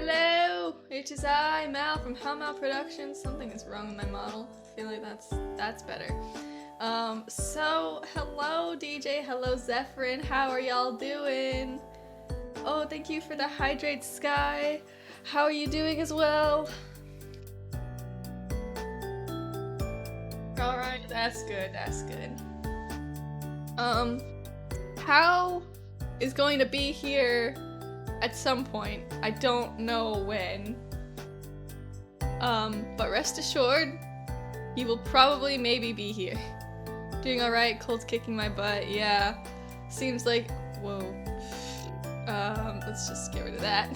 Hello! It is I, Mal from Mal Productions. Something is wrong with my model. I feel like that's better. So hello DJ, hello Zephyrin, how are y'all doing? Oh, thank you for the hydrate Sky. How are you doing as well? Alright, that's good, that's good. How is going to be here at some point. I don't know when. But rest assured, he will probably maybe be here. Doing alright, Cold's kicking my butt, yeah. Seems like, whoa. Let's just get rid of that.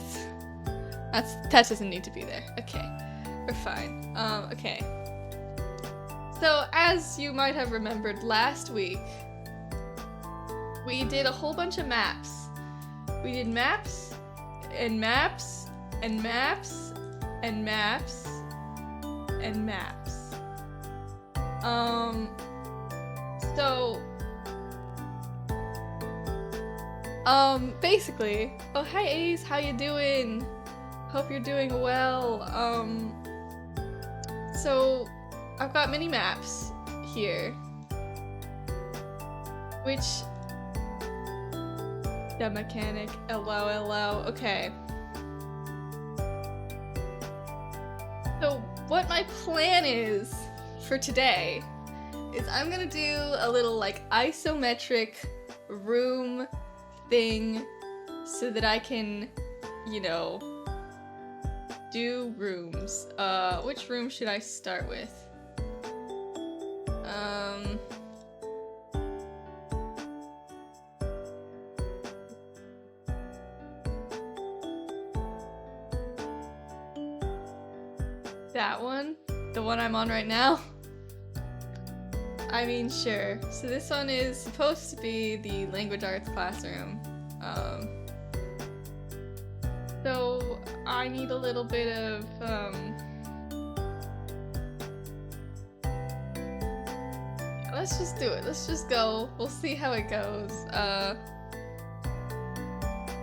That doesn't need to be there. Okay, we're fine. Okay. So, as you might have remembered last week, we did a whole bunch of maps. We did maps, and maps, and maps, and maps, and maps. Basically, oh hi Ace, how you doing? Hope you're doing well. So I've got mini maps here, which the mechanic, LOL, okay. So what my plan is for today is I'm gonna do a little like isometric room thing so that I can, you know, do rooms. Which room should I start with? That one? The one I'm on right now? I mean, sure. So this one is supposed to be the language arts classroom. So I need a little bit of, yeah, let's just do it. Let's just go. We'll see how it goes.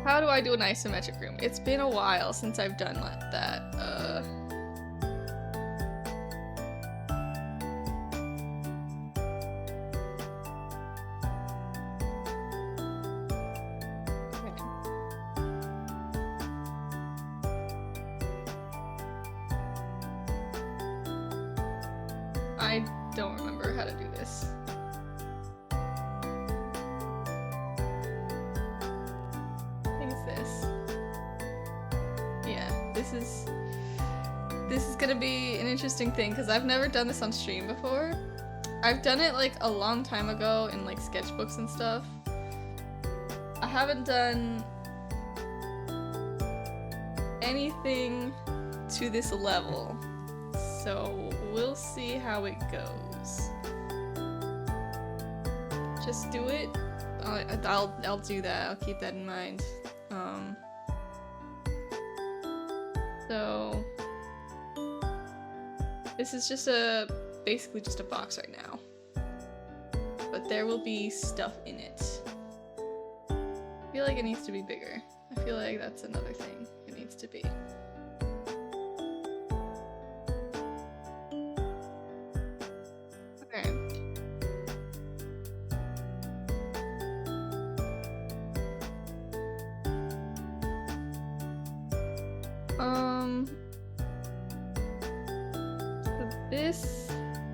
How do I do an isometric room? It's been a while since I've done that. I don't remember how to do this. I think it's this. Yeah, this is gonna be an interesting thing because I've never done this on stream before. I've done it like a long time ago in like sketchbooks and stuff. I haven't done anything to this level, so we'll see how it goes. Just do it. I'll do that. I'll keep that in mind. So this is just basically just a box right now, but there will be stuff in it. I feel like it needs to be bigger. I feel like that's another thing it needs to be.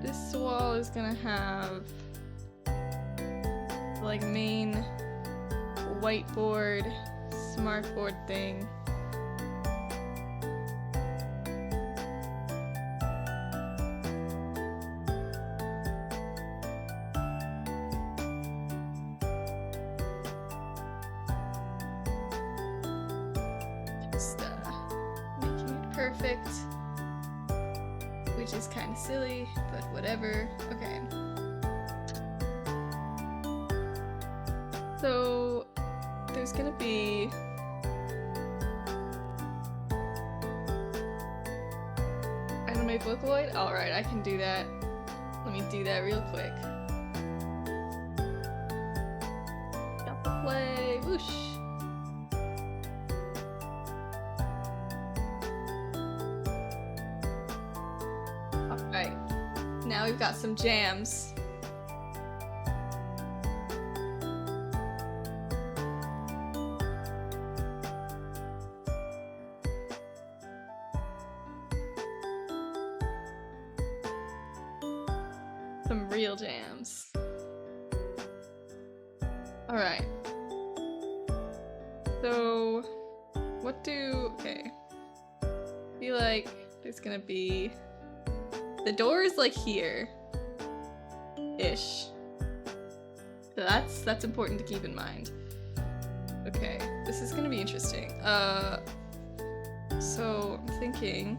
This wall is gonna have like main whiteboard, smartboard thing. Just making it perfect. Which is kind of silly, but whatever. Okay. So there's gonna be anime Vocaloid? Alright, I can do that. Let me do that real quick. Got the play. Whoosh. Now we've got some jams. Some real jams. Alright. So, what do... okay. I feel like there's gonna be... the door is like here. Ish. So that's important to keep in mind. Okay, this is gonna be interesting. So I'm thinking...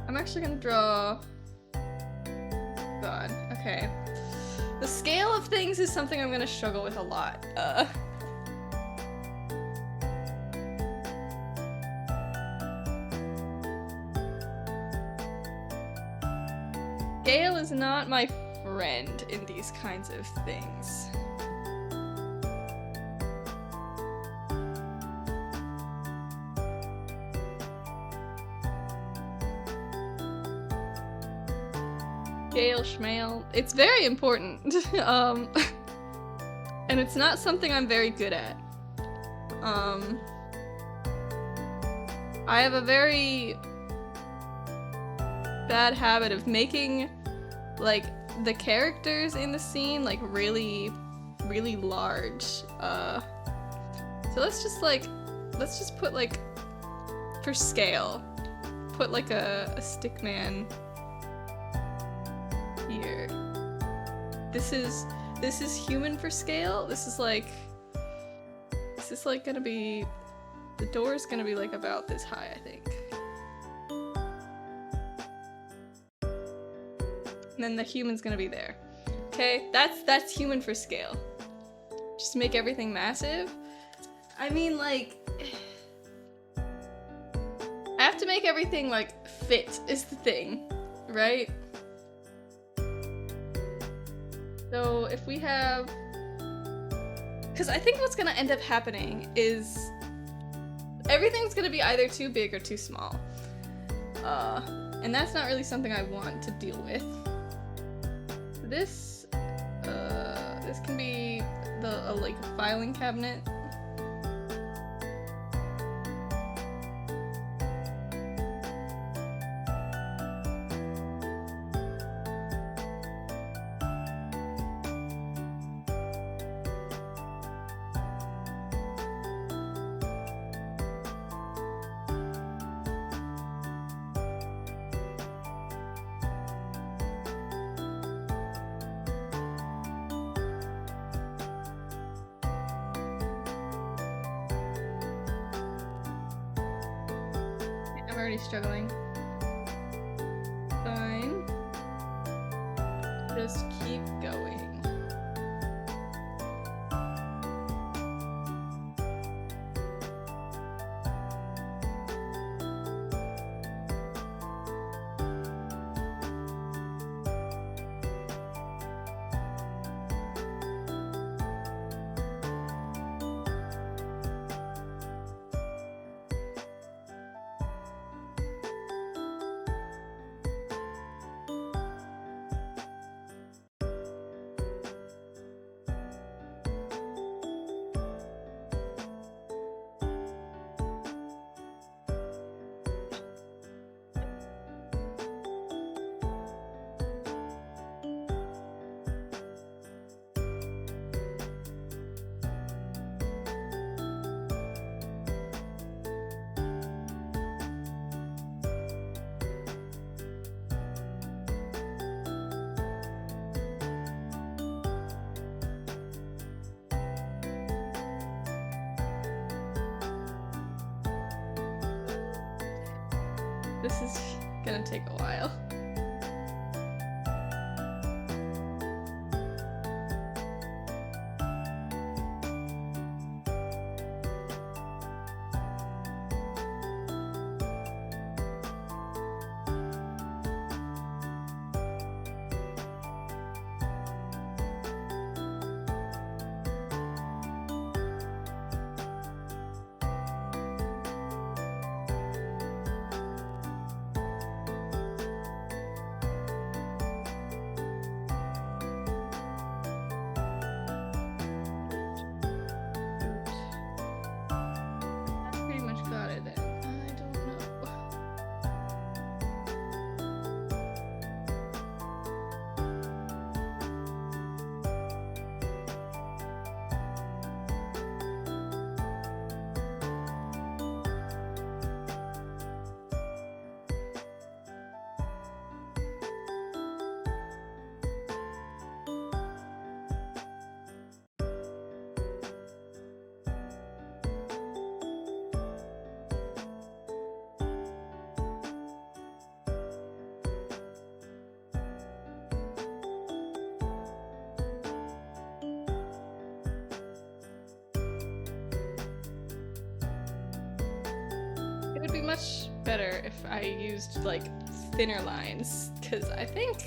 I'm actually gonna draw... God, okay. The scale of things is something I'm gonna struggle with a lot. Scale is not my friend in these kinds of things. Scale, schmale. It's very important. And it's not something I'm very good at. I have a very bad habit of making like the characters in the scene like really large. So let's just put like, for scale, put like a stick man here. This is human for scale. This is like gonna be, the door's gonna be like about this high, I think. And then the human's gonna be there. Okay, that's human for scale. Just make everything massive. I mean, like, I have to make everything like fit is the thing, right? So if we have, because I think what's gonna end up happening is everything's gonna be either too big or too small. And that's not really something I want to deal with. This can be like a filing cabinet. I'm already struggling. Fine. Just keep going. This is gonna take a while. much better if I used like thinner lines, because I think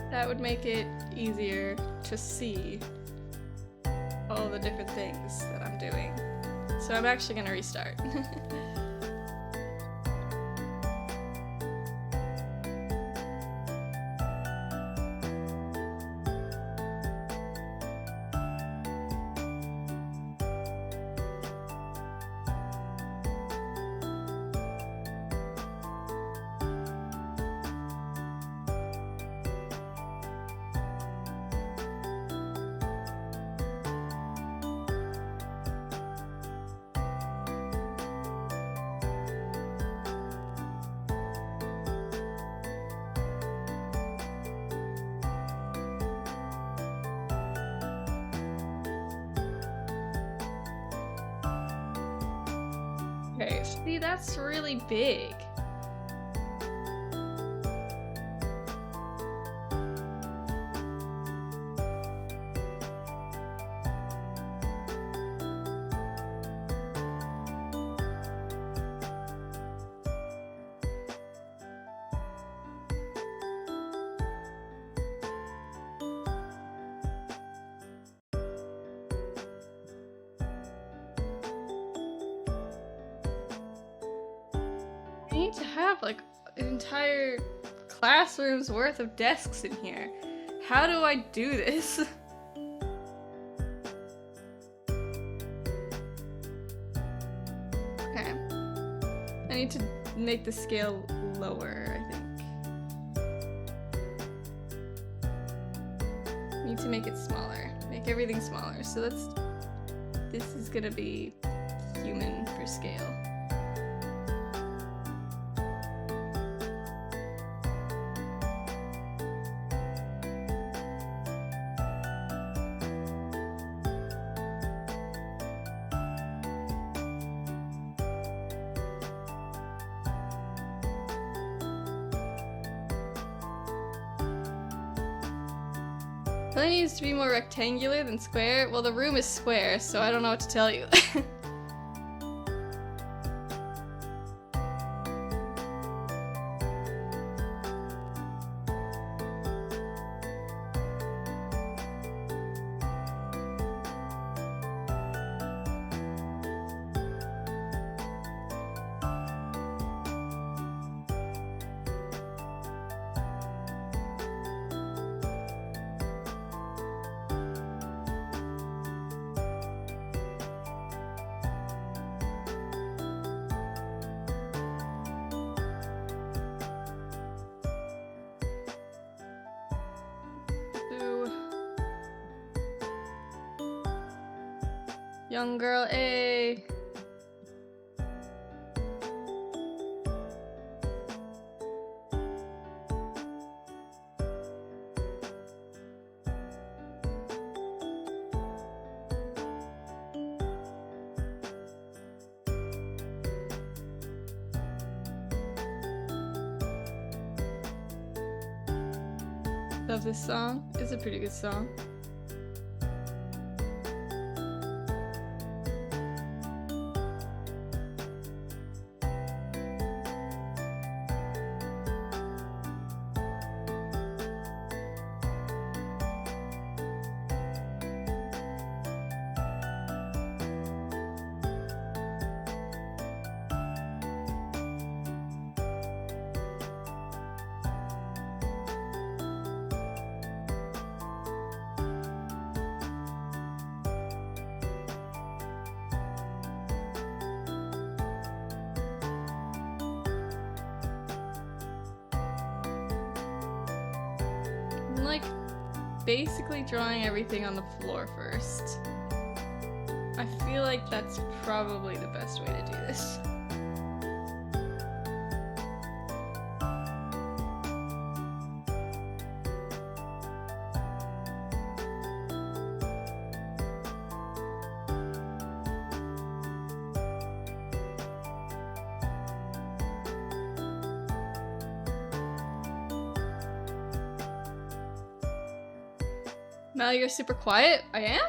that would make it easier to see all the different things that I'm doing. So I'm actually gonna restart. Okay, see, that's really big. I need to have like an entire classroom's worth of desks in here. How do I do this? Okay. I need to make the scale lower, I think. Need to make it smaller. Make everything smaller. So this is gonna be human for scale. It needs to be more rectangular than square. Well, the room is square, so I don't know what to tell you. Young girl A. Love this song. It's a pretty good song. I'm like basically drawing everything on the floor first. I feel like that's probably the best way to do this. Mal, you're super quiet. I am?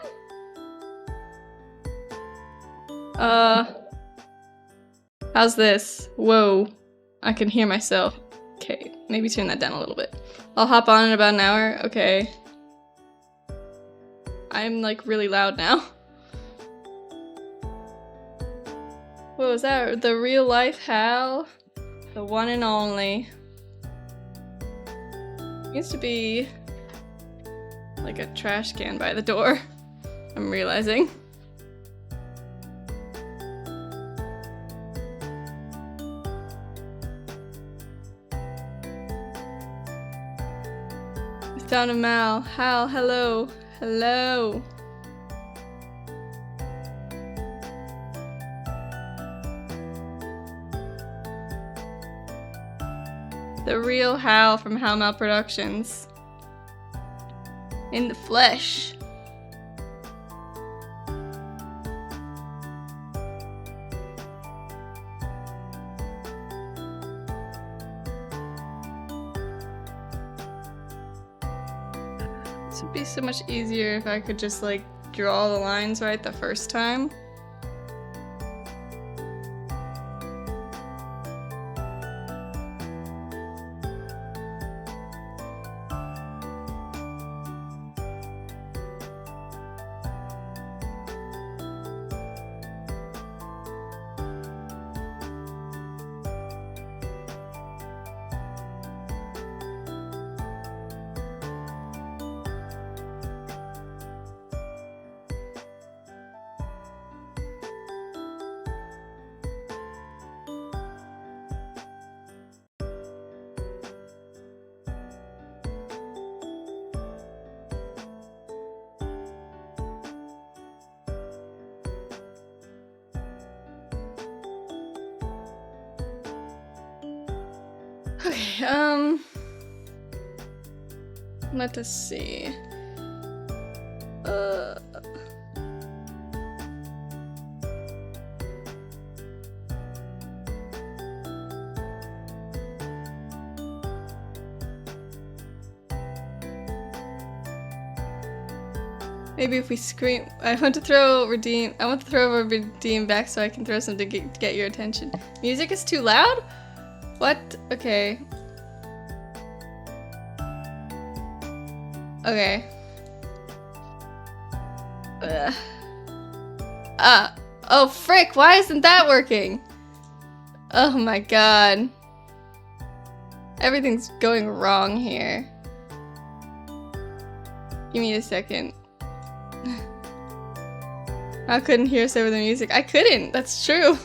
How's this? Whoa. I can hear myself. Okay, maybe turn that down a little bit. I'll hop on in about an hour. Okay. I'm like really loud now. What was that? The real life Hal? The one and only. Used to be like a trash can by the door. I'm realizing. Found a Mal. Hal, hello. Hello. The real Hal from Hal Mal Productions. In the flesh. This would be so much easier if I could just like draw the lines right the first time. Okay, let us see. Maybe if we scream, I want to throw a redeem back so I can throw something to get your attention. Music is too loud? What? Okay. Okay. Oh frick, why isn't that working? Oh my god. Everything's going wrong here. Give me a second. I couldn't hear us over the music. I couldn't, that's true.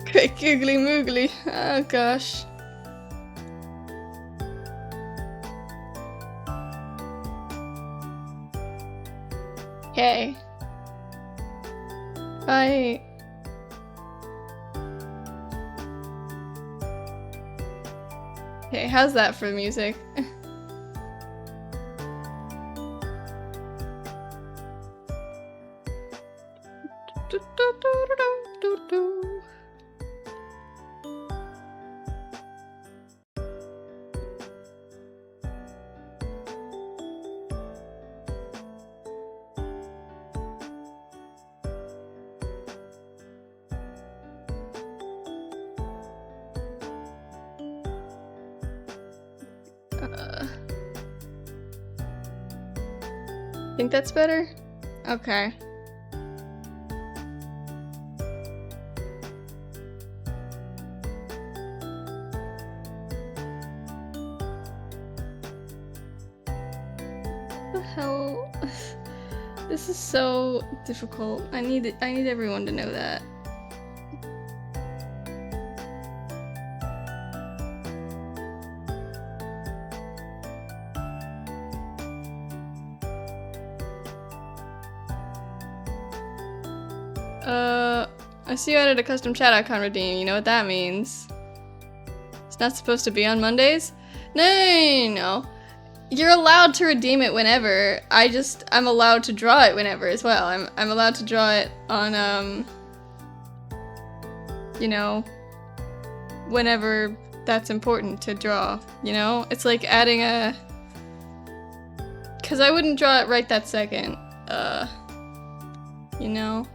Quick googly moogly. Oh gosh. Okay. Bye. Okay, how's that for music? Think that's better? Okay. What the hell? This is so difficult. I need everyone to know that. I see you added a custom chat icon redeem. You know what that means. It's not supposed to be on Mondays? No. You're allowed to redeem it whenever. I'm allowed to draw it whenever as well. I'm allowed to draw it on, you know, whenever that's important to draw, you know? It's like adding a... 'Cause I wouldn't draw it right that second. you know?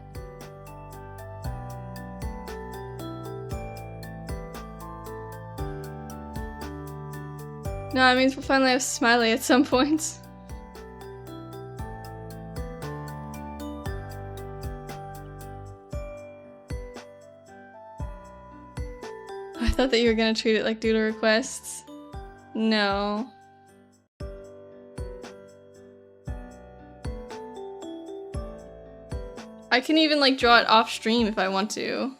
No, it means we'll finally have Smiley at some point. I thought that you were gonna treat it like doodle requests. No. I can even like draw it off stream if I want to.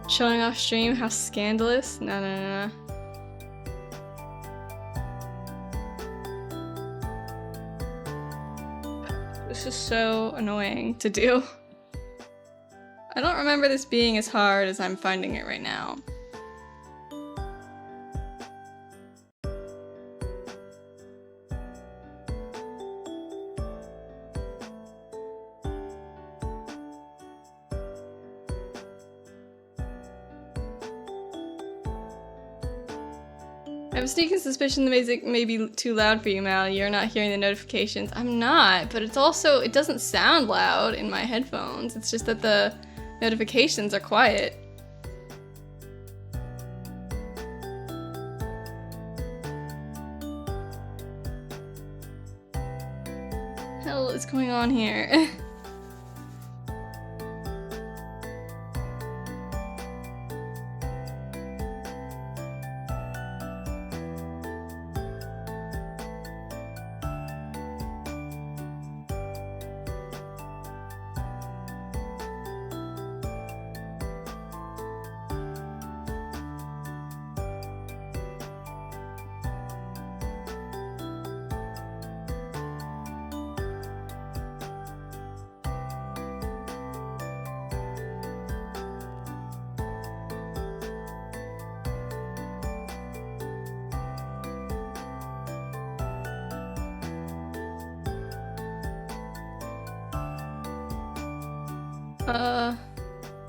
Showing off stream? How scandalous? No, no, no, no. This is so annoying to do. I don't remember this being as hard as I'm finding it right now. I have a sneaking suspicion the music may be too loud for you, Mal. You're not hearing the notifications. I'm not, but it's also, it doesn't sound loud in my headphones. It's just that the notifications are quiet. Hell is going on here?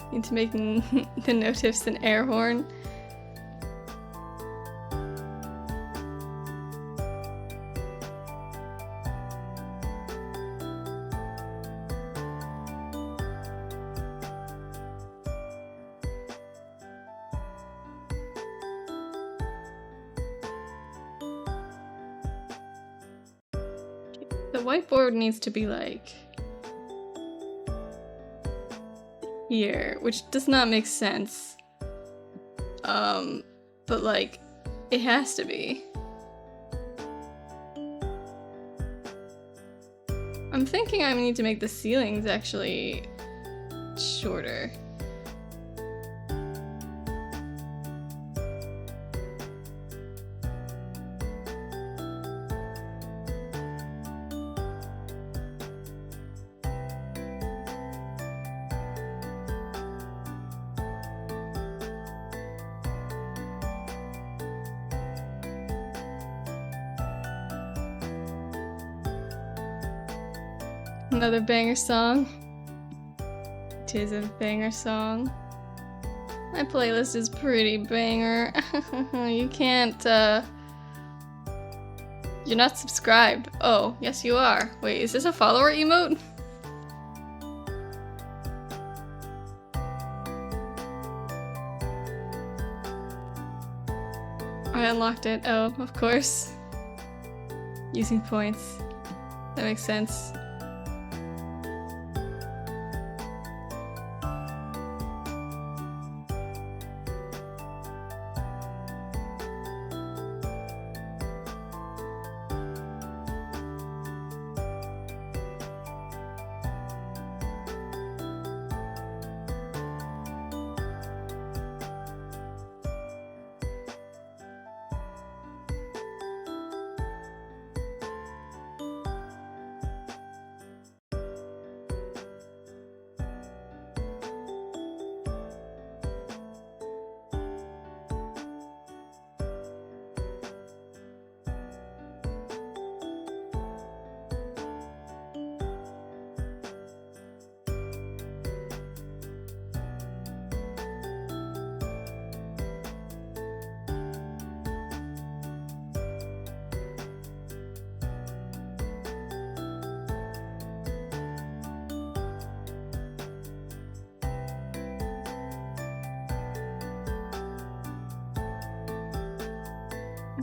Need to make the notifs an air horn. The whiteboard needs to be like here, which does not make sense. But like, it has to be. I'm thinking I need to make the ceilings actually shorter. Another banger song. Tis a banger song. My playlist is pretty banger. You You're not subscribed. Oh, yes you are. Wait, is this a follower emote? I unlocked it. Oh, of course. Using points. That makes sense.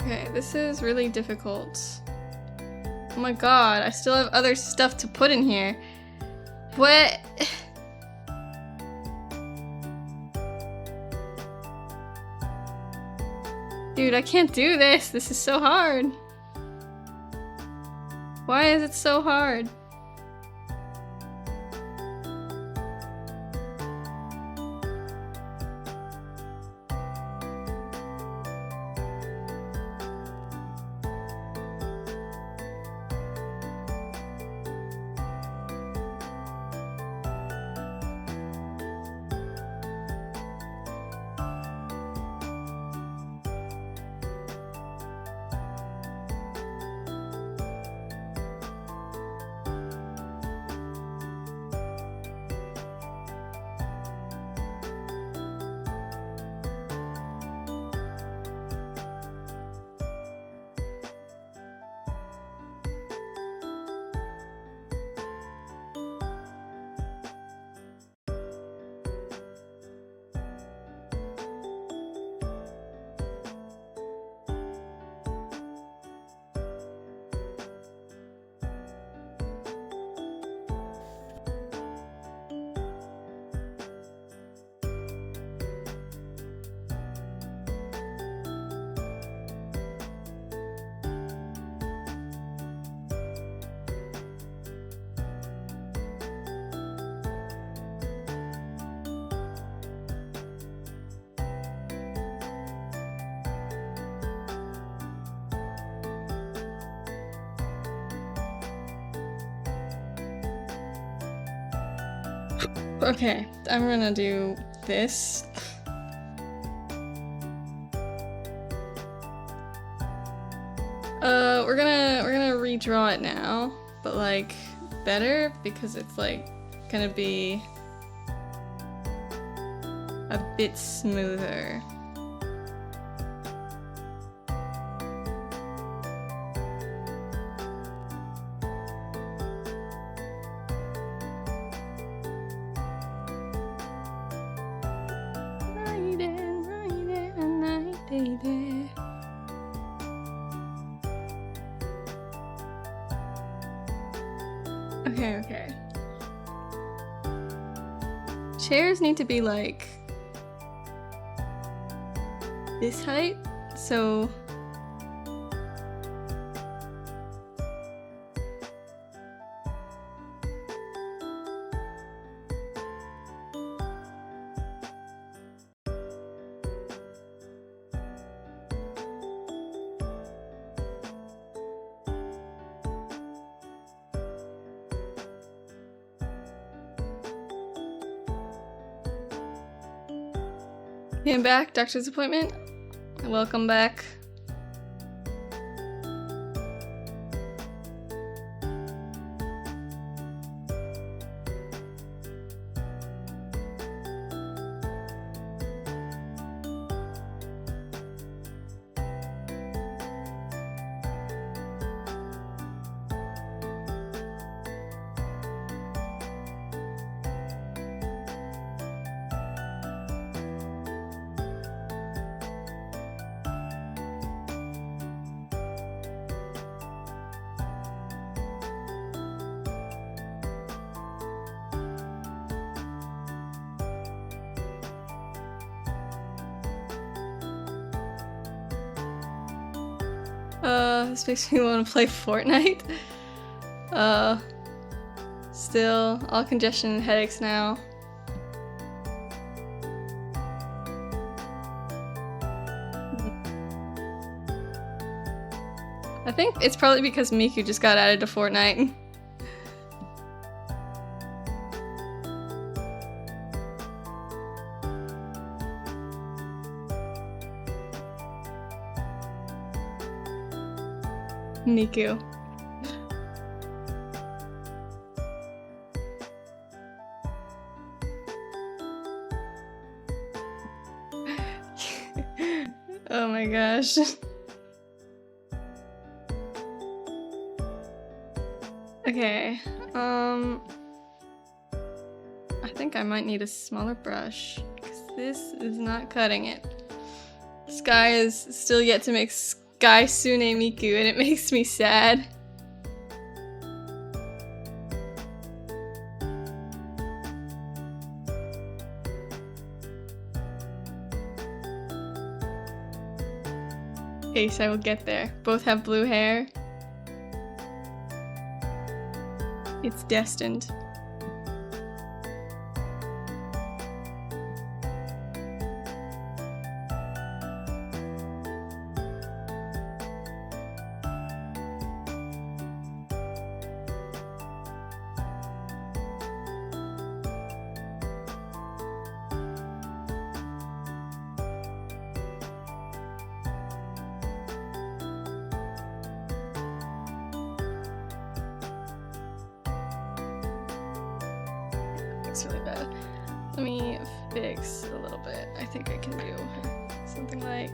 Okay, this is really difficult. Oh my god, I still have other stuff to put in here. What? Dude, I can't do this. This is so hard. Why is it so hard? Okay, I'm gonna do this. We're gonna redraw it now, but like better because it's like gonna be a bit smoother. Okay. Chairs need to be like this height, so I'm back, doctor's appointment. Welcome back. This makes me want to play Fortnite. Still, all congestion and headaches now. I think it's probably because Miku just got added to Fortnite. Miku. Oh my gosh. Okay, I think I might need a smaller brush, because this is not cutting it. Sky is still yet to make Sky Sune Miku, and it makes me sad. Ace, I will get there. Both have blue hair. It's destined. It's really bad. Let me fix a little bit. I think I can do something like...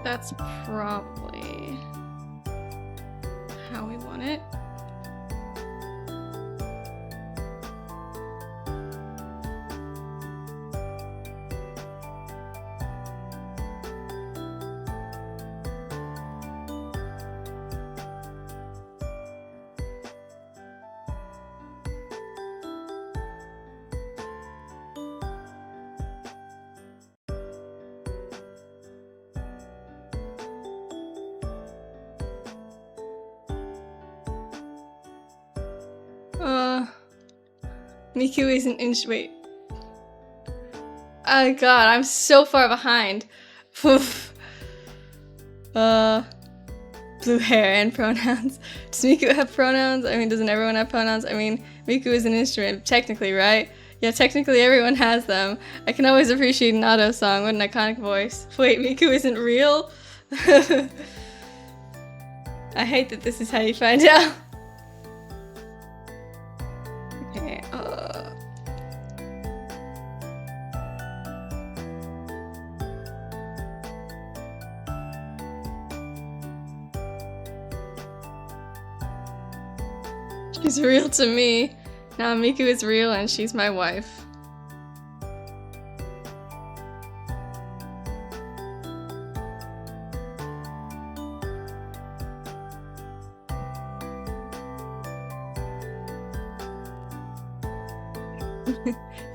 That's probably how we want it. Miku isn't in. Wait. Oh god, I'm so far behind. Oof. Blue hair and pronouns. Does Miku have pronouns? I mean, doesn't everyone have pronouns? I mean, Miku is an instrument, technically, right? Yeah, technically everyone has them. I can always appreciate an auto song. What an iconic voice. Wait, Miku isn't real? I hate that this is how you find out. Okay, She's real to me. Now Miku is real and she's my wife.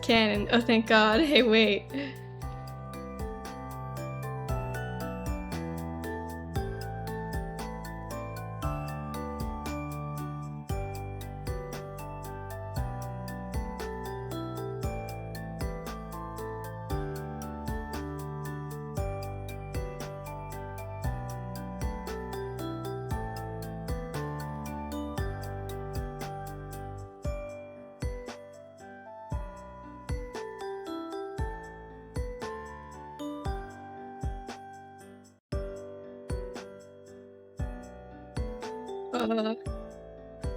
Canon. Oh, thank God. Hey, wait.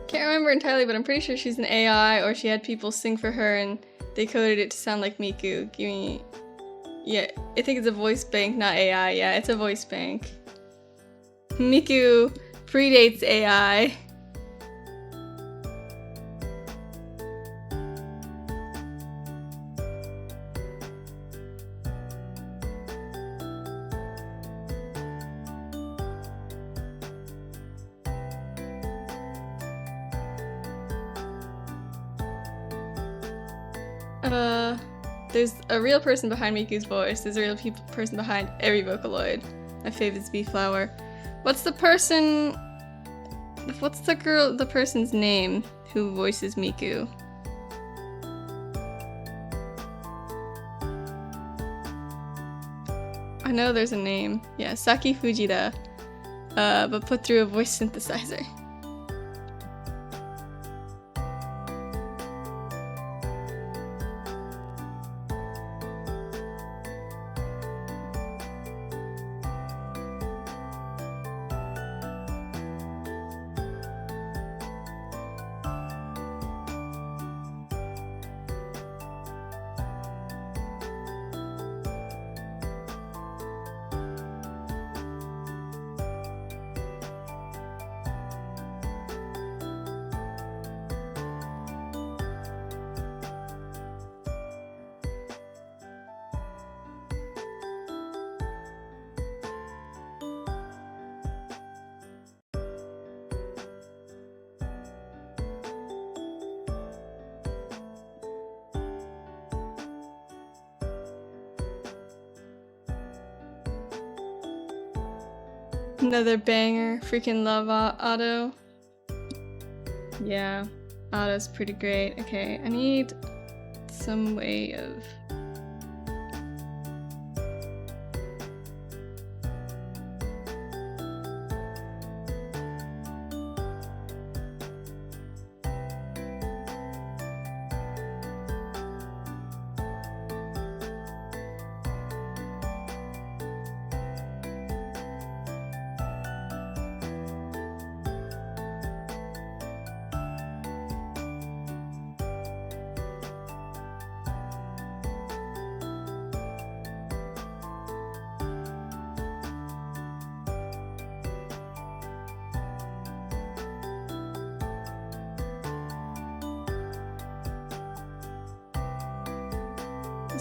Can't remember entirely, but I'm pretty sure she's an AI, or she had people sing for her and they coded it to sound like Miku. Give me... Yeah, I think it's a voice bank, not AI. Yeah, it's a voice bank. Miku predates AI. There's a real person behind Miku's voice. There's a real person behind every Vocaloid. My favorite is Bflower. What's the person's name who voices Miku? I know there's a name. Yeah, Saki Fujita. But put through a voice synthesizer. Another banger. Freaking love Otto. Yeah, Otto's pretty great. Okay, I need some way of...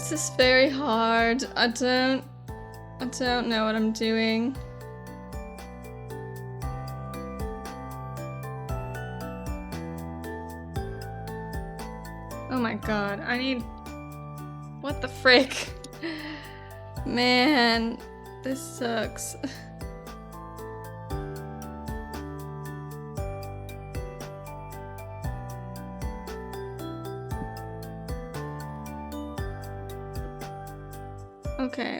This is very hard. I don't know what I'm doing. Oh my god, I need... What the frick? Man, this sucks. Okay.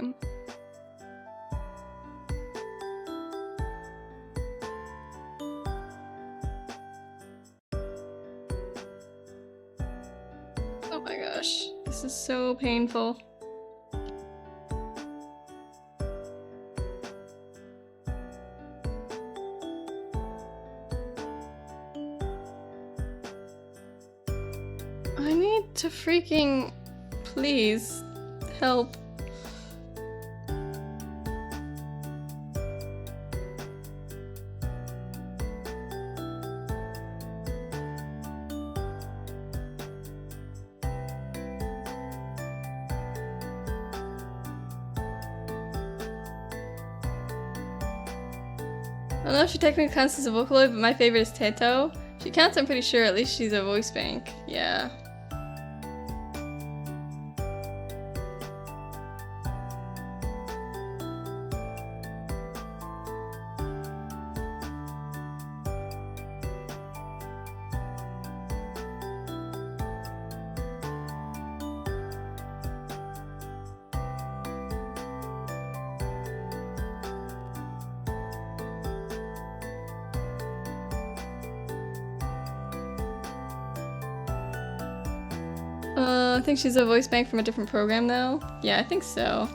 Oh my gosh, this is so painful. I need to freaking... Please, help. I don't know if she technically counts as a Vocaloid, but my favorite is Teto. She counts, I'm pretty sure. At least she's a voice bank. Yeah. I think she's a voice bank from a different program though. Yeah, I think so.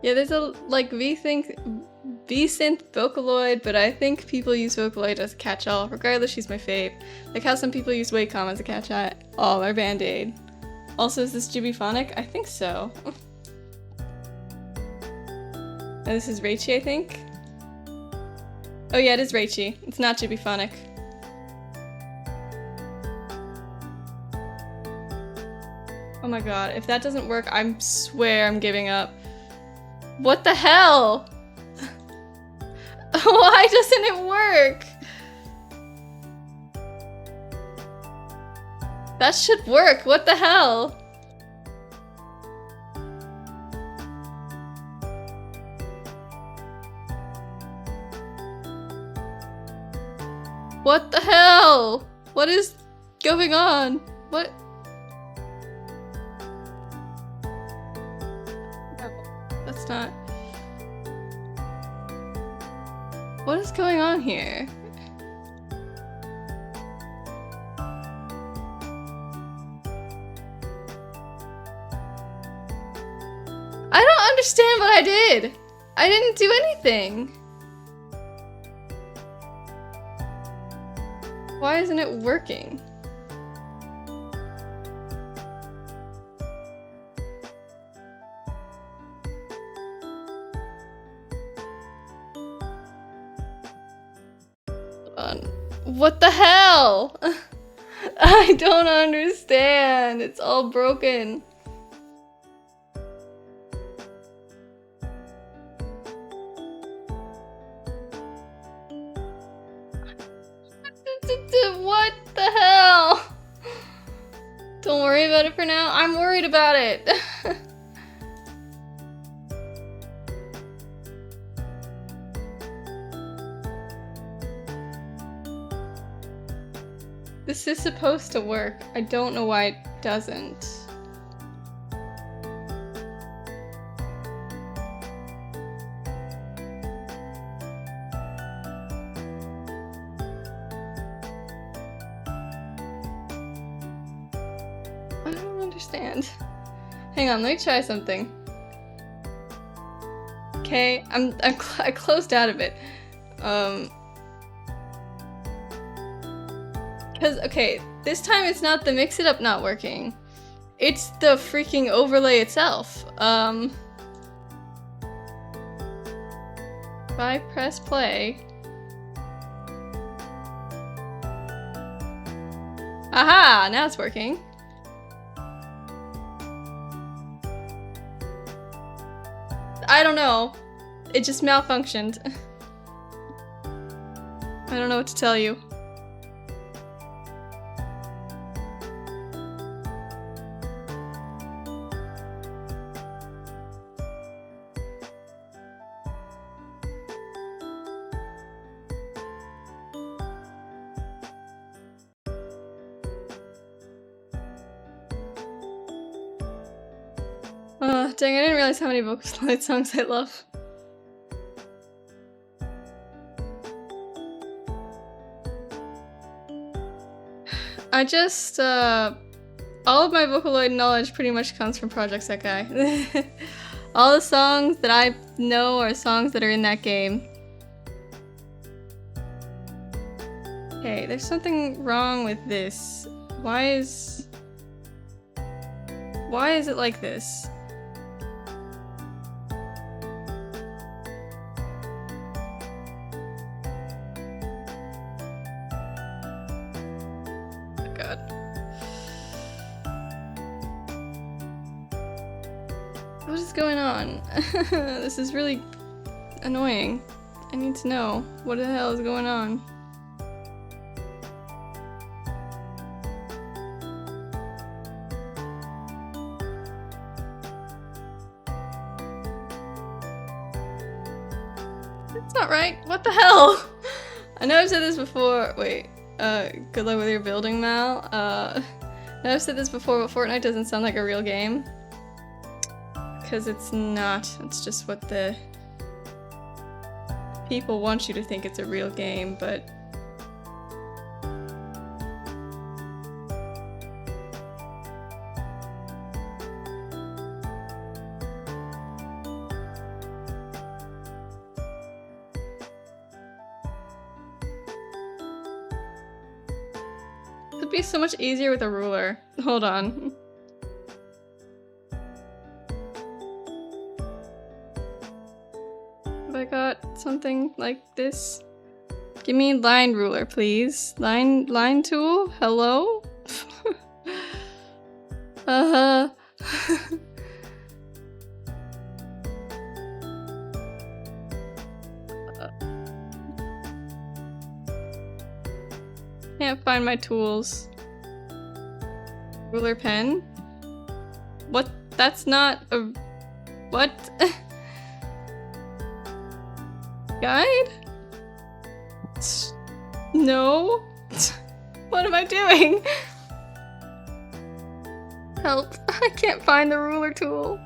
Yeah, there's a, like, V-Think V-synth Vocaloid, but I think people use Vocaloid as a catch-all. Regardless, she's my fave. Like how some people use Wacom as a catch-all or Band-Aid. Also, is this Gibiphonic? I think so. And this is Reichi, I think? Oh yeah, it is Reichi. It's not Gibiphonic. Oh my god, if that doesn't work, I swear I'm giving up. What the hell? Why doesn't it work? That should work, what the hell? What the hell? What is going on? What? No, that's not. What is going on here? I don't understand what I did. I didn't do anything. Why isn't it working? What the hell? I don't understand. It's all broken. What the hell? Don't worry about it for now. I'm worried about it. This is supposed to work. I don't know why it doesn't. I don't understand. Hang on, let me try something. Okay, I closed out of it. Because, okay, this time it's not the mix it up not working. It's the freaking overlay itself. If I press play. Aha! Now it's working. I don't know. It just malfunctioned. I don't know what to tell you. Dang, I didn't realize how many Vocaloid songs I love. I just, all of my Vocaloid knowledge pretty much comes from Project Sekai. All the songs that I know are songs that are in that game. Okay, there's something wrong with this. Why is it like this? What is going on? This is really annoying. I need to know what the hell is going on. That's not right. What the hell? I know I've said this before. Wait. Good luck with your building, Mal. I know I've said this before, but Fortnite doesn't sound like a real game. Because it's not. It's just what the people want you to think it's a real game, but be so much easier with a ruler. Hold on. Have I got something like this? Give me line ruler, please. Line tool? Hello? Can't find my tools. Ruler pen? What? That's not a... What? Guide? No? What am I doing? Help. I can't find the ruler tool.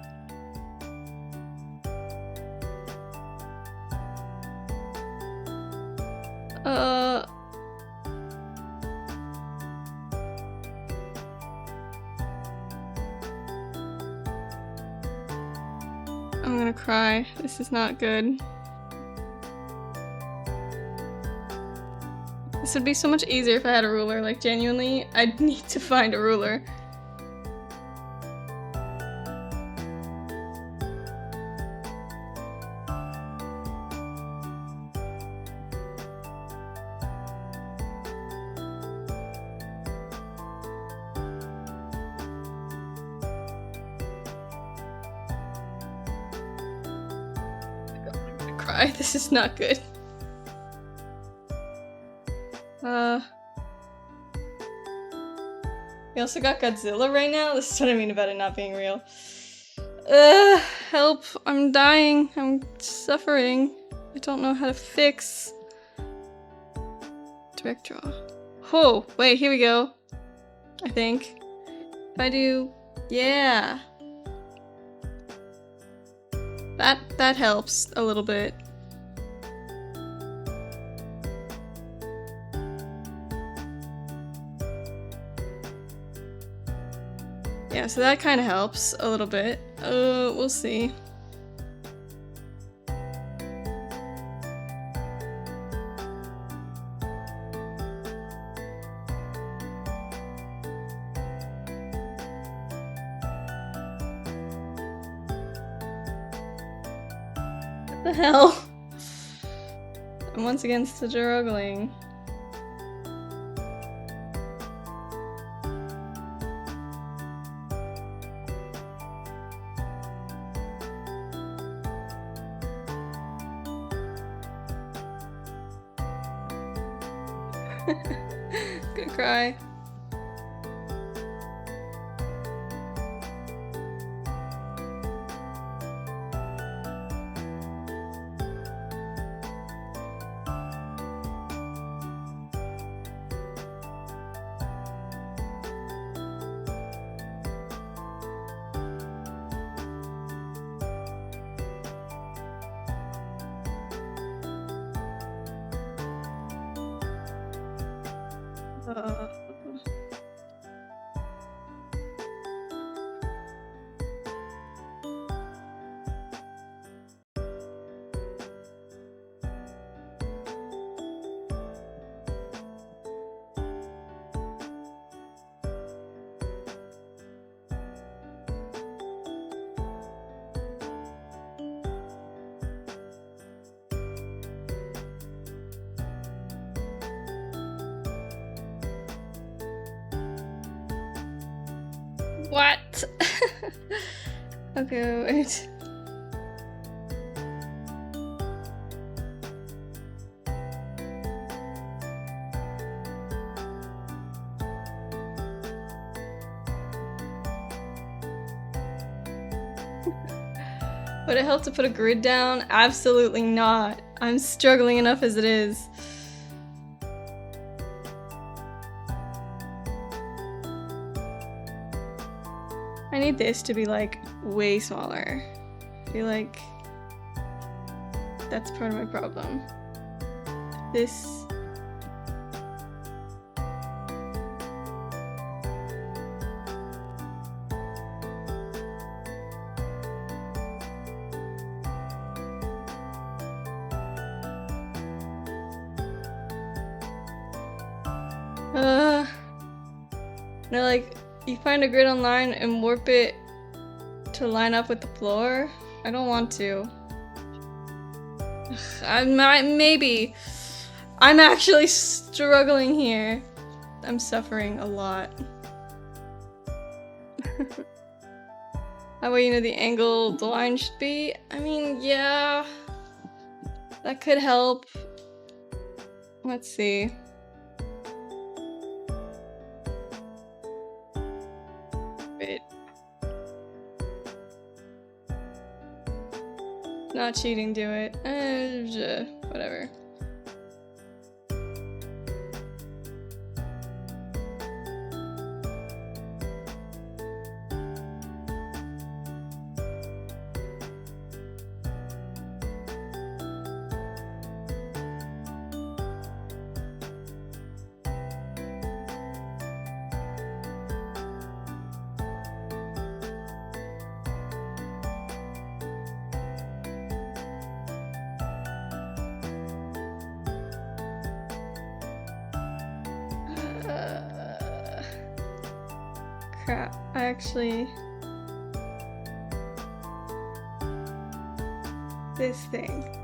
I'm gonna cry. This is not good. This would be so much easier if I had a ruler. Like, genuinely, I'd need to find a ruler. This is not good. We also got Godzilla right now? This is what I mean about it not being real. Help. I'm dying. I'm suffering. I don't know how to fix. Direct draw. Oh, wait, here we go. I think. If I do... Yeah. That helps a little bit. Yeah, so that kind of helps a little bit. We'll see. What the hell? I'm once again struggling. Gonna cry. What? Okay, wait. Would it help to put a grid down? Absolutely not. I'm struggling enough as it is. I need this to be like way smaller. I feel like that's part of my problem. This. No, like, you find a grid online and warp it to line up with the floor? I don't want to. Maybe. I'm actually struggling here. I'm suffering a lot. How about you know the angle the line should be? I mean, yeah. That could help. Let's see. Wait. Not cheating, do it. Whatever. Crap, I actually... This thing.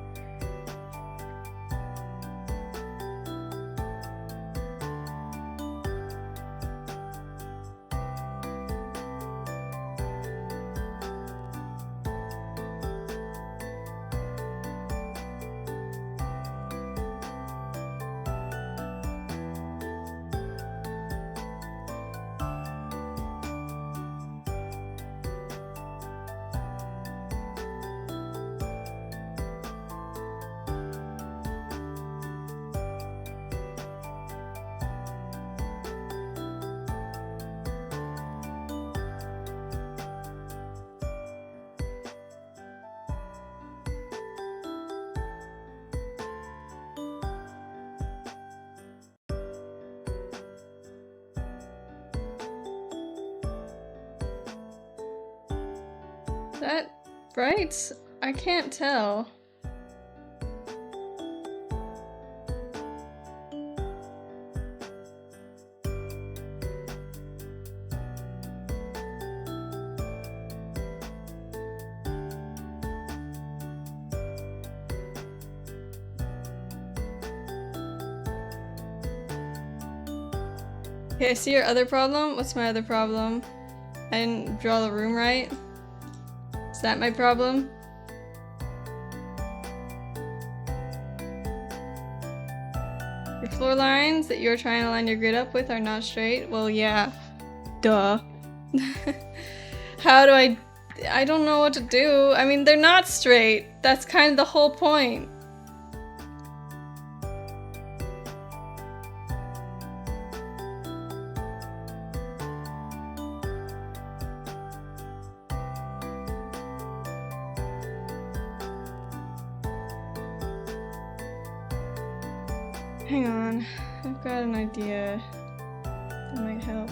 That right? I can't tell. Okay, I see your other problem. What's my other problem? I didn't draw the room right. Is that my problem? Your floor lines that you're trying to line your grid up with are not straight? Well, yeah. Duh. How do I don't know what to do. I mean, they're not straight. That's kind of the whole point. Hang on, I've got an idea that might help.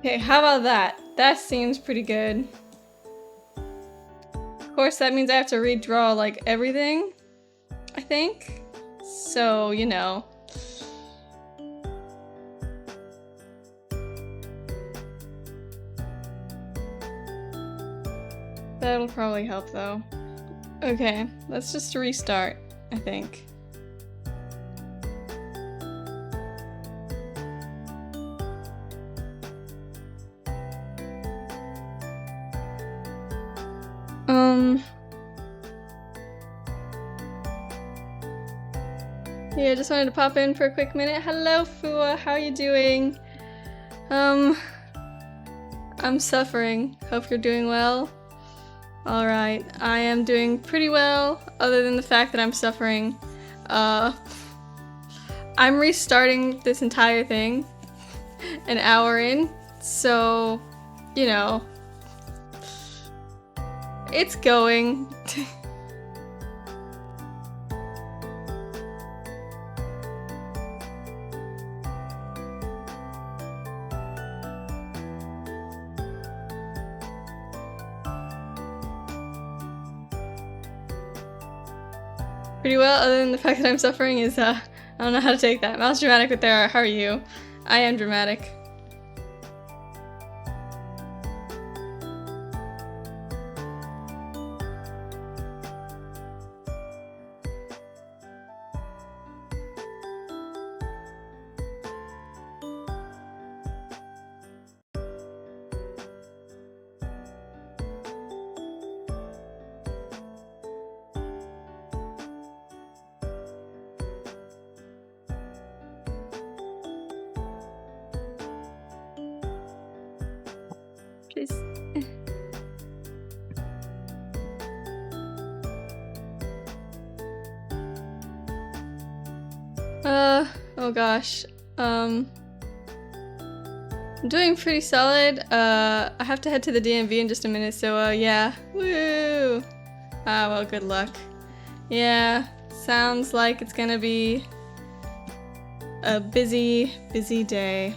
Okay, how about that? That seems pretty good. Of course, that means I have to redraw, like, everything, I think. So, you know. That'll probably help, though. Okay, let's just restart, I think. Yeah, just wanted to pop in for a quick minute. Hello, Fua, how you doing? I'm suffering. Hope you're doing well. Alright, I am doing pretty well, other than the fact that I'm suffering. I'm restarting this entire thing, an hour in, so, you know, it's going. Pretty well, other than the fact that I'm suffering is, I don't know how to take that. Mouse dramatic with there. How are you? I am dramatic. Please. Oh gosh. I'm doing pretty solid. I have to head to the DMV in just a minute, so yeah. Woo! Ah, well, good luck. Yeah, sounds like it's gonna be a busy, busy day.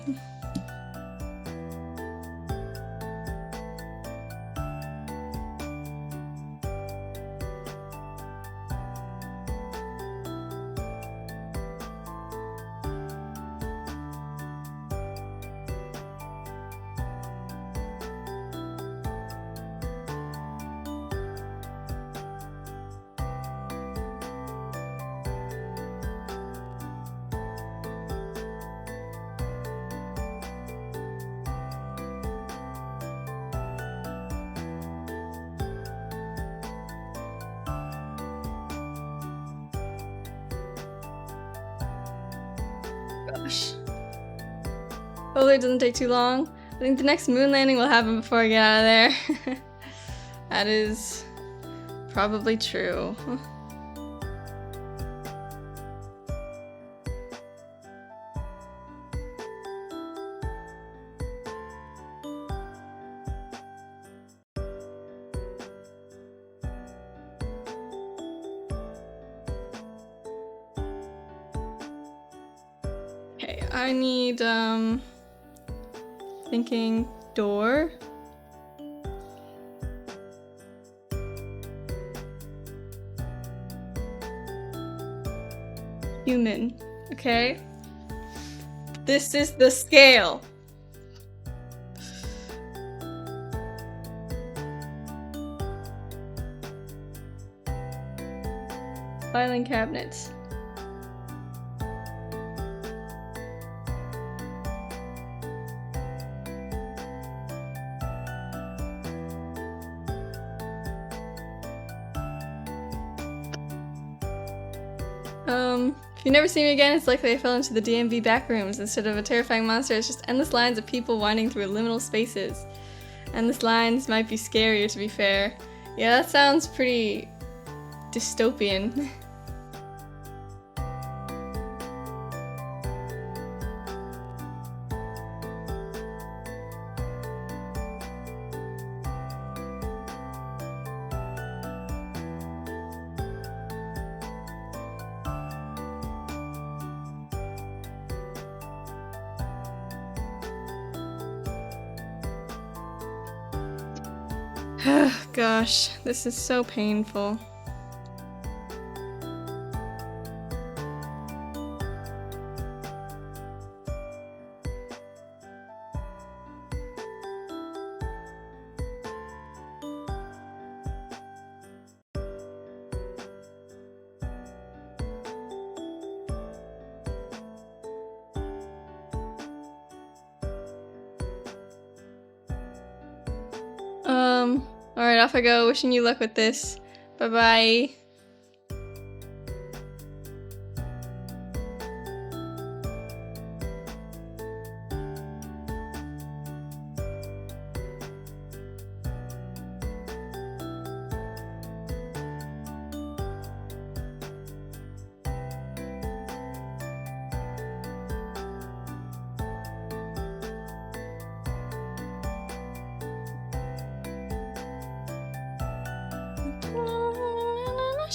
Gosh. Hopefully it doesn't take too long. I think the next moon landing will happen before I get out of there. That is probably true. Okay, I need, thinking door. Human, okay? This is the scale. Filing cabinets. If you never see me again, it's likely I fell into the DMV backrooms. Instead of a terrifying monster, it's just endless lines of people winding through liminal spaces. Endless lines might be scarier, to be fair. Yeah, that sounds pretty dystopian. Gosh, this is so painful. Alright, off I go. Wishing you luck with this. Bye-bye.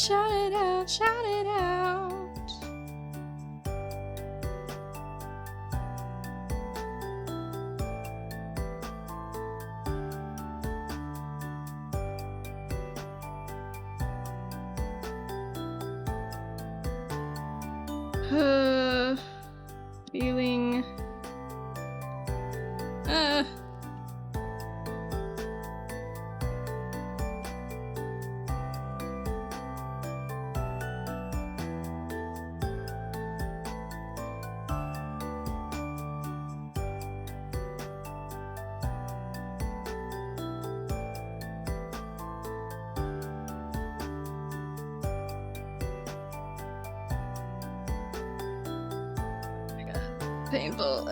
Shout it out, shout it out. Feeling painful.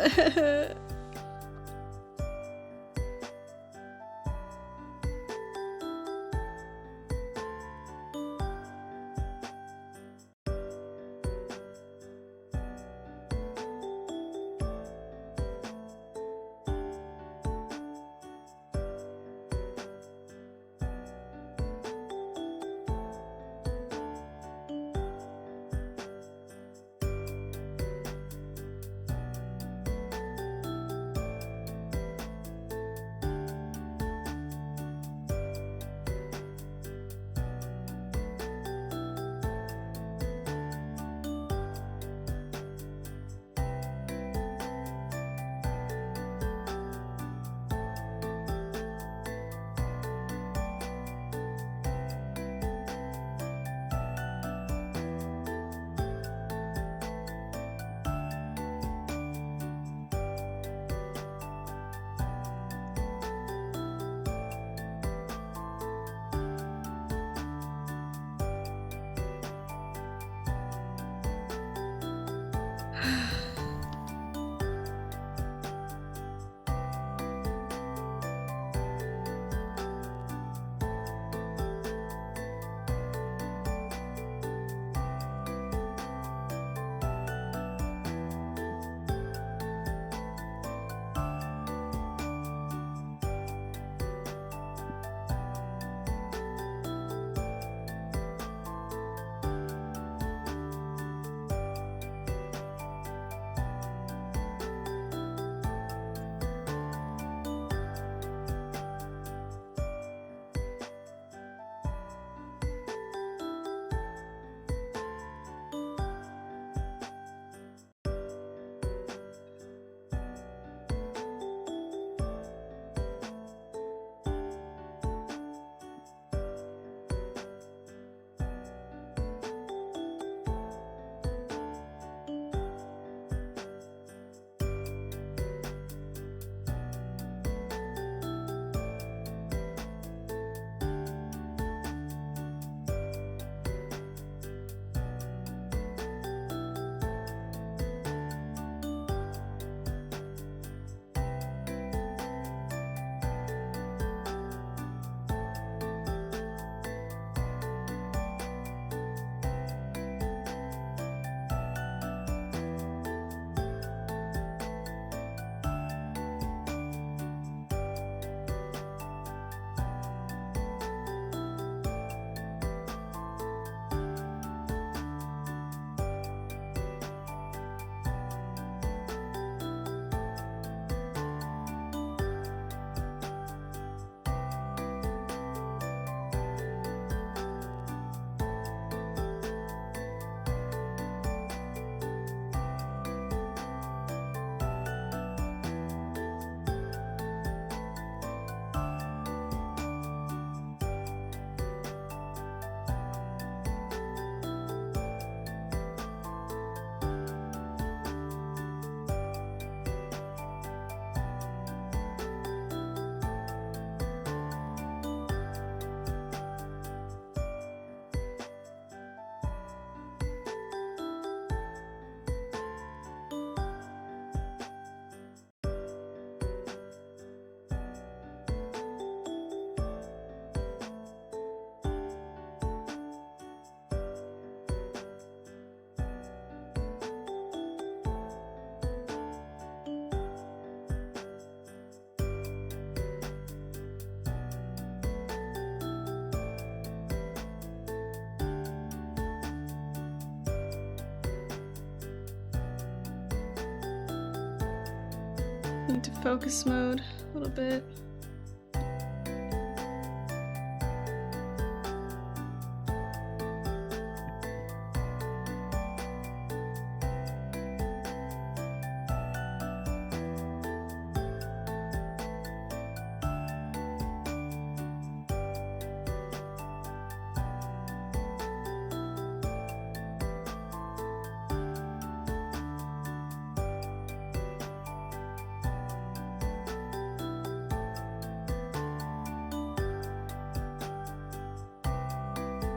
into focus mode a little bit.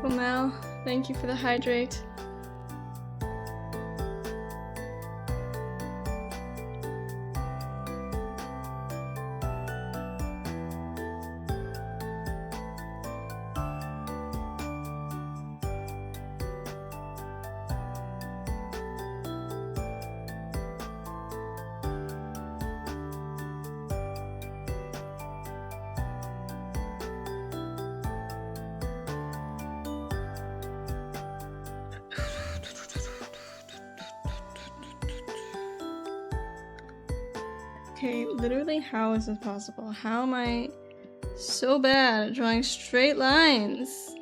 Well, Mal, thank you for the hydrate. Okay, literally, how is this possible? How am I so bad at drawing straight lines?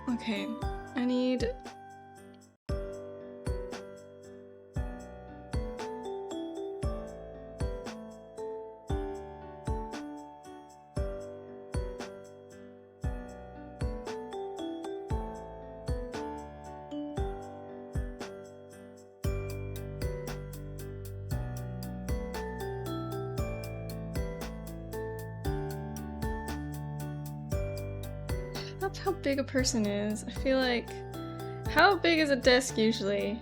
Okay, I need... That's how big a person is. I feel like... How big is a desk usually?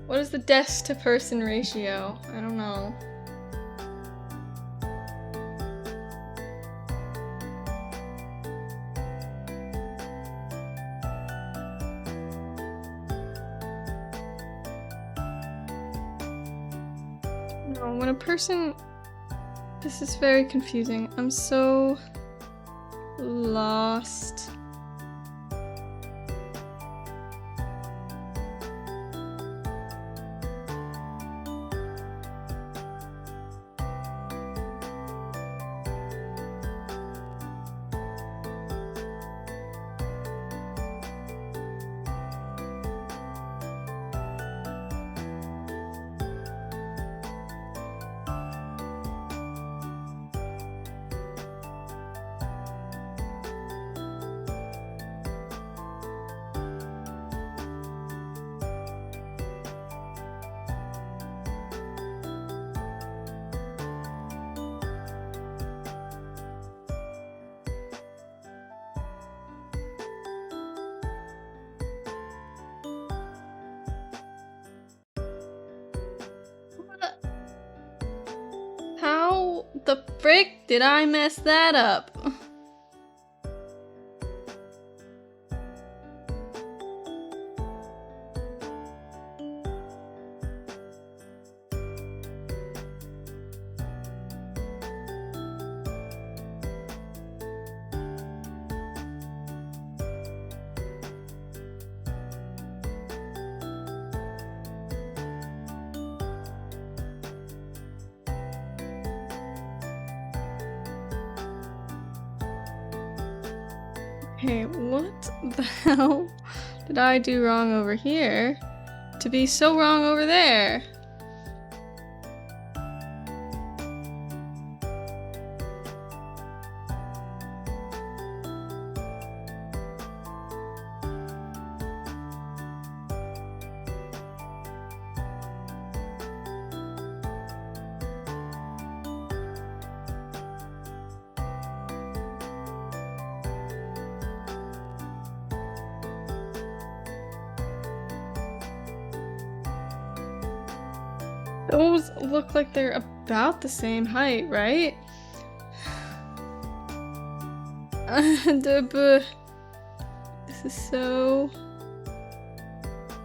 What is the desk to person ratio? I don't know. No, when a person... This is very confusing. I'm so... lost. How the frick did I mess that up? Hey, what the hell did I do wrong over here to be so wrong over there? Those look like they're about the same height, right? This is so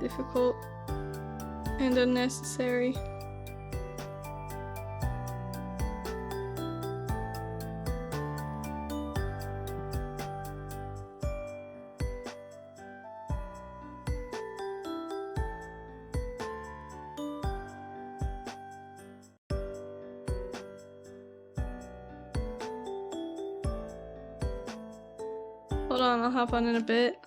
difficult and unnecessary. Hold on, I'll hop on in a bit.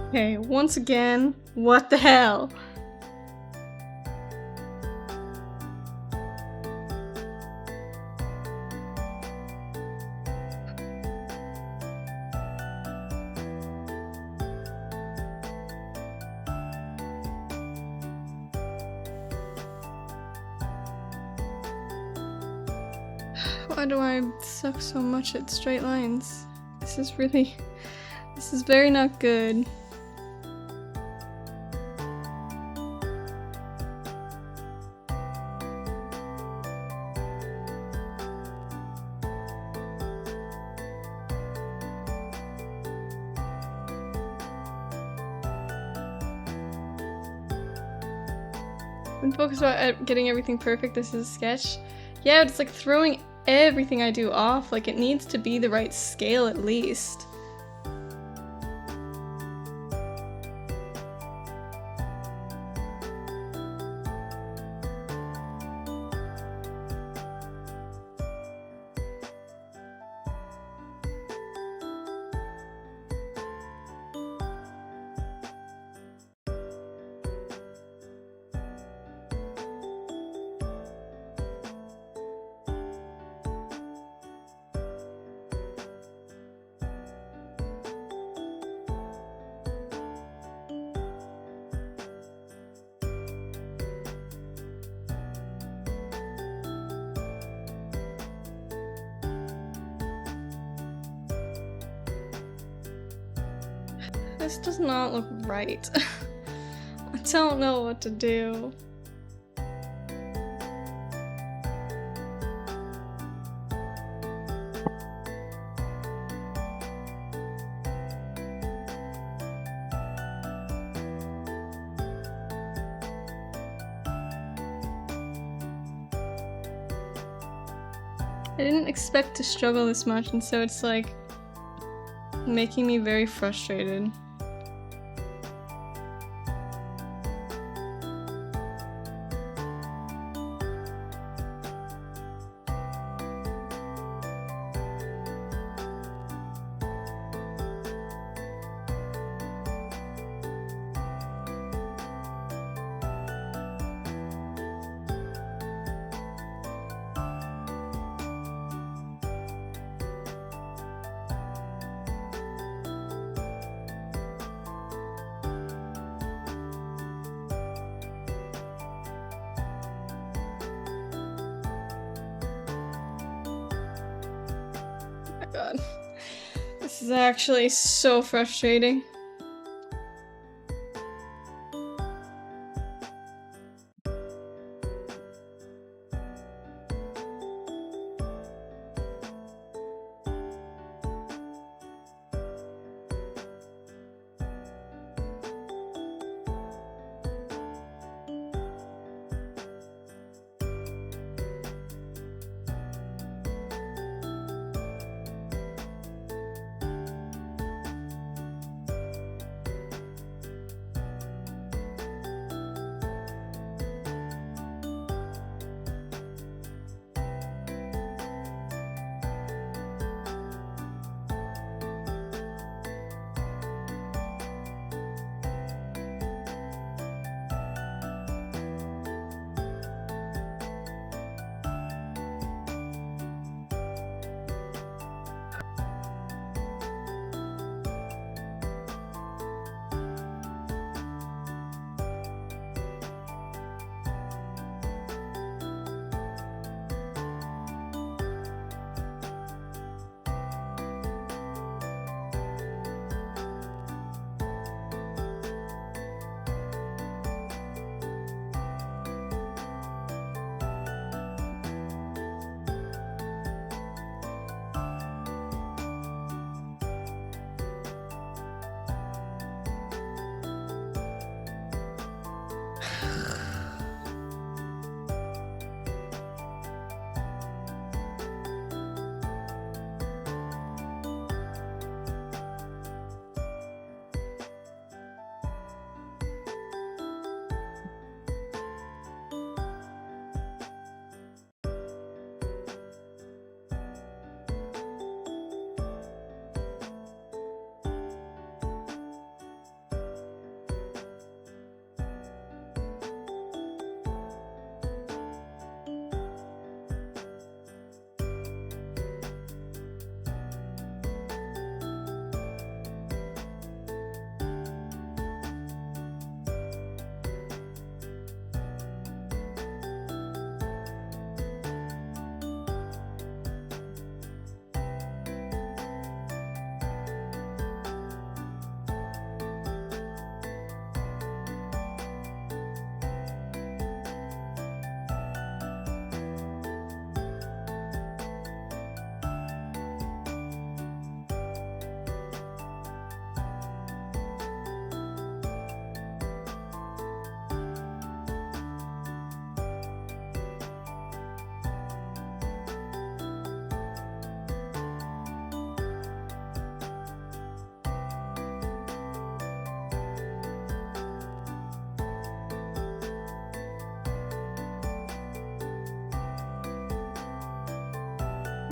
Okay, once again, what the hell? Why do I suck so much at straight lines? This is very not good. I'm focused about getting everything perfect. This is a sketch. Yeah, it's like throwing everything I do off. Like, it needs to be the right scale at least. This does not look right. I don't know what to do. I didn't expect to struggle this much, and so it's like making me very frustrated. God. This is actually so frustrating.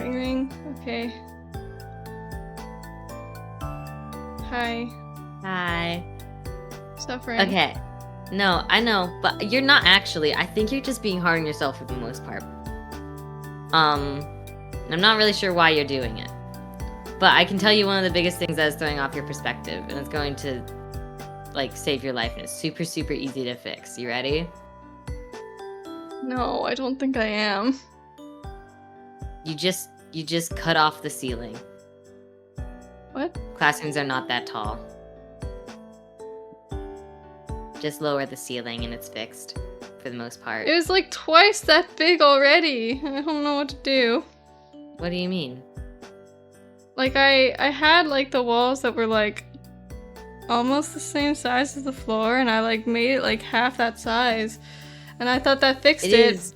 wedding ring. Okay. Hi. Hi. Suffering. Okay. No, I know, but you're not actually. I think you're just being hard on yourself for the most part. I'm not really sure why you're doing it. But I can tell you one of the biggest things that is throwing off your perspective, and it's going to, like, save your life, and it's super, super easy to fix. You ready? No, I don't think I am. You just cut off the ceiling. What? Classrooms are not that tall. Just lower the ceiling and it's fixed, for the most part. It was like twice that big already. I don't know what to do. What do you mean? Like, I had, like, the walls that were, like, almost the same size as the floor, and I, like, made it, like, half that size. And I thought that fixed it.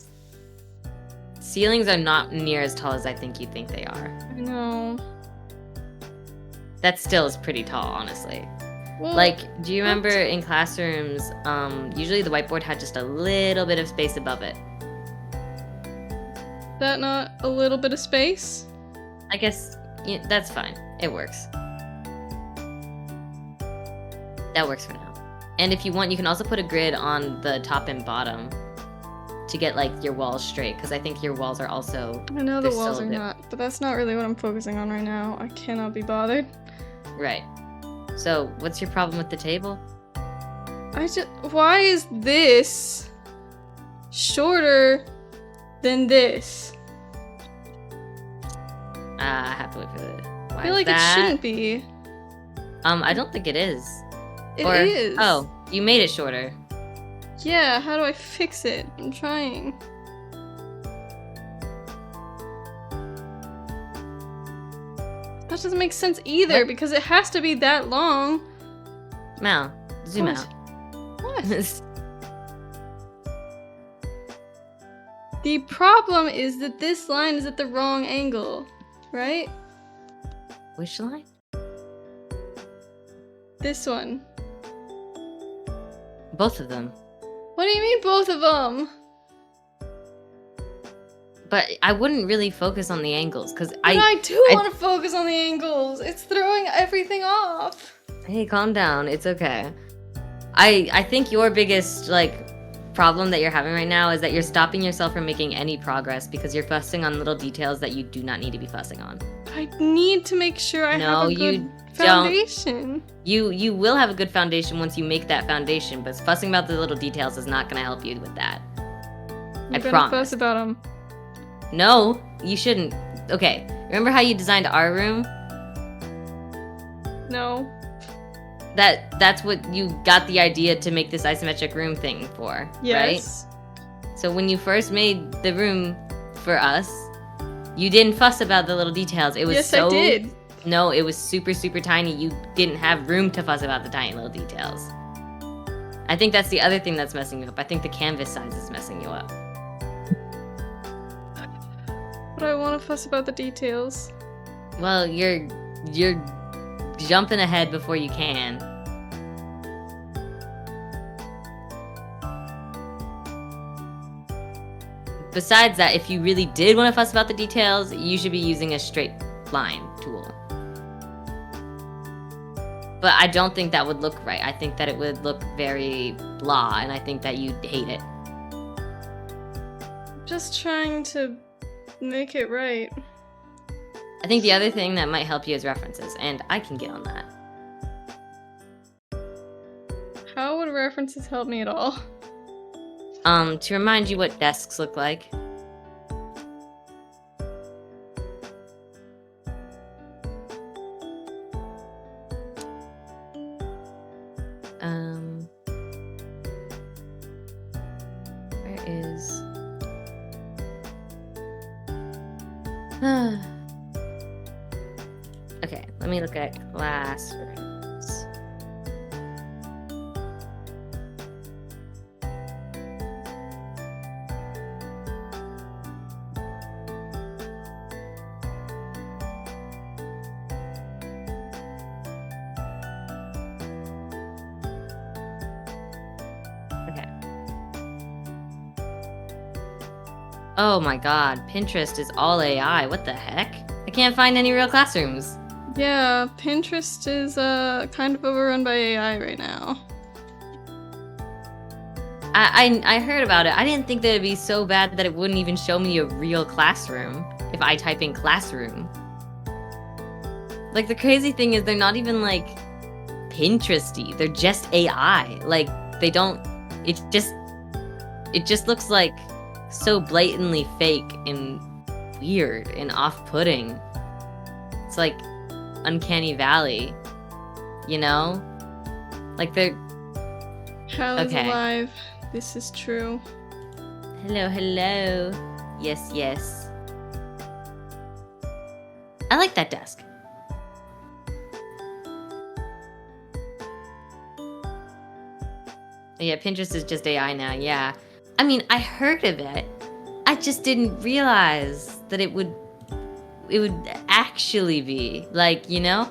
Ceilings are not near as tall as I think you think they are. I know. That still is pretty tall, honestly. Well, Like, do you remember in classrooms, usually the whiteboard had just a little bit of space above it? is that not a little bit of space? I guess, yeah, that's fine. It works. That works for now. And if you want, you can also put a grid on the top and bottom to get, like, your walls straight, because I think your walls are also... I know the they're walls still are a bit- not, but that's not really what I'm focusing on right now. I cannot be bothered. Right. So, what's your problem with the table? Why is this shorter than this? I have to wait for the... I feel like it shouldn't be. I don't think it is. It is. Oh, you made it shorter. Yeah, how do I fix it? I'm trying. That doesn't make sense either, What? because it has to be that long. Mal, zoom What? out. What? The problem is that this line is at the wrong angle, right? Which line? This one. Both of them. What do you mean both of them? But I wouldn't really focus on the angles, because I do want to focus on the angles. It's throwing everything off. Hey, calm down. It's okay. I think your biggest, like, problem that you're having right now is that you're stopping yourself from making any progress because you're fussing on little details that you do not need to be fussing on. I need to make sure I have a good foundation. You will have a good foundation once you make that foundation, but fussing about the little details is not going to help you with that. You I better promise. fuss about them. No, you shouldn't. Okay, remember how you designed our room? No. That's what you got the idea to make this isometric room thing for, Yes. right? So when you first made the room for us, you didn't fuss about the little details. It was Yes, I did. No, it was super, super tiny. You didn't have room to fuss about the tiny little details. I think that's the other thing that's messing you up. I think the canvas size is messing you up. But I want to fuss about the details. Well, you're jumping ahead before you can. Besides that, if you really did want to fuss about the details, you should be using a straight line tool. But I don't think that would look right. I think that it would look very blah, and I think that you'd hate it. Just trying to make it right. I think the other thing that might help you is references, and I can get on that. How would references help me at all? To remind you what desks look like. Where is... Okay, let me look at class reference. Okay. Oh my god, Pinterest is all AI. What the heck? I can't find any real classrooms. Yeah, Pinterest is kind of overrun by AI right now. I heard about it. I didn't think that it'd be so bad that it wouldn't even show me a real classroom if I type in classroom. Like, the crazy thing is they're not even, like, Pinteresty. They're just AI. Like, they don't... It just looks, like, so blatantly fake and weird and off-putting. It's like Uncanny Valley, you know? Like, they're... Hal is alive. This is true. Hello, hello. Yes, yes. I like that desk. Yeah, Pinterest is just AI now, yeah. I mean, I heard of it. I just didn't realize that it would actually be, like, you know?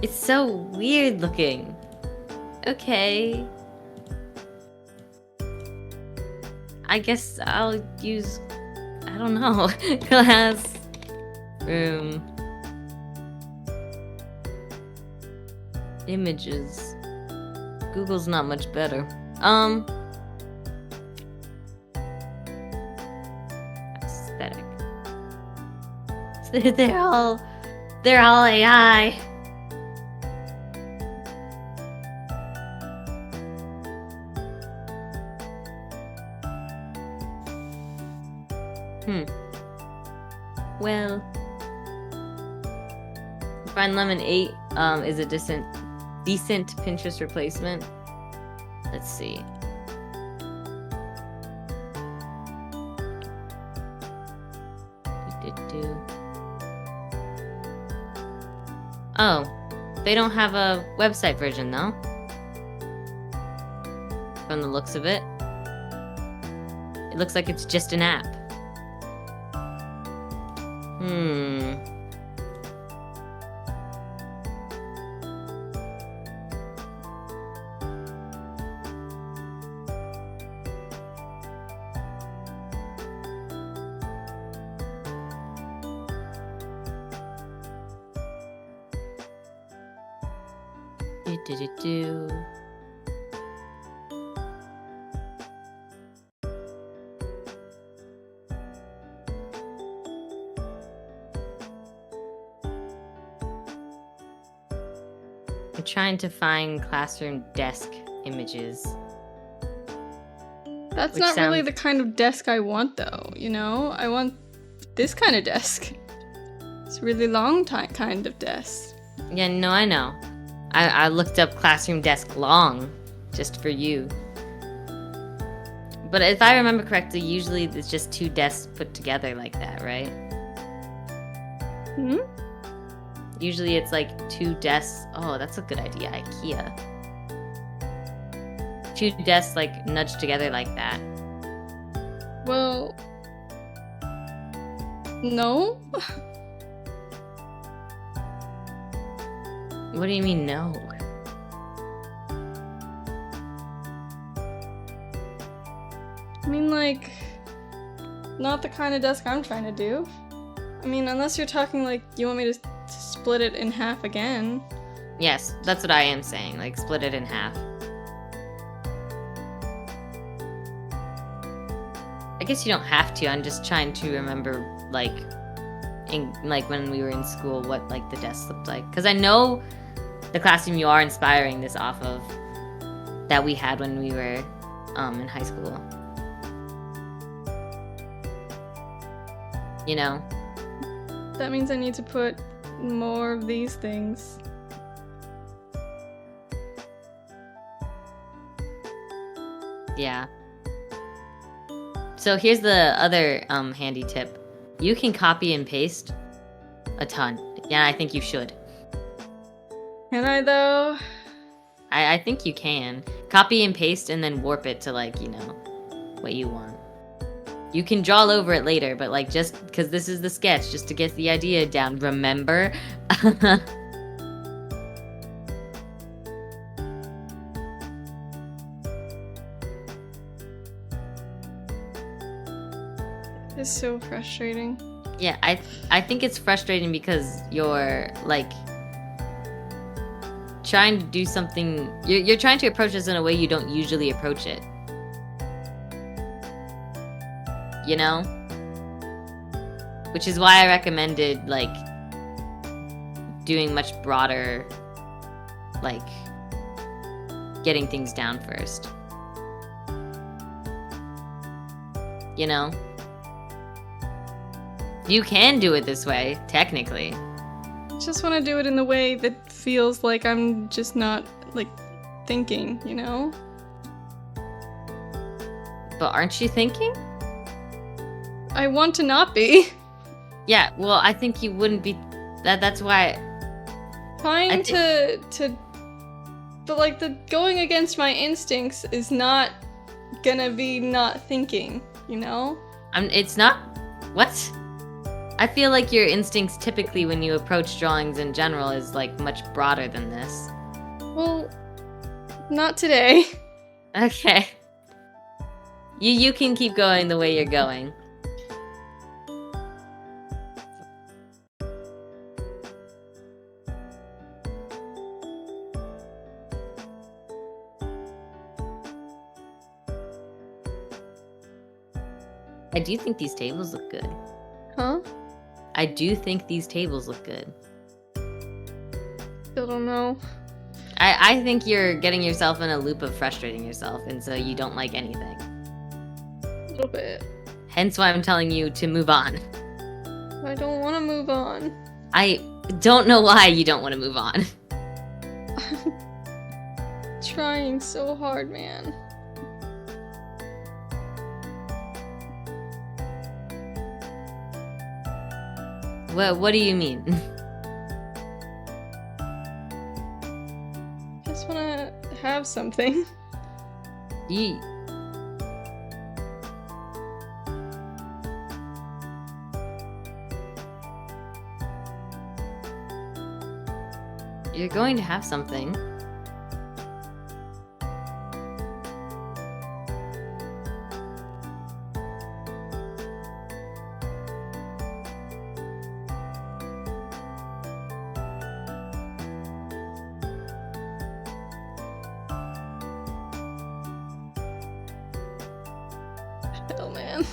It's so weird looking. Okay. I guess I'll use, I don't know, classroom images. Google's not much better. Aesthetic. They're all AI. Well, Find Lemon 8 is a decent Pinterest replacement. Let's see. Oh, they don't have a website version though. From the looks of it. It looks like it's just an app. I'm trying to find classroom desk images. That's not really the kind of desk I want, though, you know? I want this kind of desk. It's a really long kind of desk. Yeah, no, I know. I looked up classroom desk long, just for you. But if I remember correctly, usually it's just two desks put together like that, right? Hmm? Usually it's like two desks. Oh, that's a good idea, IKEA. Two desks like nudged together like that. Well, no. What do you mean no? I mean, like, not the kind of desk I'm trying to do. I mean, unless you're talking like you want me to split it in half again. Yes, that's what I am saying. Like, split it in half. I guess you don't have to. I'm just trying to remember, like, when we were in school, what like the desks looked like. Because I know the classroom you are inspiring this off of that we had when we were in high school. You know? That means I need to put more of these things. Yeah. So here's the other handy tip. You can copy and paste a ton. Yeah, I think you should. Can I, though? I think you can. Copy and paste and then warp it to, like, you know, what you want. You can draw over it later, but, like, just because this is the sketch, just to get the idea down, remember? It's so frustrating. Yeah, I think it's frustrating because you're like trying to do something. You're trying to approach this in a way you don't usually approach it. You know? Which is why I recommended like doing much broader, like getting things down first. You know? You can do it this way, technically. I just want to do it in the way that feels like I'm just not, like, thinking, you know? But aren't you thinking? I want to not be. Yeah, well, I think you wouldn't be. That's why. Trying to. But, like, the going against my instincts is not gonna be not thinking, you know? It's not. What? I feel like your instincts typically when you approach drawings in general is like much broader than this. Well, not today. Okay. You can keep going the way you're going. I do think these tables look good. Huh? I do think these tables look good. Still don't know. I think you're getting yourself in a loop of frustrating yourself, and so you don't like anything. A little bit. Hence why I'm telling you to move on. I don't want to move on. I don't know why you don't want to move on. Trying so hard, man. What do you mean? Just want to have something. You... You're going to have something. Hell, man.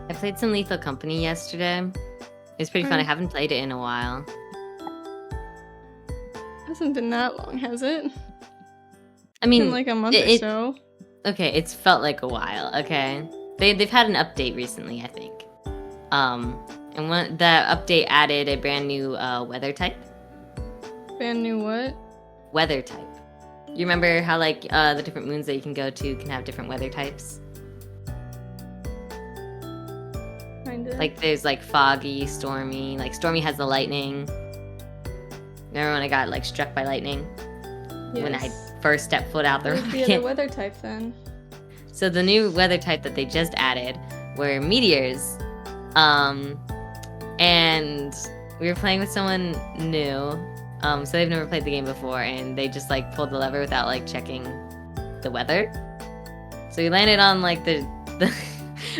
I played some Lethal Company yesterday. It was pretty fun. I haven't played it in a while. Hasn't been that long, has it? I mean, Been like a month or so. Okay, it's felt like a while. Okay, they've had an update recently, I think. And the update added a brand new weather type. Brand new what? Weather type. You remember how like the different moons that you can go to can have different weather types? Kinda. Like there's like foggy, stormy. Like stormy has the lightning. Remember when I got like struck by lightning? Yes. When I first stepped foot out the What would be rocket. the weather type then? So the new weather type that they just added were meteors. And we were playing with someone new. So they've never played the game before, and they just like pulled the lever without like checking the weather. So we landed on like the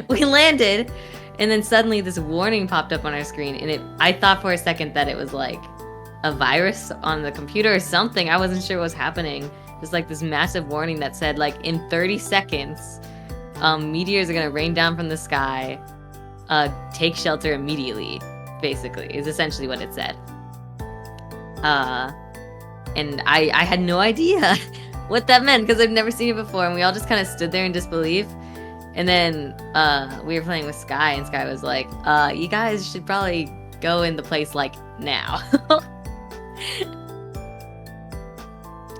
we landed, and then suddenly this warning popped up on our screen, and I thought for a second that it was like a virus on the computer or something. I wasn't sure what was happening. Just like this massive warning that said like in 30 seconds, meteors are gonna rain down from the sky. Take shelter immediately, basically, is essentially what it said. And I had no idea what that meant because I've never seen it before, and we all just kind of stood there in disbelief. And then we were playing with Sky, and Sky was like, you guys should probably go in the place like now.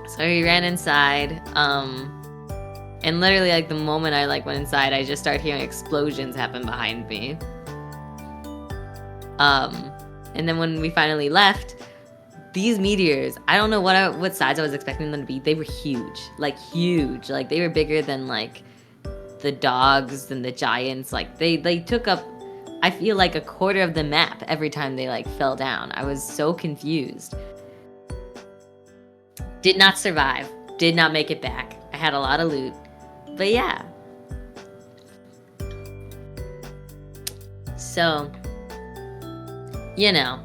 So we ran inside, and literally like the moment I like went inside, I just started hearing explosions happen behind me. And then when we finally left, these meteors, I don't know what size I was expecting them to be. They were huge, like huge. Like they were bigger than like the dogs and the giants. Like they took up I feel like a quarter of the map every time they like fell down. I was so confused. Did not survive. Did not make it back. I had a lot of loot. But yeah. So, you know.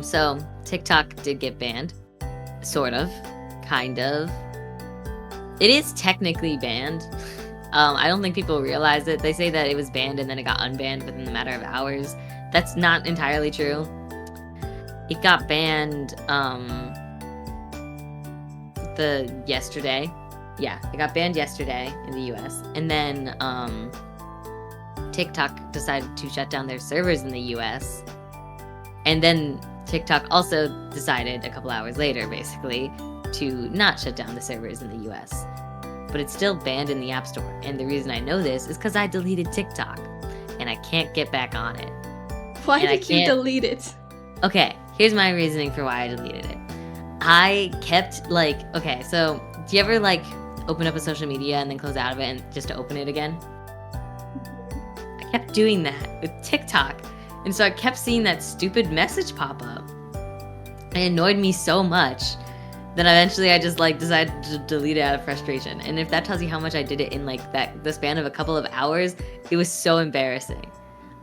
So TikTok did get banned. Sort of. Kind of. It is technically banned. I don't think people realize it. They say that it was banned and then it got unbanned within a matter of hours. That's not entirely true. It got banned yesterday. Yeah, it got banned yesterday in the US. And then TikTok decided to shut down their servers in the US. And then TikTok also decided a couple hours later, basically, to not shut down the servers in the US. But it's still banned in the App Store. And the reason I know this is because I deleted TikTok. And I can't get back on it. Why did you delete it? Okay, here's my reasoning for why I deleted it. I kept, okay, so do you ever, open up a social media and then close out of it and just to open it again? I kept doing that with TikTok. And so I kept seeing that stupid message pop up. It annoyed me so much. Then eventually I just decided to delete it out of frustration. And if that tells you how much I did it in the span of a couple of hours, it was so embarrassing.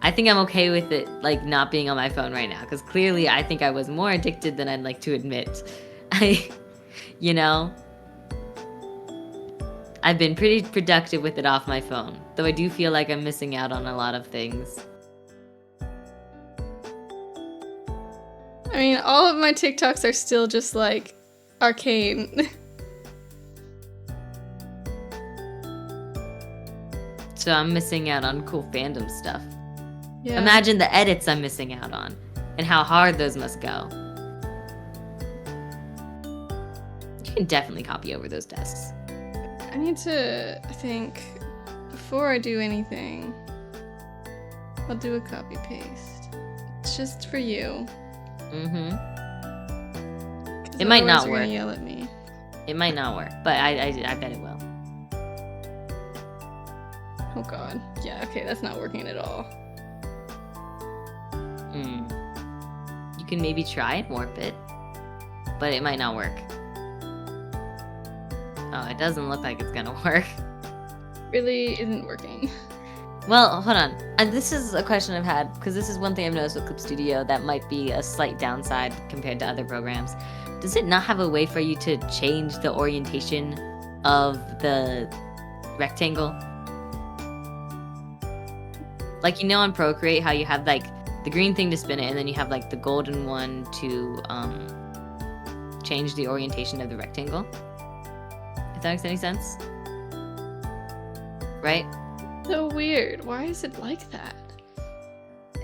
I think I'm okay with it not being on my phone right now, because clearly I think I was more addicted than I'd like to admit. I've been pretty productive with it off my phone, though I do feel like I'm missing out on a lot of things. I mean, all of my TikToks are still just arcane. So I'm missing out on cool fandom stuff. Yeah. Imagine the edits I'm missing out on, and how hard those must go. You can definitely copy over those desks. I need to think, before I do anything, I'll do a copy paste. It's just for you. Mm-hmm. It might not you're work. Gonna yell at me. It might not work, but I bet it will. Oh god. Yeah, okay, that's not working at all. You can maybe try and warp it, but it might not work. Oh, it doesn't look like it's gonna work. Really isn't working. Well, hold on. And this is a question I've had, because this is one thing I've noticed with Clip Studio that might be a slight downside compared to other programs. Does it not have a way for you to change the orientation of the rectangle? On Procreate, how you have the green thing to spin it, and then you have the golden one to change the orientation of the rectangle. If that makes any sense. Right? So weird. Why is it like that?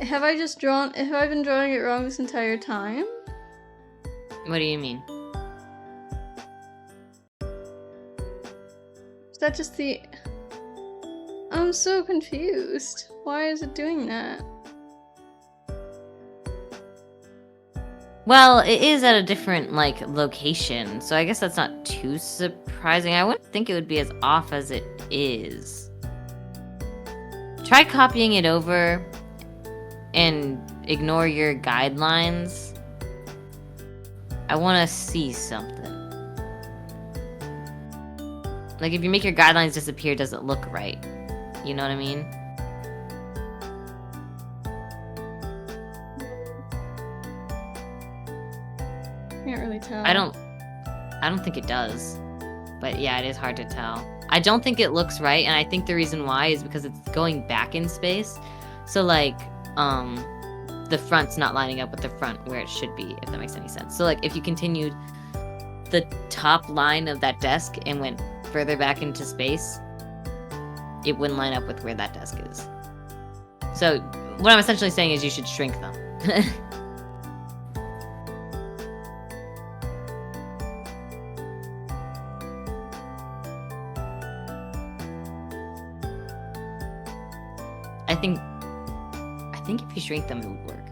Have I been drawing it wrong this entire time? What do you mean? Is that just the... I'm so confused. Why is it doing that? Well, it is at a different, location, so I guess that's not too surprising. I wouldn't think it would be as off as it is. Try copying it over and ignore your guidelines. I want to see something. If you make your guidelines disappear, does it look right? You know what I mean? Can't really tell. I don't think it does. But yeah, it is hard to tell. I don't think it looks right, and I think the reason why is because it's going back in space. So the front's not lining up with the front where it should be, if that makes any sense. So if you continued the top line of that desk and went further back into space, it wouldn't line up with where that desk is. So what I'm essentially saying is you should shrink them. I think if you shrink them, it would work.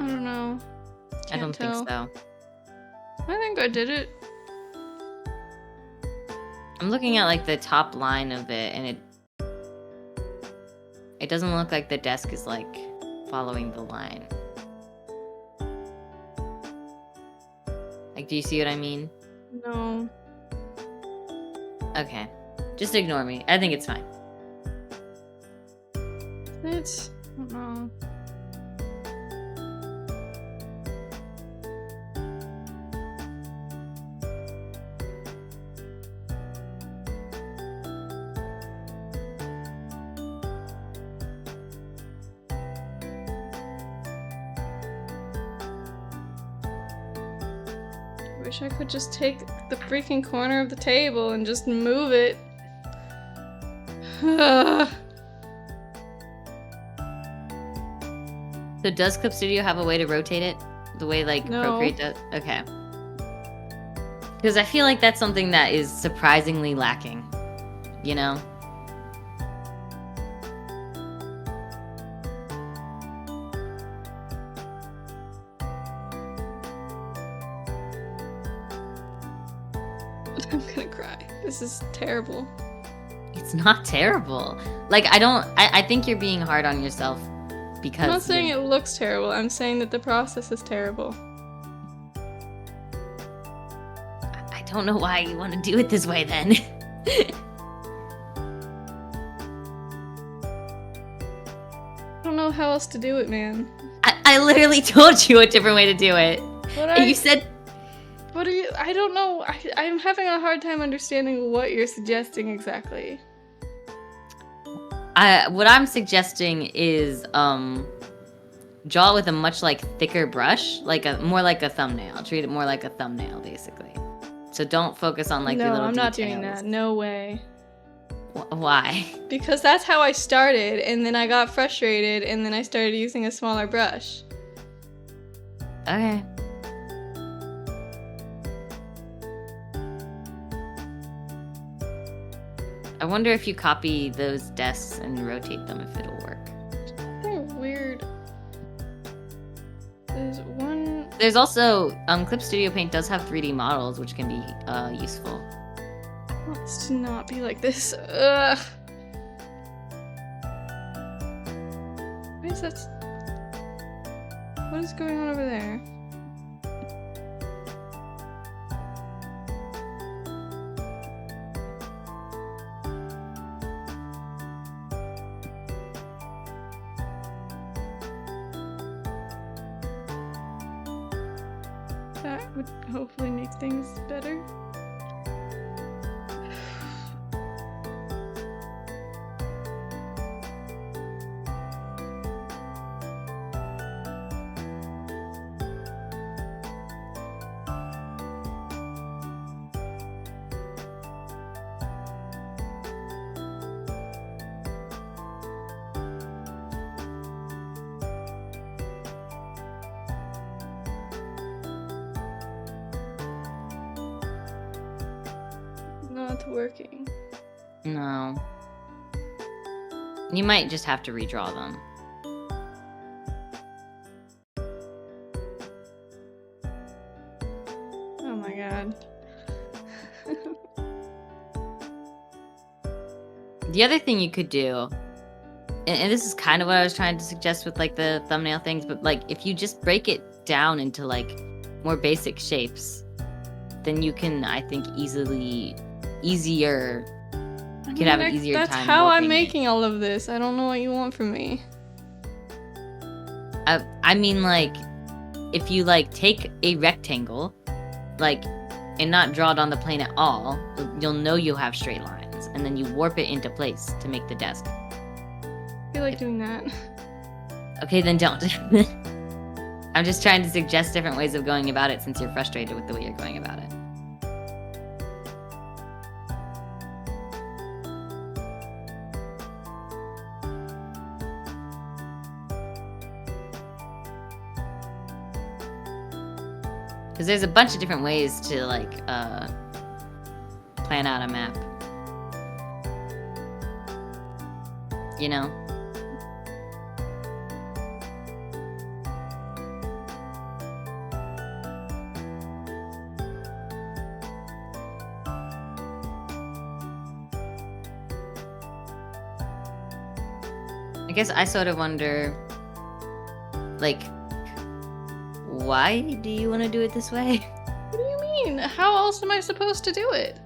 I don't know. I don't think so. I think I did it. I'm looking at like the top line of it, and it doesn't look like the desk is like following the line. Like, do you see what I mean? No. Okay. Just ignore me. I think it's fine. It's... I don't know. I wish I could just take the freaking corner of the table and just move it. So does Clip Studio have a way to rotate it? The way like No. Procreate does? Okay. Because I feel like that's something that is surprisingly lacking. You know? I'm gonna cry. This is terrible. It's not terrible. Like, I think you're being hard on yourself because... I'm not saying it looks terrible. I'm saying that the process is terrible. I don't know why you want to do it this way then. I don't know how else to do it, man. I literally told you a different way to do it. And you said... What are you... I don't know. I'm having a hard time understanding what you're suggesting exactly. What I'm suggesting is draw with a much like thicker brush, like more like a thumbnail. Treat it more like a thumbnail, basically. So don't focus on like your little No, I'm not details. doing that. No way. Why? Because that's how I started, and then I got frustrated, and then I started using a smaller brush. Okay. I wonder if you copy those desks and rotate them, if it'll work. They're weird. There's one... There's also, Clip Studio Paint does have 3D models, which can be useful. Let's not be like this. Ugh. What is that? What is going on over there? That would hopefully make things better. Not working. No. You might just have to redraw them. Oh my god. The other thing you could do, and this is kind of what I was trying to suggest with like the thumbnail things, but like if you just break it down into like more basic shapes, then you can, I think, you could have an easier time. That's how I'm warping making all of this. I don't know what you want from me. I mean, like, if you like take a rectangle, like, and not draw it on the plane at all, you'll know you'll have straight lines, and then you warp it into place to make the desk. I feel like doing that. Okay, then don't. I'm just trying to suggest different ways of going about it since you're frustrated with the way you're going about it. Because there's a bunch of different ways to, like, plan out a map. You know? I guess I sort of wonder, like, why do you want to do it this way? What do you mean? How else am I supposed to do it?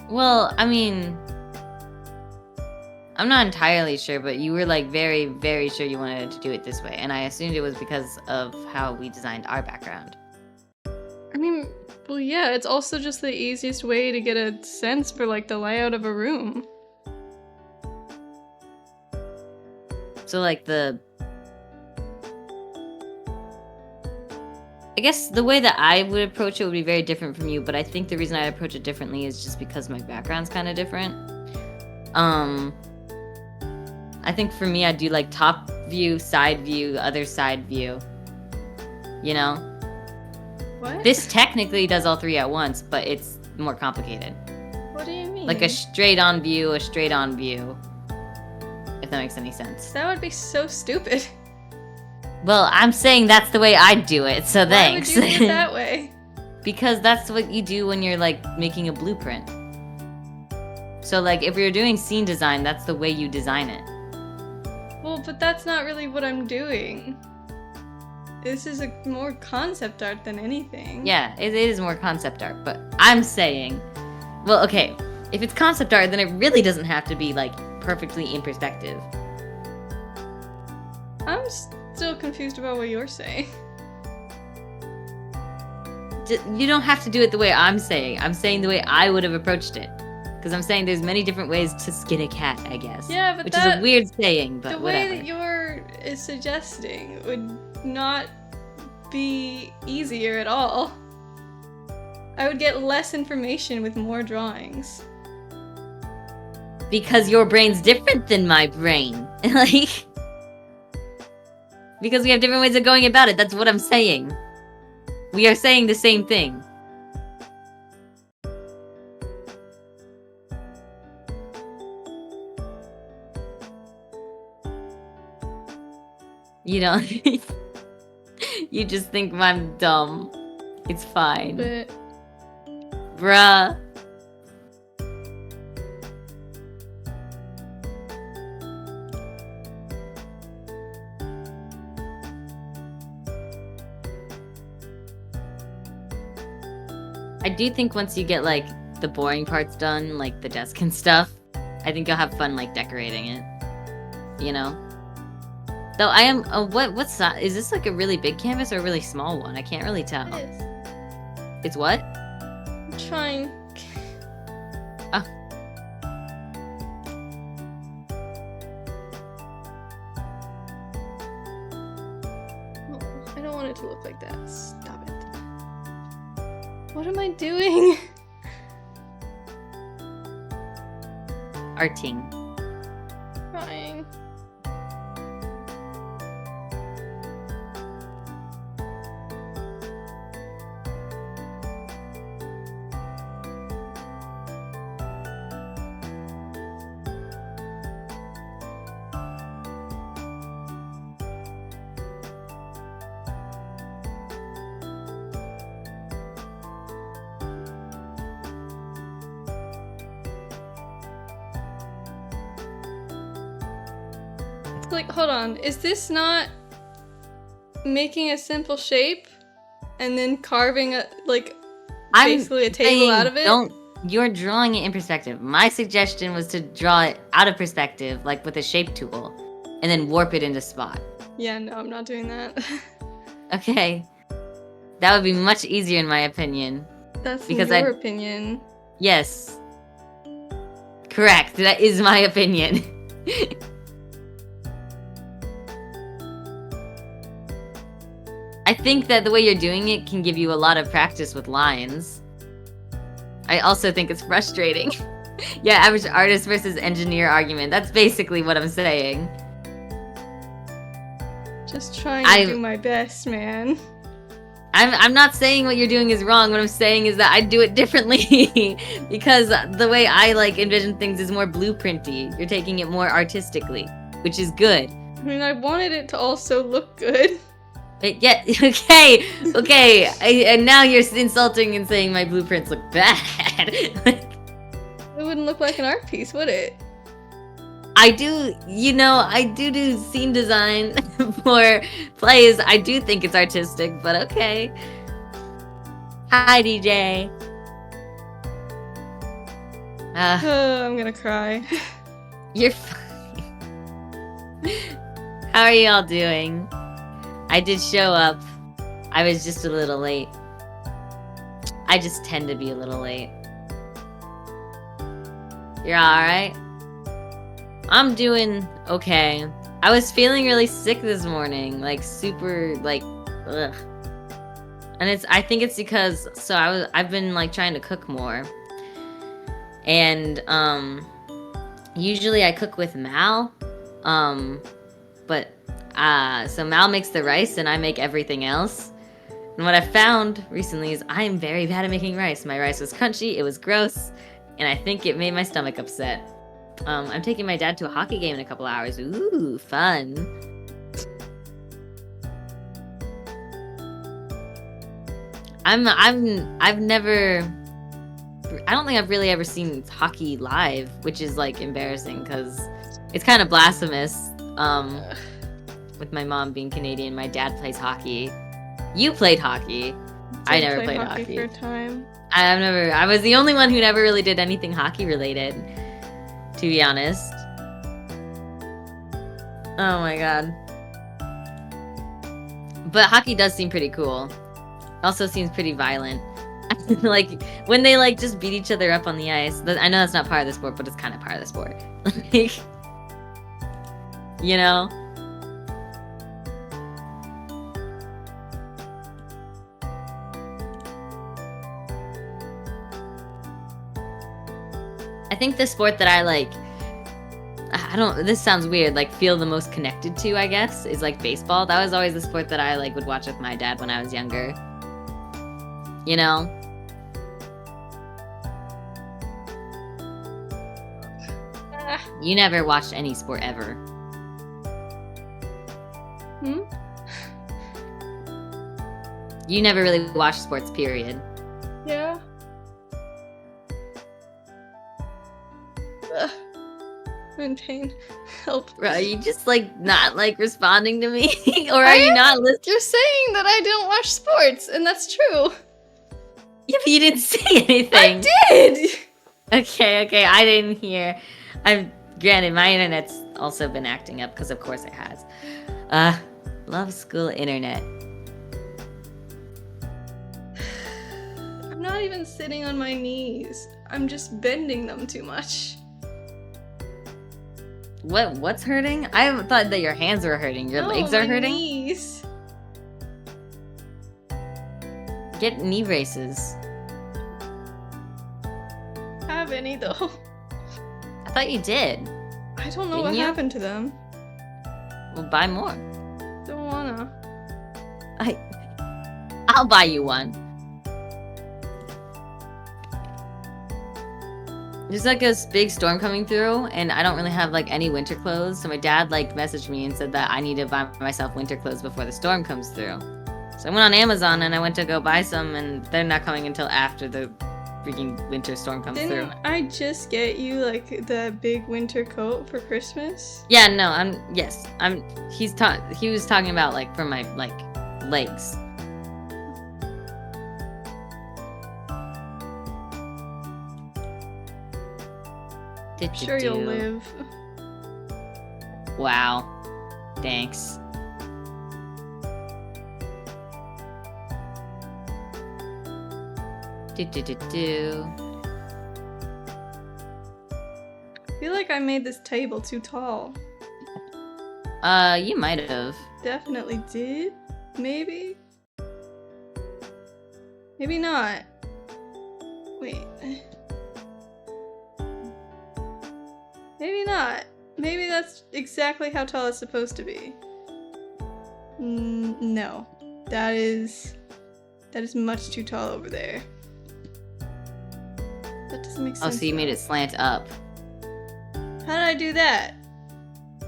Well, I mean, I'm not entirely sure, but you were like very, very sure you wanted to do it this way, and I assumed it was because of how we designed our background. I mean, well, yeah, it's also just the easiest way to get a sense for like the layout of a room. So like I guess the way that I would approach it would be very different from you, but I think the reason I approach it differently is just because my background's kind of different. I think for me, I'd do like top view, side view, other side view. You know? What? This technically does all three at once, but it's more complicated. What do you mean? Like a straight on view, a straight on view. If that makes any sense. That would be so stupid. Well, I'm saying that's the way I do it, so thanks. Why would you do it that way? Because that's what you do when you're like making a blueprint. So like if you're doing scene design, that's the way you design it. Well, but that's not really what I'm doing. This is a more concept art than anything. Yeah, it is more concept art, but I'm saying, well, okay, if it's concept art, then it really doesn't have to be like perfectly in perspective. I'm still confused about what you're saying. You don't have to do it the way I'm saying. I'm saying the way I would have approached it. Because I'm saying there's many different ways to skin a cat, I guess. Yeah, but which is a weird saying, but the way whatever. that you're suggesting would not be easier at all. I would get less information with more drawings. Because your brain's different than my brain. Like, because we have different ways of going about it. That's what I'm saying. We are saying the same thing. You don't. You just think I'm dumb. It's fine. But Bruh. I do think once you get like the boring parts done, like the desk and stuff, I think you'll have fun like decorating it. You know? Though I am what's that? Is this like a really big canvas or a really small one? I can't really tell. it is. It's what? I'm trying. Oh. No, I don't want it to look like that. Stop it. What am I doing? Arting. Trying. Like, hold on. Is this not making a simple shape and then carving a basically a table out of it? You're drawing it in perspective. My suggestion was to draw it out of perspective, like with a shape tool, and then warp it into spot. Yeah, no, I'm not doing that. Okay. That would be much easier in my opinion. That's Because your opinion. Yes. Correct. That is my opinion. I think that the way you're doing it can give you a lot of practice with lines. I also think it's frustrating. Yeah, average artist versus engineer argument. That's basically what I'm saying. Just trying to do my best, man. I'm not saying what you're doing is wrong. What I'm saying is that I do it differently. Because the way I like envision things is more blueprinty. You're taking it more artistically, which is good. I mean, I wanted it to also look good. Yeah, okay. And now you're insulting and saying my blueprints look bad. It wouldn't look like an art piece, would it? I do, I do scene design for plays. I do think it's artistic, but okay. Hi, DJ. I'm gonna cry. You're fine. How are y'all doing? I did show up. I was just a little late. I just tend to be a little late. You're alright? I'm doing okay. I was feeling really sick this morning, like super, like, ugh. And I think it's because, I've been like trying to cook more. And, usually I cook with Mal. So Mal makes the rice and I make everything else. And what I found recently is I am very bad at making rice. My rice was crunchy, it was gross, and I think it made my stomach upset. I'm taking my dad to a hockey game in a couple hours. Ooh, fun. I don't think I've really ever seen hockey live, which is like embarrassing because it's kind of blasphemous. With my mom being Canadian, my dad plays hockey. You played hockey. I never played hockey for a time. I was the only one who never really did anything hockey related, to be honest. Oh my god. But hockey does seem pretty cool. Also seems pretty violent. Like, when they, like, just beat each other up on the ice. I know that's not part of the sport, but it's kind of part of the sport. Like, you know? I think the sport that I, like, this sounds weird, like, feel the most connected to, I guess, is, like, baseball. That was always the sport that I, like, would watch with my dad when I was younger. You know? You never watched any sport ever. You never really watched sports, period. Yeah. I'm in pain. Help. Bro, are you just, like, not, like, responding to me? Or are you not listening? You're saying that I don't watch sports, and that's true. Yeah, but you didn't say anything. I did! Okay, I didn't hear. Granted, my internet's also been acting up, because of course it has. Love school internet. I'm not even sitting on my knees. I'm just bending them too much. What's hurting? I thought that your hands were hurting. Your legs are hurting? Knees. Get knee braces. Have any though? I thought you did. I don't know Didn't what you? happened to them. Well, buy more. Don't wanna. I'll buy you one. There's like a big storm coming through, and I don't really have like any winter clothes. So my dad like messaged me and said that I need to buy myself winter clothes before the storm comes through. So I went on Amazon and I went to go buy some, and they're not coming until after the freaking winter storm comes through. Didn't I just get you like the big winter coat for Christmas? Yeah, no, he was talking about like for my like legs. I'm sure you'll live. Wow. Thanks. I feel like I made this table too tall. You might have. Definitely did. Maybe? Maybe not. Wait. Maybe not. Maybe that's exactly how tall it's supposed to be. No. That is much too tall over there. That doesn't make sense. Oh, so you made it slant up. How did I do that?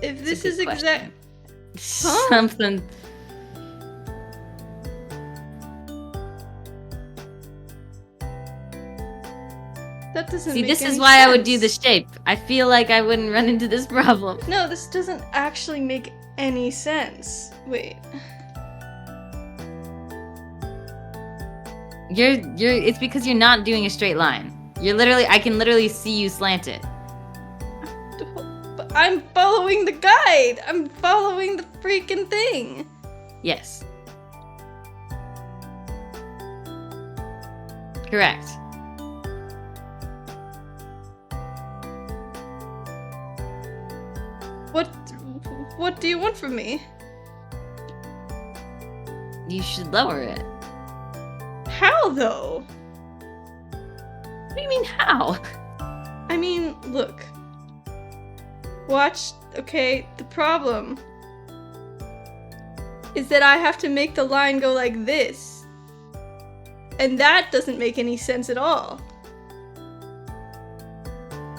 If this is exact... Huh? Something... That doesn't See, make this any is why sense. I would do the shape. I feel like I wouldn't run into this problem. No, this doesn't actually make any sense. Wait. It's because you're not doing a straight line. I can literally see you slant it. But I'm following the guide! I'm following the freaking thing! Yes. Correct. What do you want from me? You should lower it. How, though? What do you mean, how? I mean, look. Watch, okay, the problem is that I have to make the line go like this. And that doesn't make any sense at all.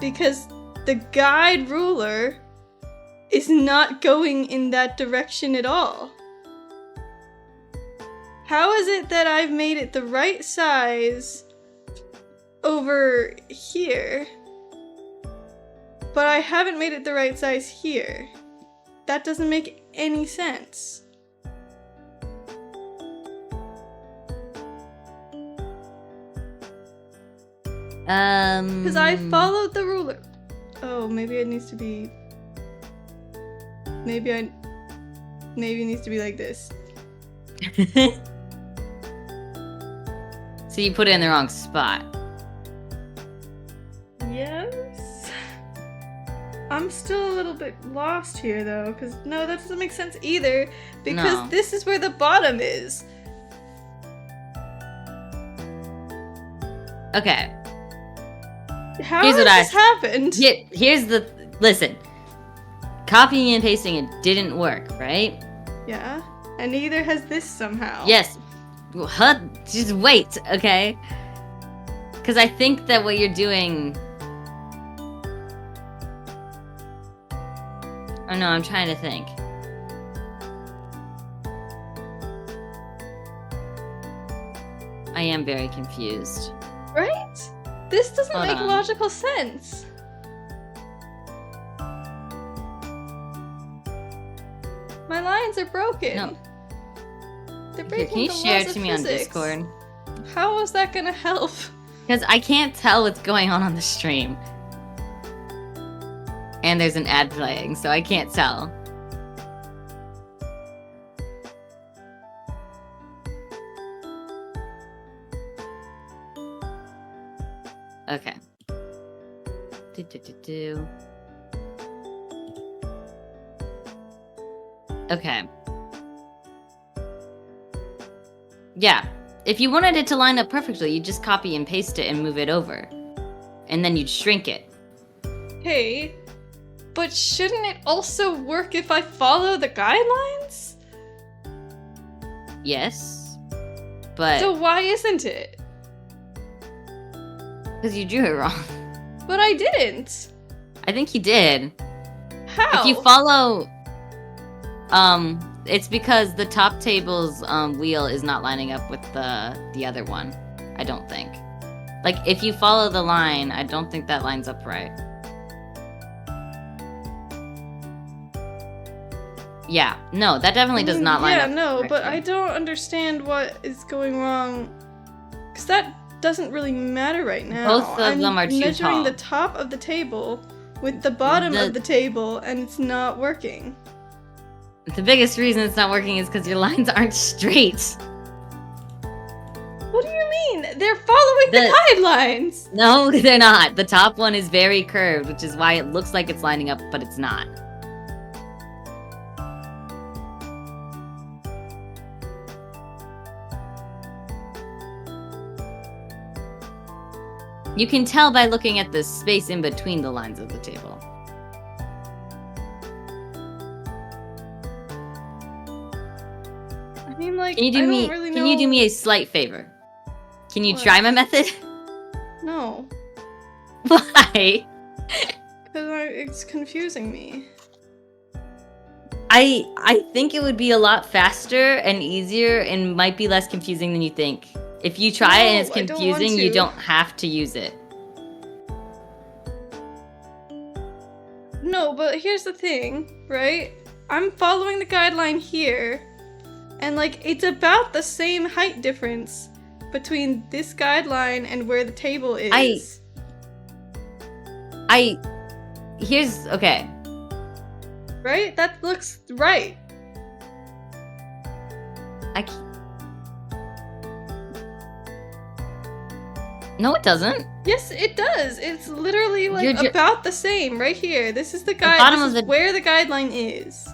Because the guide ruler is not going in that direction at all. How is it that I've made it the right size over here, but I haven't made it the right size here? That doesn't make any sense. Because I followed the ruler. Oh, maybe it needs to be... Maybe it needs to be like this. So you put it in the wrong spot. Yes. I'm still a little bit lost here, though, because no, that doesn't make sense either, because this is where the bottom is. Okay. How has this happened? Listen. Copying and pasting it didn't work, right? Yeah. And neither has this somehow. Yes. Just wait, okay? Because I think that what you're doing... Oh no, I'm trying to think. I am very confused. Right? This doesn't Hold make on. logical sense. My lines are broken. No. They're Here, breaking can you the share laws it to of me on physics. Discord? How is that gonna help? Because I can't tell what's going on the stream. And there's an ad playing, so I can't tell. Okay. Okay. Yeah. If you wanted it to line up perfectly, you'd just copy and paste it and move it over. And then you'd shrink it. Hey, but shouldn't it also work if I follow the guidelines? Yes. But... So why isn't it? Because you drew it wrong. But I didn't. I think you did. How? If you follow... it's because the top table's wheel is not lining up with the other one. I don't think. Like, if you follow the line, I don't think that lines up right. Yeah, no, that definitely does not line up. Yeah, no, but correctly. I don't understand what is going wrong. Because that doesn't really matter right now. Both of them are too I'm measuring tall. the top of the table with the bottom of the table, and it's not working. The biggest reason it's not working is because your lines aren't straight. What do you mean? They're following the guidelines! No, they're not. The top one is very curved, which is why it looks like it's lining up, but it's not. You can tell by looking at the space in between the lines of the table. I mean, like, Can you do I me? don't really know. Can you do me a slight favor? Can you What? try my method? No, Why? because it's confusing me. I think it would be a lot faster and easier and might be less confusing than you think. If you try it and it's No, I don't want confusing, you to. don't have to use it. No, but here's the thing, right? I'm following the guideline here, and like it's about the same height difference between this guideline and where the table is. Here's okay. Right? That looks right. No, it doesn't. Yes, it does. It's literally like You're about the same right here. This is the bottom guide. of This is where the guideline is.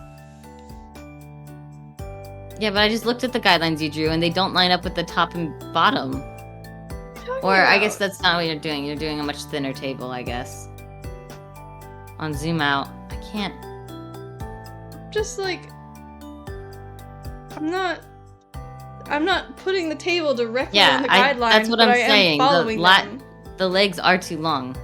Yeah, but I just looked at the guidelines you drew, and they don't line up with the top and bottom. Or I guess that's not what you're doing. You're doing a much thinner table, I guess. On zoom out, I can't. Just like I'm not putting the table directly on the guideline. That's what I'm saying. Them. The legs are too long.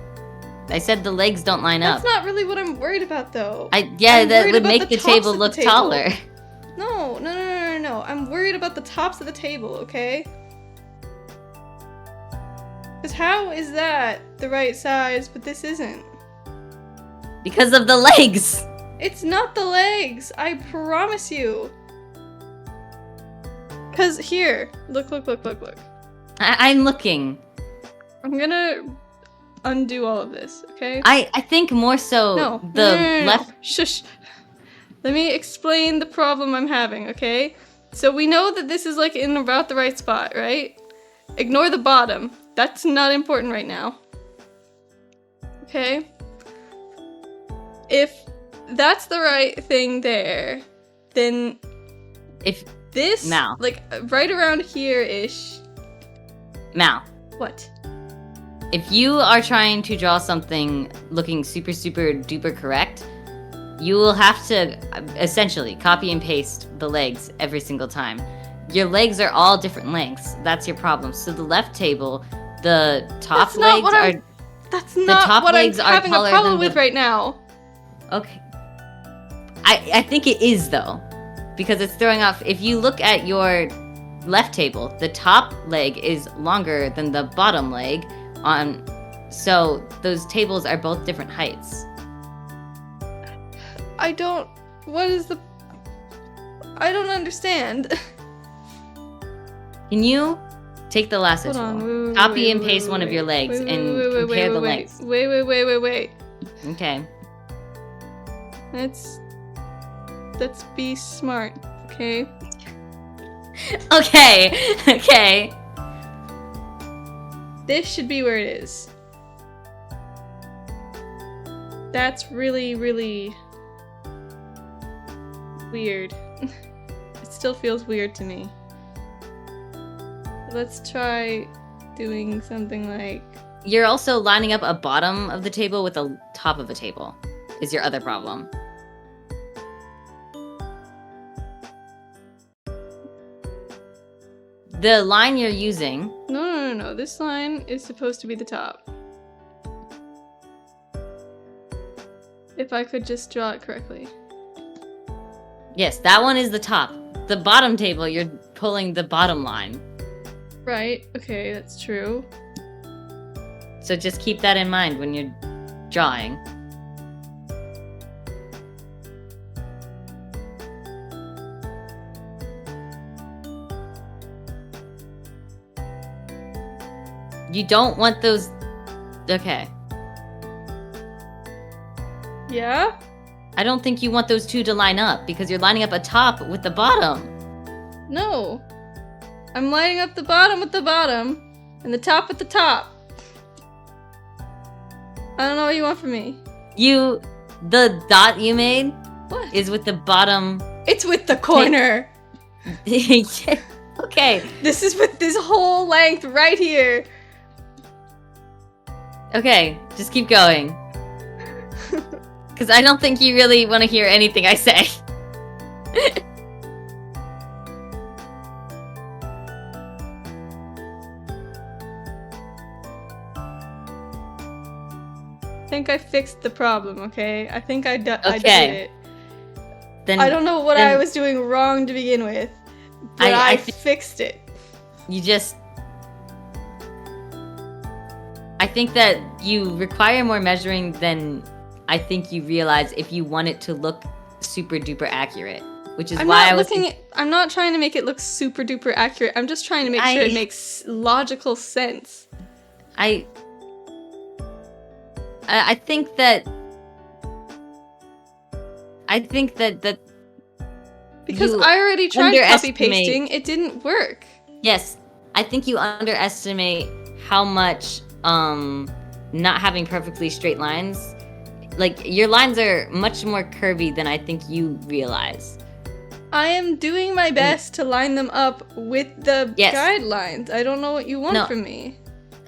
I said the legs don't line up. That's not really what I'm worried about, though. That would make the table look taller. No. I'm worried about the tops of the table, okay? Because how is that the right size, but this isn't? Because of the legs. It's not the legs, I promise you. Because here, look. I'm looking. I'm gonna undo all of this, okay? I think more so No. left. Shush. Let me explain the problem I'm having, okay? So we know that this is like in about the right spot, right? Ignore the bottom. That's not important right now. Okay? If that's the right thing there, then If this, Mal. like right around here-ish. Mal, What? if you are trying to draw something looking super duper correct, you will have to essentially copy and paste the legs every single time. Your legs are all different lengths. That's your problem. So the left table, the top legs are. That's not what I'm having a problem with right now. Okay. I think it is though, because it's throwing off. If you look at your left table, the top leg is longer than the bottom leg so those tables are both different heights. I don't understand. Can you take the lasso tool, copy and paste one of your legs, and compare the lengths? Wait. Okay. Let's be smart, okay? Okay. This should be where it is. That's really weird. It still feels weird to me. Let's try doing something like... You're also lining up a bottom of the table with a top of a table, is your other problem. The line you're using... No. This line is supposed to be the top. If I could just draw it correctly. Yes, that one is the top. The bottom table, you're pulling the bottom line. Right, okay, that's true. So just keep that in mind when you're drawing. You don't want those... Okay. Yeah? I don't think you want those two to line up because you're lining up a top with the bottom. No. I'm lining up the bottom with the bottom and the top with the top. I don't know what you want from me. The dot you made What? is with the bottom. It's with the corner. Okay. This is with this whole length right here. Okay, just keep going. Because I don't think you really want to hear anything I say. I think I fixed the problem, okay? I think I did it. Then, I don't know what I was doing wrong to begin with, but I fixed it. You just... I think that you require more measuring than I think you realize if you want it to look super duper accurate, which is I'm why not I'm not trying to make it look super duper accurate. I'm just trying to make sure it makes logical sense. I think that because you I already tried copy underestimate- pasting, it didn't work. Yes, I think you underestimate how much not having perfectly straight lines, like your lines are much more curvy than I think you realize. I am doing my best to line them up with the Yes. guidelines. I don't know what you want from me.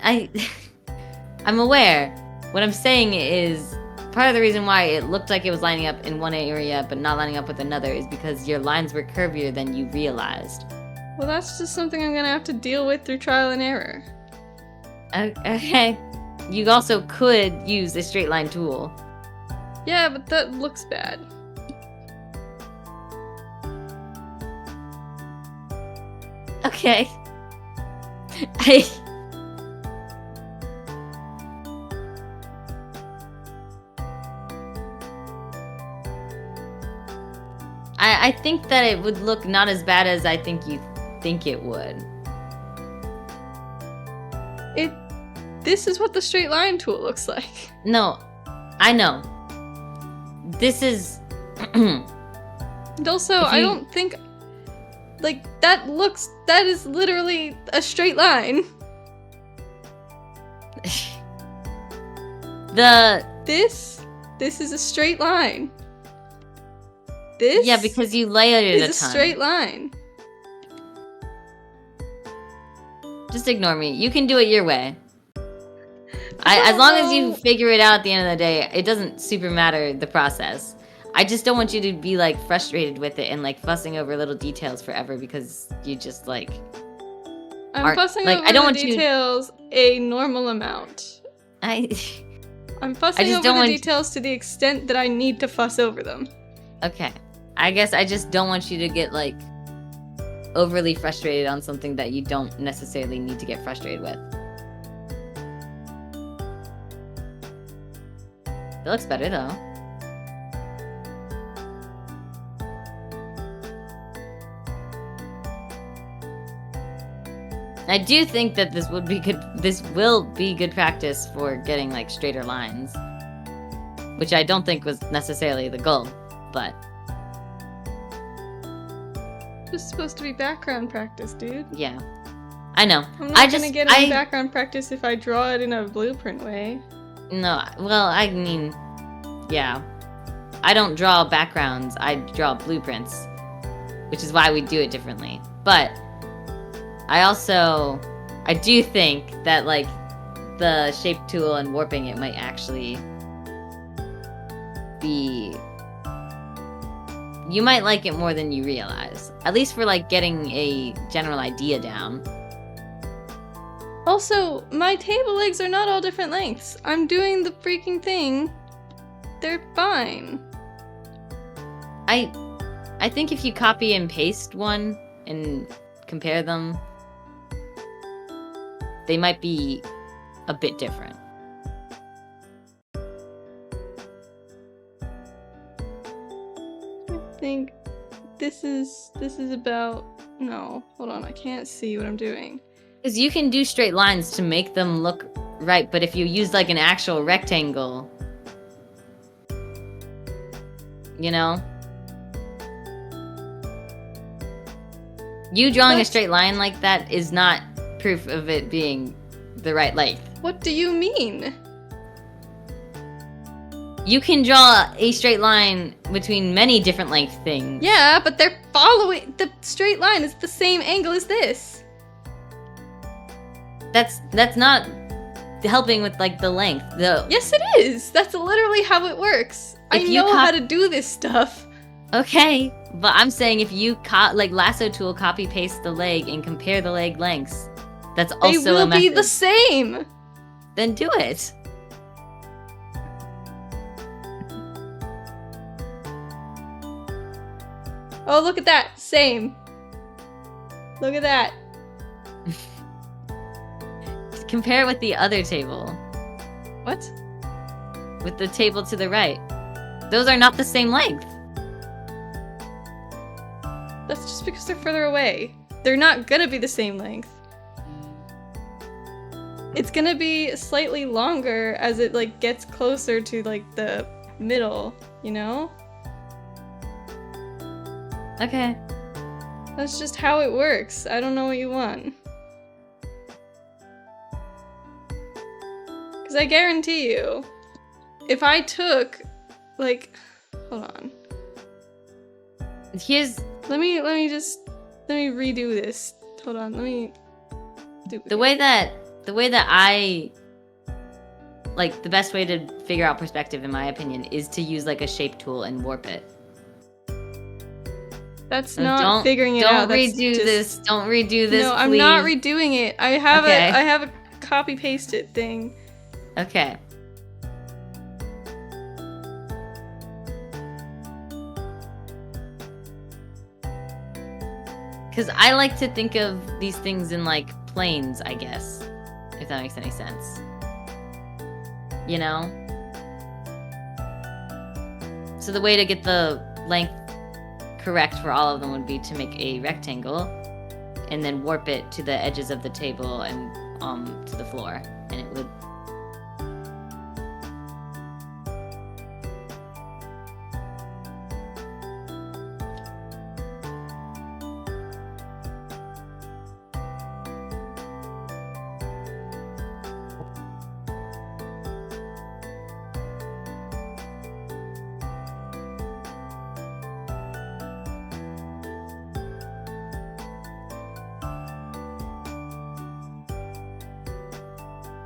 I'm aware. What I'm saying is part of the reason why it looked like it was lining up in one area but not lining up with another is because your lines were curvier than you realized. Well, that's just something I'm gonna have to deal with through trial and error. Okay. You also could use a straight line tool. Yeah, but that looks bad. Okay. I think that it would look not as bad as I think you think it would. This is what the straight line tool looks like. No, I know. This is... And also, I don't think... Like, that is literally a straight line. This is a straight line. This yeah, because you layered it is a straight line. Just ignore me. You can do it your way. As long as you figure it out at the end of the day, it doesn't super matter the process. I just don't want you to be like frustrated with it and like fussing over little details forever because you just like... I'm fussing over the details a normal amount. I'm fussing over the details to the extent that I need to fuss over them. Okay. I guess I just don't want you to get like overly frustrated on something that you don't necessarily need to get frustrated with. It looks better though. I do think that this will be good practice for getting like straighter lines, which I don't think was necessarily the goal, but it's supposed to be background practice, dude. Yeah, I know. I'm not gonna get any background practice if I draw it in a blueprint way. No, well, I mean, yeah, I don't draw backgrounds. I draw blueprints, which is why we do it differently. But I do think that like the shape tool and warping it might actually be... You might like it more than you realize. At least for like getting a general idea down. Also, my table legs are not all different lengths. I'm doing the freaking thing. They're fine. I think if you copy and paste one and compare them, they might be a bit different. I think this is about... No, hold on, I can't see what I'm doing. Because you can do straight lines to make them look right, but if you use like an actual rectangle, you know? You drawing a straight line like that is not proof of it being the right length. What do you mean? You can draw a straight line between many different length things. Yeah, but they're following... The straight line is the same angle as this. That's not helping with like the length. Yes, it is. That's literally how it works. I know how to do this stuff. Okay, but I'm saying if you like lasso tool copy paste the leg and compare the leg lengths, that's also a method. They will be the same. Then do it. Oh, look at that. Same. Look at that. Compare it with the other table. What? with the table to the right. Those are not the same length. That's just because they're further away. They're not gonna be the same length. It's gonna be slightly longer as it like gets closer to like the middle, you know? Okay. That's just how it works. I don't know what you want. Because I guarantee you, if I took, like, hold on. Here's Let me redo this. Hold on, let me do the way that I like the best way to figure out perspective, in my opinion, is to use like a shape tool and warp it. That's So not figuring it out. Don't That's redo just... this. Don't redo this. No, I'm please. not redoing it. I have Okay. a copy paste it thing. Okay. Because I like to think of these things in like planes, I guess, if that makes any sense. You know? So the way to get the length correct for all of them would be to make a rectangle and then warp it to the edges of the table and to the floor, and it would.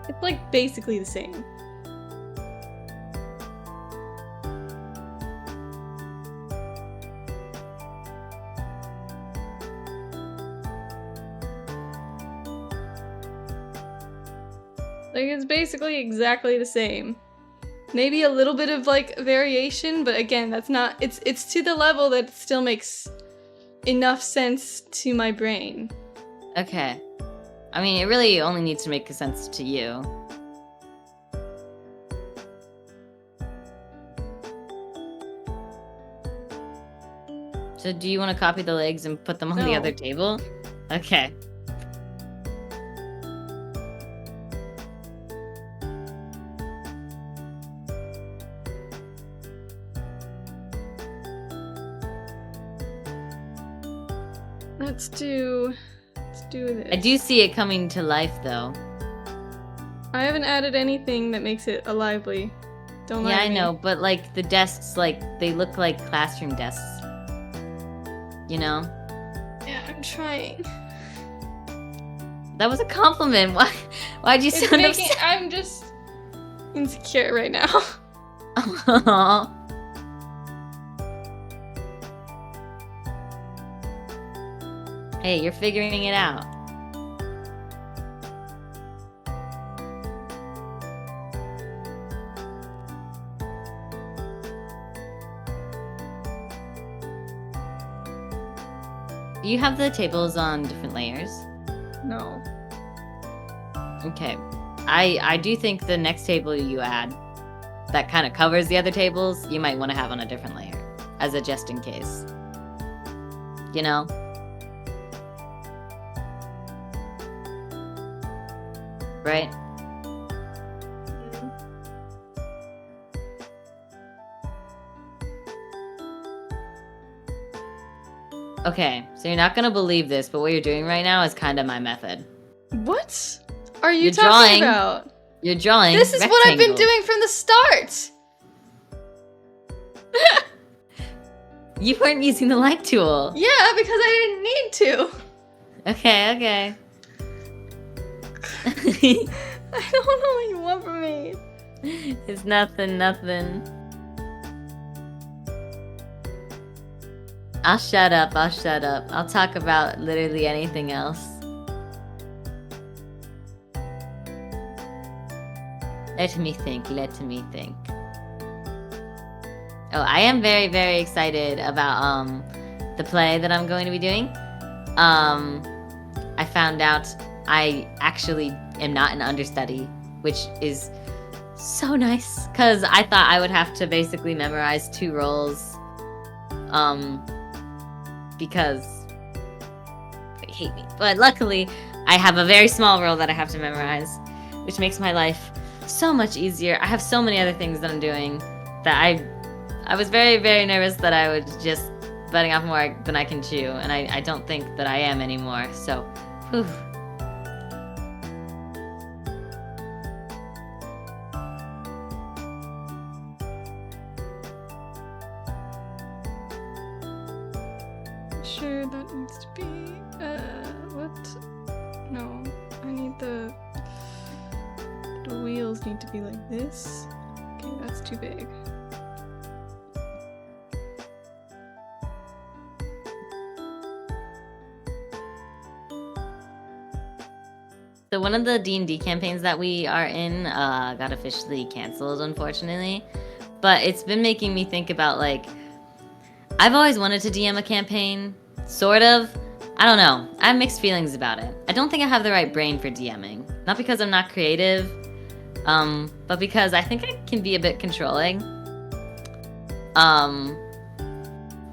It's like basically the same. Like, it's basically exactly the same. Maybe a little bit of like variation, but again, that's not, it's to the level that it still makes enough sense to my brain. Okay. I mean, it really only needs to make sense to you. So do you want to copy the legs and put them on the No. other table? Okay. Let's do this. I do see it coming to life, though. I haven't added anything that makes it a lively. Don't lie Yeah, to I me. know, but like the desks, like they look like classroom desks. You know? Yeah, I'm trying. That was a compliment. Why'd you It's sound making, upset? I'm just insecure right now. Aw. Hey, you're figuring it out. You have the tables on different layers. No. Okay. I do think the next table you add that kind of covers the other tables, you might want to have on a different layer as a just in case. You know? Right? Okay, so you're not gonna believe this, but what you're doing right now is kind of my method. What are you You're talking drawing about? You're drawing This is what I've been rectangles. doing from the start. You weren't using the light tool. Yeah, because I didn't need to. Okay, okay. I don't know what you want from me. It's nothing. I'll shut up. I'll talk about literally anything else. Let me think. Oh, I am very, very excited about the play that I'm going to be doing. I found out I actually am not an understudy, which is so nice. Because I thought I would have to basically memorize 2 roles. Because they hate me. But luckily, I have a very small role that I have to memorize, which makes my life so much easier. I have so many other things that I'm doing that I was very, very nervous that I would just biting off more than I can chew, and I don't think that I am anymore, so, whew. Sure, that needs to be, what? No, I need the wheels need to be like this. Okay, that's too big. So one of the D&D campaigns that we are in got officially canceled, unfortunately. But it's been making me think about, like, I've always wanted to DM a campaign, sort of. I don't know. I have mixed feelings about it. I don't think I have the right brain for DMing. Not because I'm not creative, but because I think I can be a bit controlling.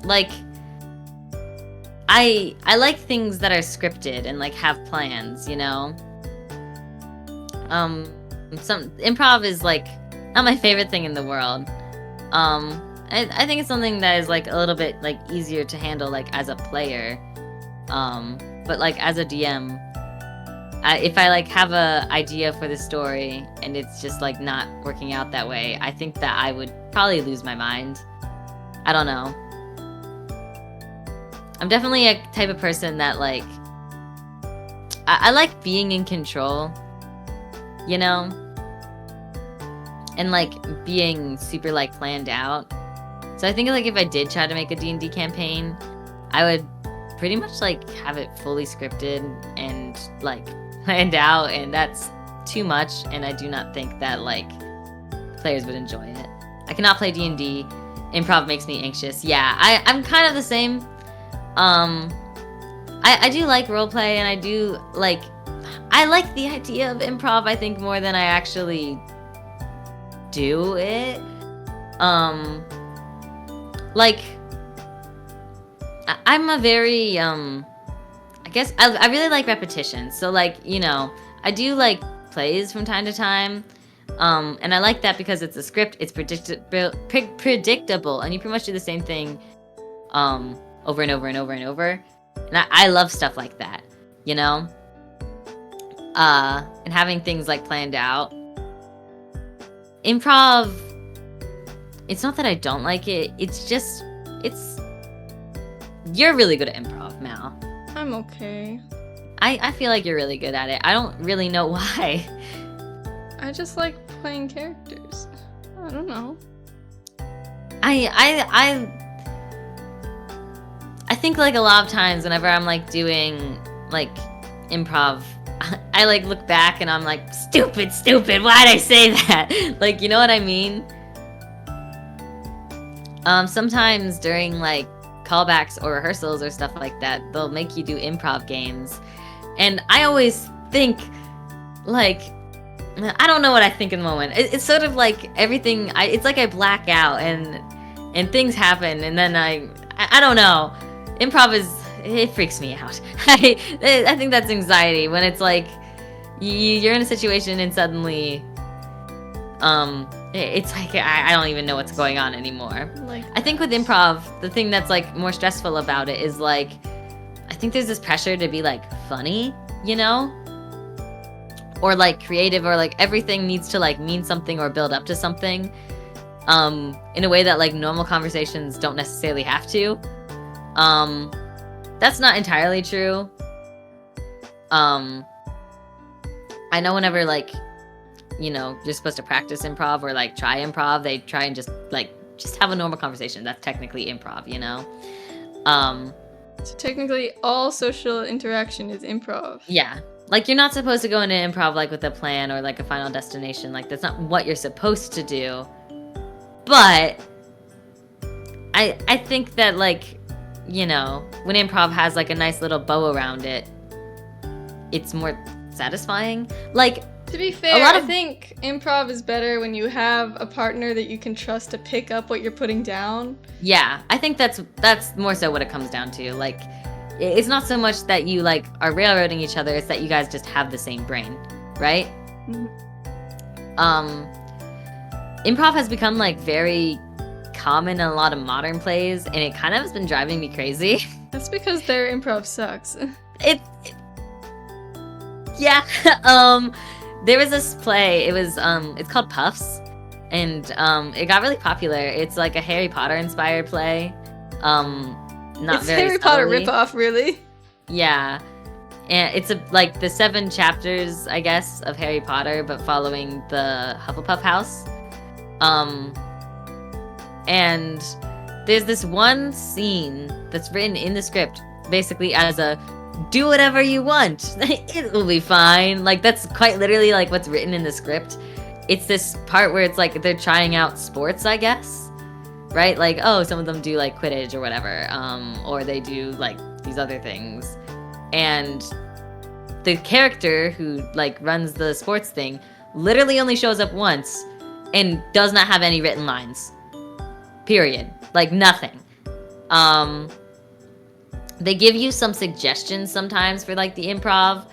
Like, I like things that are scripted and, like, have plans, you know? Some improv is, like, not my favorite thing in the world. I think it's something that is, like, a little bit, like, easier to handle, like, as a player. But, like, as a DM, if I, like, have a idea for the story and it's just, like, not working out that way, I think that I would probably lose my mind. I don't know. I'm definitely a type of person that, like, I like being in control, you know? And, like, being super, like, planned out. So I think, like, if I did try to make a D&D campaign, I would pretty much, like, have it fully scripted and, like, planned out, and that's too much, and I do not think that, like, players would enjoy it. I cannot play D&D. Improv makes me anxious. Yeah, I'm kind of the same. I do like roleplay, and I like the idea of improv, I think, more than I actually do it. Like, I'm a very, I guess, I really like repetition. So, like, you know, I do like plays from time to time. And I like that because it's a script, it's predictable, and you pretty much do the same thing over and over and over and over. And I love stuff like that, you know? And having things, like, planned out. Improv, it's not that I don't like it, it's just, you're really good at improv, Mal. I'm okay. I feel like you're really good at it. I don't really know why. I just like playing characters. I don't know. I think, like, a lot of times whenever I'm, like, doing, like, improv, I, like, look back and I'm like, stupid, why'd I say that? Like, you know what I mean? Sometimes during, like, callbacks or rehearsals or stuff like that, they'll make you do improv games. And I always think, like, I don't know what I think in the moment. It's sort of like everything, it's like I black out and things happen, and then I don't know. Improv it freaks me out. I think that's anxiety, when it's like, you're in a situation and suddenly, it's like, I don't even know what's going on anymore. Like, I think with improv, the thing that's, like, more stressful about it is, like, I think there's this pressure to be, like, funny, you know? Or, like, creative, or, like, everything needs to, like, mean something or build up to something, in a way that, like, normal conversations don't necessarily have to. That's not entirely true. I know whenever, like, you know, you're supposed to practice improv or, like, try improv, they try and just have a normal conversation. That's technically improv, you know? So technically, all social interaction is improv. Yeah. Like, you're not supposed to go into improv, like, with a plan or, like, a final destination. Like, that's not what you're supposed to do. But I think that, like, you know, when improv has, like, a nice little bow around it, it's more satisfying. Like, To be fair, I think improv is better when you have a partner that you can trust to pick up what you're putting down. Yeah, I think that's more so what it comes down to. Like, it's not so much that you like are railroading each other; it's that you guys just have the same brain, right? Improv has become like very common in a lot of modern plays, and it kind of has been driving me crazy. That's because their improv sucks. Yeah. There was this play. It was it's called Puffs, and it got really popular. It's like a Harry Potter inspired play. Not it's very Harry Potter ripoff, really. Yeah, and it's like the 7 chapters, I guess, of Harry Potter, but following the Hufflepuff house. And there's this one scene that's written in the script, basically as a do whatever you want. It will be fine. Like, that's quite literally like what's written in the script. It's this part where it's like they're trying out sports, I guess, right? Like, oh, some of them do like Quidditch or whatever, or they do like these other things. And the character who like runs the sports thing literally only shows up once and does not have any written lines. Period. Like, nothing. They give you some suggestions sometimes for like the improv,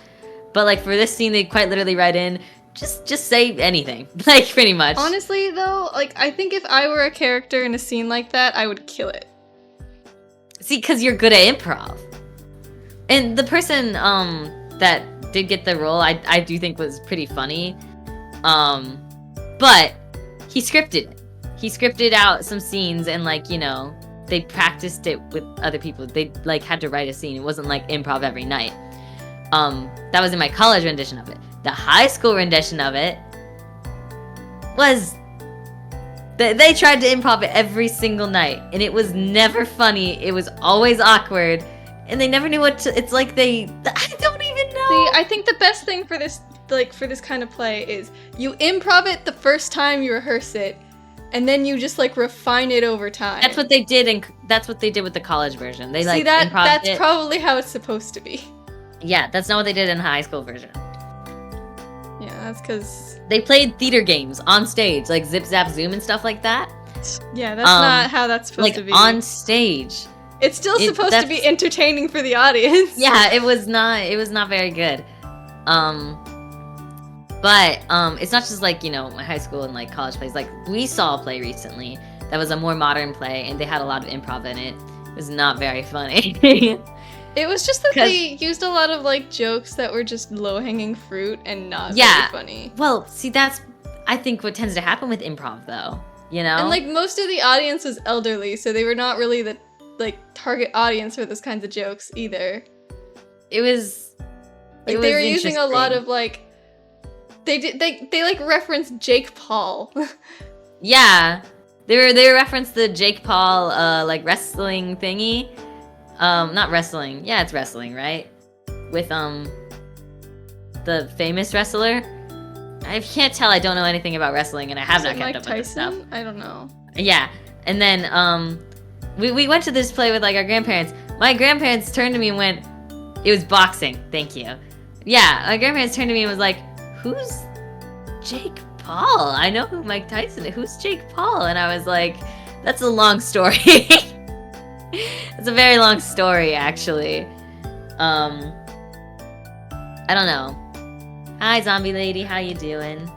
but like for this scene, they quite literally write in, just say anything, like pretty much. Honestly, though, like I think if I were a character in a scene like that, I would kill it. See, because you're good at improv, and the person that did get the role, I do think was pretty funny, but he scripted it. He scripted out some scenes and like, you know, they practiced it with other people. They like had to write a scene. It wasn't like improv every night. That was in my college rendition of it. The high school rendition of it was they tried to improv it every single night, and it was never funny. It was always awkward, and they never knew what to. It's like I don't even know. See, I think the best thing for this kind of play is you improv it the first time you rehearse it. And then you just like refine it over time. That's what they did, and that's what they did with the college version. They like that's probably how it's supposed to be. Yeah, that's not what they did in the high school version. Yeah, that's because they played theater games on stage, like Zip Zap Zoom and stuff like that. Yeah, that's not how that's supposed to be. Like on stage. It's still supposed to be entertaining for the audience. Yeah, it was not. It was not very good. But it's not just like, you know, my high school and like college plays. Like, we saw a play recently that was a more modern play, and they had a lot of improv in it. It was not very funny. It was just that they used a lot of like jokes that were just low-hanging fruit and not very funny. Well, see, that's I think what tends to happen with improv, though. You know, and like most of the audience was elderly, so they were not really the like target audience for those kinds of jokes either. It was like they were using a lot of like. They like referenced Jake Paul. Yeah, they referenced the Jake Paul like wrestling thingy. Not wrestling. Yeah, it's wrestling, right? With the famous wrestler. I can't tell. I don't know anything about wrestling, and I have not kept up with this stuff. I don't know. Yeah, and then we went to this play with like our grandparents. My grandparents turned to me and went, "It was boxing. Thank you." Yeah, my grandparents turned to me and was like, "Who's Jake Paul? I know who Mike Tyson is. Who's Jake Paul?" And I was like, that's a long story. It's a very long story, actually. I don't know. Hi, zombie lady. How you doing?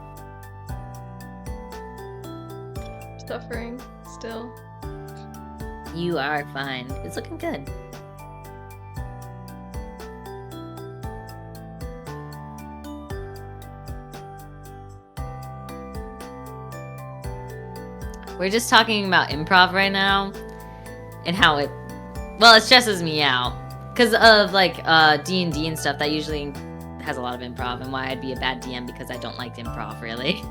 Suffering still. You are fine. It's looking good. We're just talking about improv right now and how it stresses me out because of like D&D and stuff that usually has a lot of improv, and why I'd be a bad DM because I don't like improv really.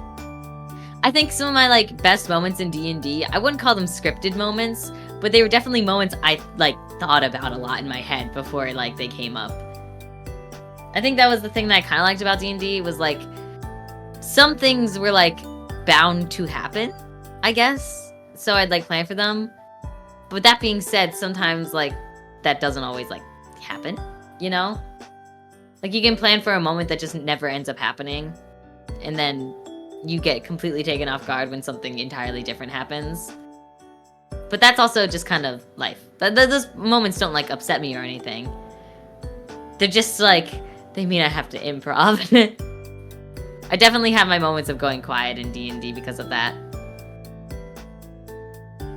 I think some of my like best moments in D&D, I wouldn't call them scripted moments, but they were definitely moments I like thought about a lot in my head before like they came up. I think that was the thing that I kind of liked about D&D was like some things were like bound to happen, I guess, so I'd like plan for them. But that being said, sometimes like that doesn't always like happen, you know? Like you can plan for a moment that just never ends up happening. and then you get completely taken off guard when something entirely different happens. But that's also just kind of life. Those moments don't like upset me or anything. They're just like, they mean I have to improv. I definitely have my moments of going quiet in D&D because of that.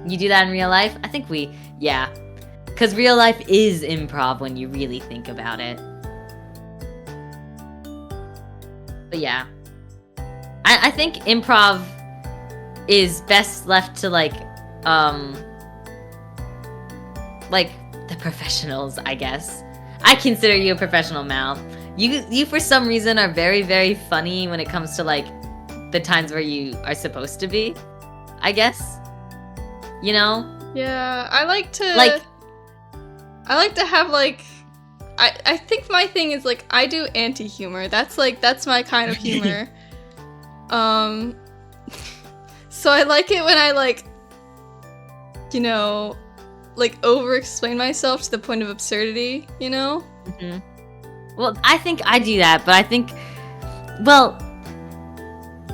You do that in real life? I think yeah. Because real life is improv when you really think about it. But yeah. I think improv is best left to like the professionals, I guess. I consider you a professional, Mal. You for some reason are very, very funny when it comes to like the times where you are supposed to be, I guess. You know? Yeah, I like to have like I think my thing is like I do anti-humor. That's my kind of humor. So I like it when I like, you know, like over-explain myself to the point of absurdity, you know? Mm-hmm. Well, I think I do that, but I think, well,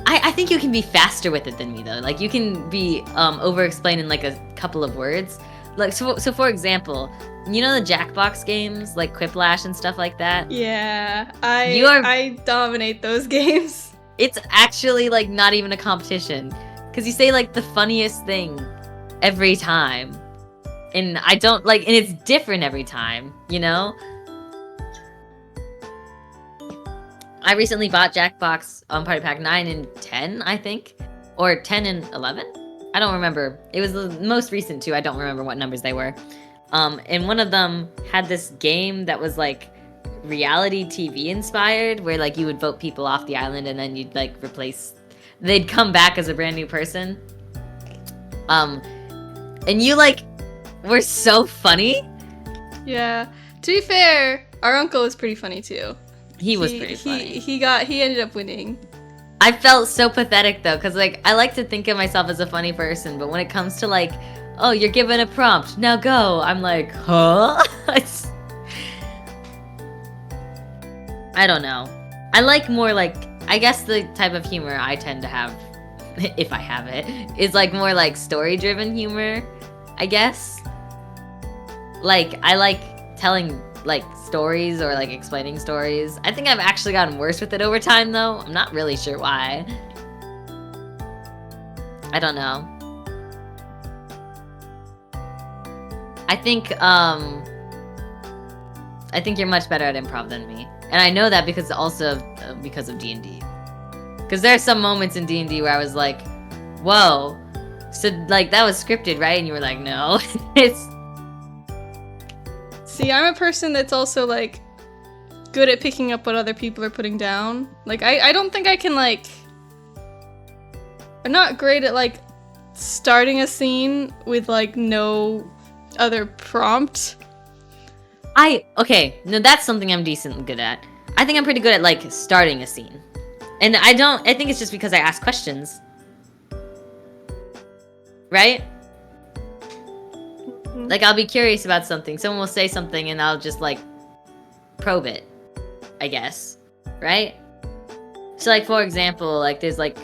I think you can be faster with it than me, though. Like, you can be over-explain in, like, a couple of words. Like, so for example, you know the Jackbox games, like Quiplash and stuff like that? Yeah, I dominate those games. It's actually, like, not even a competition. Because you say, like, the funniest thing every time. And I don't, like, and it's different every time, you know? I recently bought Jackbox Party Pack 9 and 10, I think. Or 10 and 11? I don't remember. It was the most recent two. I don't remember what numbers they were. And one of them had this game that was, like, reality TV inspired, where, like, you would vote people off the island and then you'd, like, they'd come back as a brand new person. And you, like, were so funny. Yeah. To be fair, our uncle was pretty funny, too. He was pretty funny. He ended up winning. I felt so pathetic though, because like I like to think of myself as a funny person, but when it comes to like, oh, you're given a prompt, now go, I'm like, huh? I don't know. I like more like, I guess the type of humor I tend to have, if I have it, is like more like story-driven humor, I guess. Like, I like telling like stories or like explaining stories. I think I've actually gotten worse with it over time though. I'm not really sure why. I don't know. I think you're much better at improv than me. And I know that because of D&D. Because there are some moments in D&D where I was like, whoa. So like that was scripted, right? And you were like, no. It's See, I'm a person that's also, like, good at picking up what other people are putting down. Like, I don't think I can, like... I'm not great at, like, starting a scene with, like, no other prompt. Okay, no, that's something I'm decently good at. I think I'm pretty good at, like, starting a scene. And I think it's just because I ask questions. Right? Like, I'll be curious about something. Someone will say something, and I'll just, like, probe it, I guess. Right? So, like, for example, like, there's, like,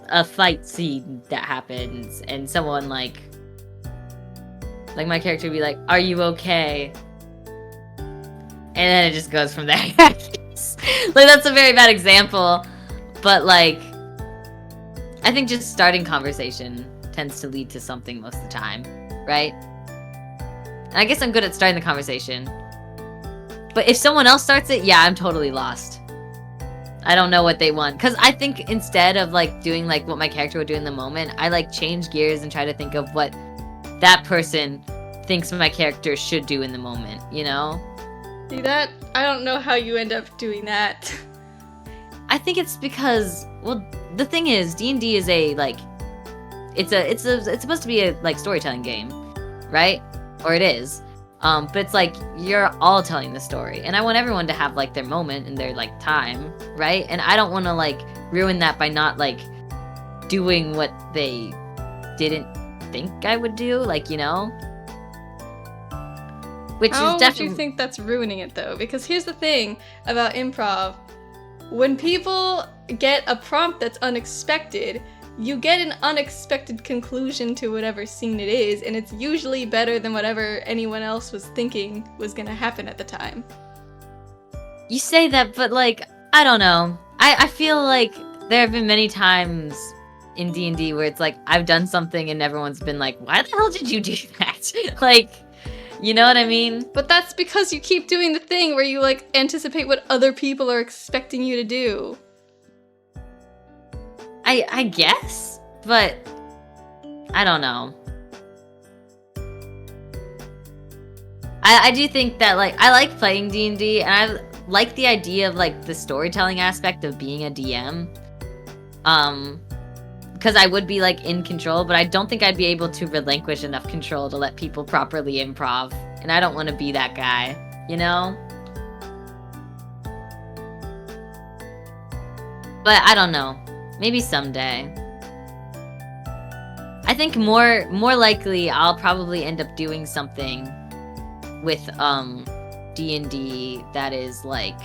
a fight scene that happens, and someone, like, my character would be like, are you okay? And then it just goes from there. Like, that's a very bad example. But, like, I think just starting conversation tends to lead to something most of the time. Right? And I guess I'm good at starting the conversation. But if someone else starts it, yeah, I'm totally lost. I don't know what they want. Because I think instead of, like, doing, like, what my character would do in the moment, I, like, change gears and try to think of what that person thinks my character should do in the moment, you know? See that? I don't know how you end up doing that. I think it's because, well, the thing is, D&D is a, like, it's supposed to be a, like, storytelling game, right? Or it is. But it's like, you're all telling the story. And I want everyone to have, like, their moment and their, like, time, right? And I don't want to, like, ruin that by not, like, doing what they didn't think I would do, like, you know? Which How is definitely... would you think that's ruining it, though? Because here's the thing about improv. When people get a prompt that's unexpected, you get an unexpected conclusion to whatever scene it is, and it's usually better than whatever anyone else was thinking was gonna happen at the time. You say that, but like, I don't know. I feel like there have been many times in D&D where it's like, I've done something and everyone's been like, why the hell did you do that? Like, you know what I mean? But that's because you keep doing the thing where you, like, anticipate what other people are expecting you to do. I guess, but I don't know. I do think that, like, I like playing D&D, and I like the idea of, like, the storytelling aspect of being a DM. Because I would be, like, in control, but I don't think I'd be able to relinquish enough control to let people properly improv. And I don't want to be that guy, you know? But I don't know. Maybe someday. I think more likely I'll probably end up doing something with D&D that is like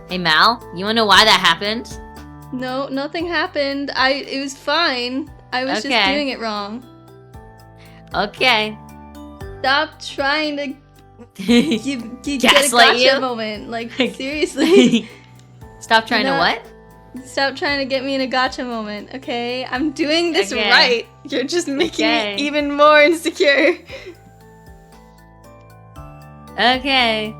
Hey Mal, you wanna know why that happened? No, nothing happened. It was fine. I was just doing it wrong. Okay. Stop trying to get a Gaslight gotcha you? moment. Like, seriously. Stop trying to what? Stop trying to get me in a gotcha moment, okay? I'm doing this Okay. right. You're just making me even more insecure. Okay.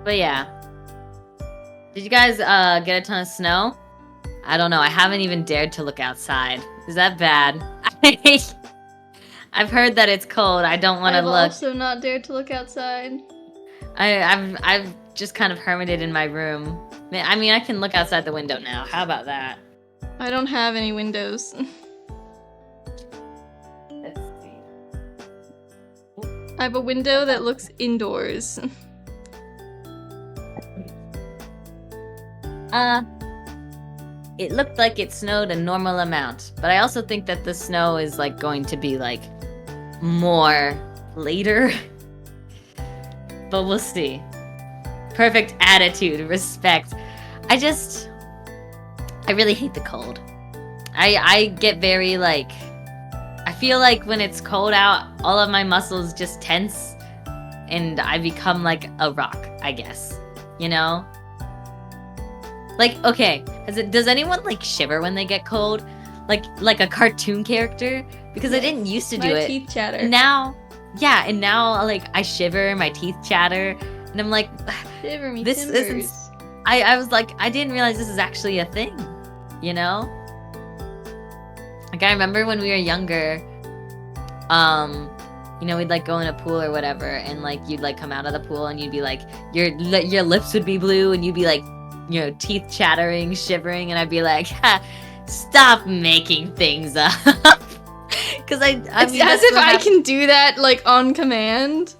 But yeah. Did you guys get a ton of snow? I don't know. I haven't even dared to look outside. Is that bad? I've heard that it's cold. I don't want to look. I've also not dared to look outside. I've just kind of hermited in my room. I mean, I can look outside the window now. How about that? I don't have any windows. Let's see. I have a window that looks indoors. It looked like it snowed a normal amount, but I also think that the snow is like going to be like more later. But we'll see. Perfect attitude, respect. I really hate the cold. I get very like, I feel like when it's cold out, all of my muscles just tense and I become like a rock, I guess. You know? Like, okay, does anyone like shiver when they get cold? Like a cartoon character? Because I didn't used to do it. My teeth chatter. Now, yeah, and now like I shiver, my teeth chatter, and I'm like, Shiver me this timbers. isn't. I was like, I didn't realize this is actually a thing, you know? Like I remember when we were younger, you know, we'd like go in a pool or whatever, and like you'd like come out of the pool and you'd be like, your lips would be blue, and you'd be like, you know, teeth chattering, shivering, and I'd be like, ha, stop making things up. Because I It's mean, as if I can do that, like, on command.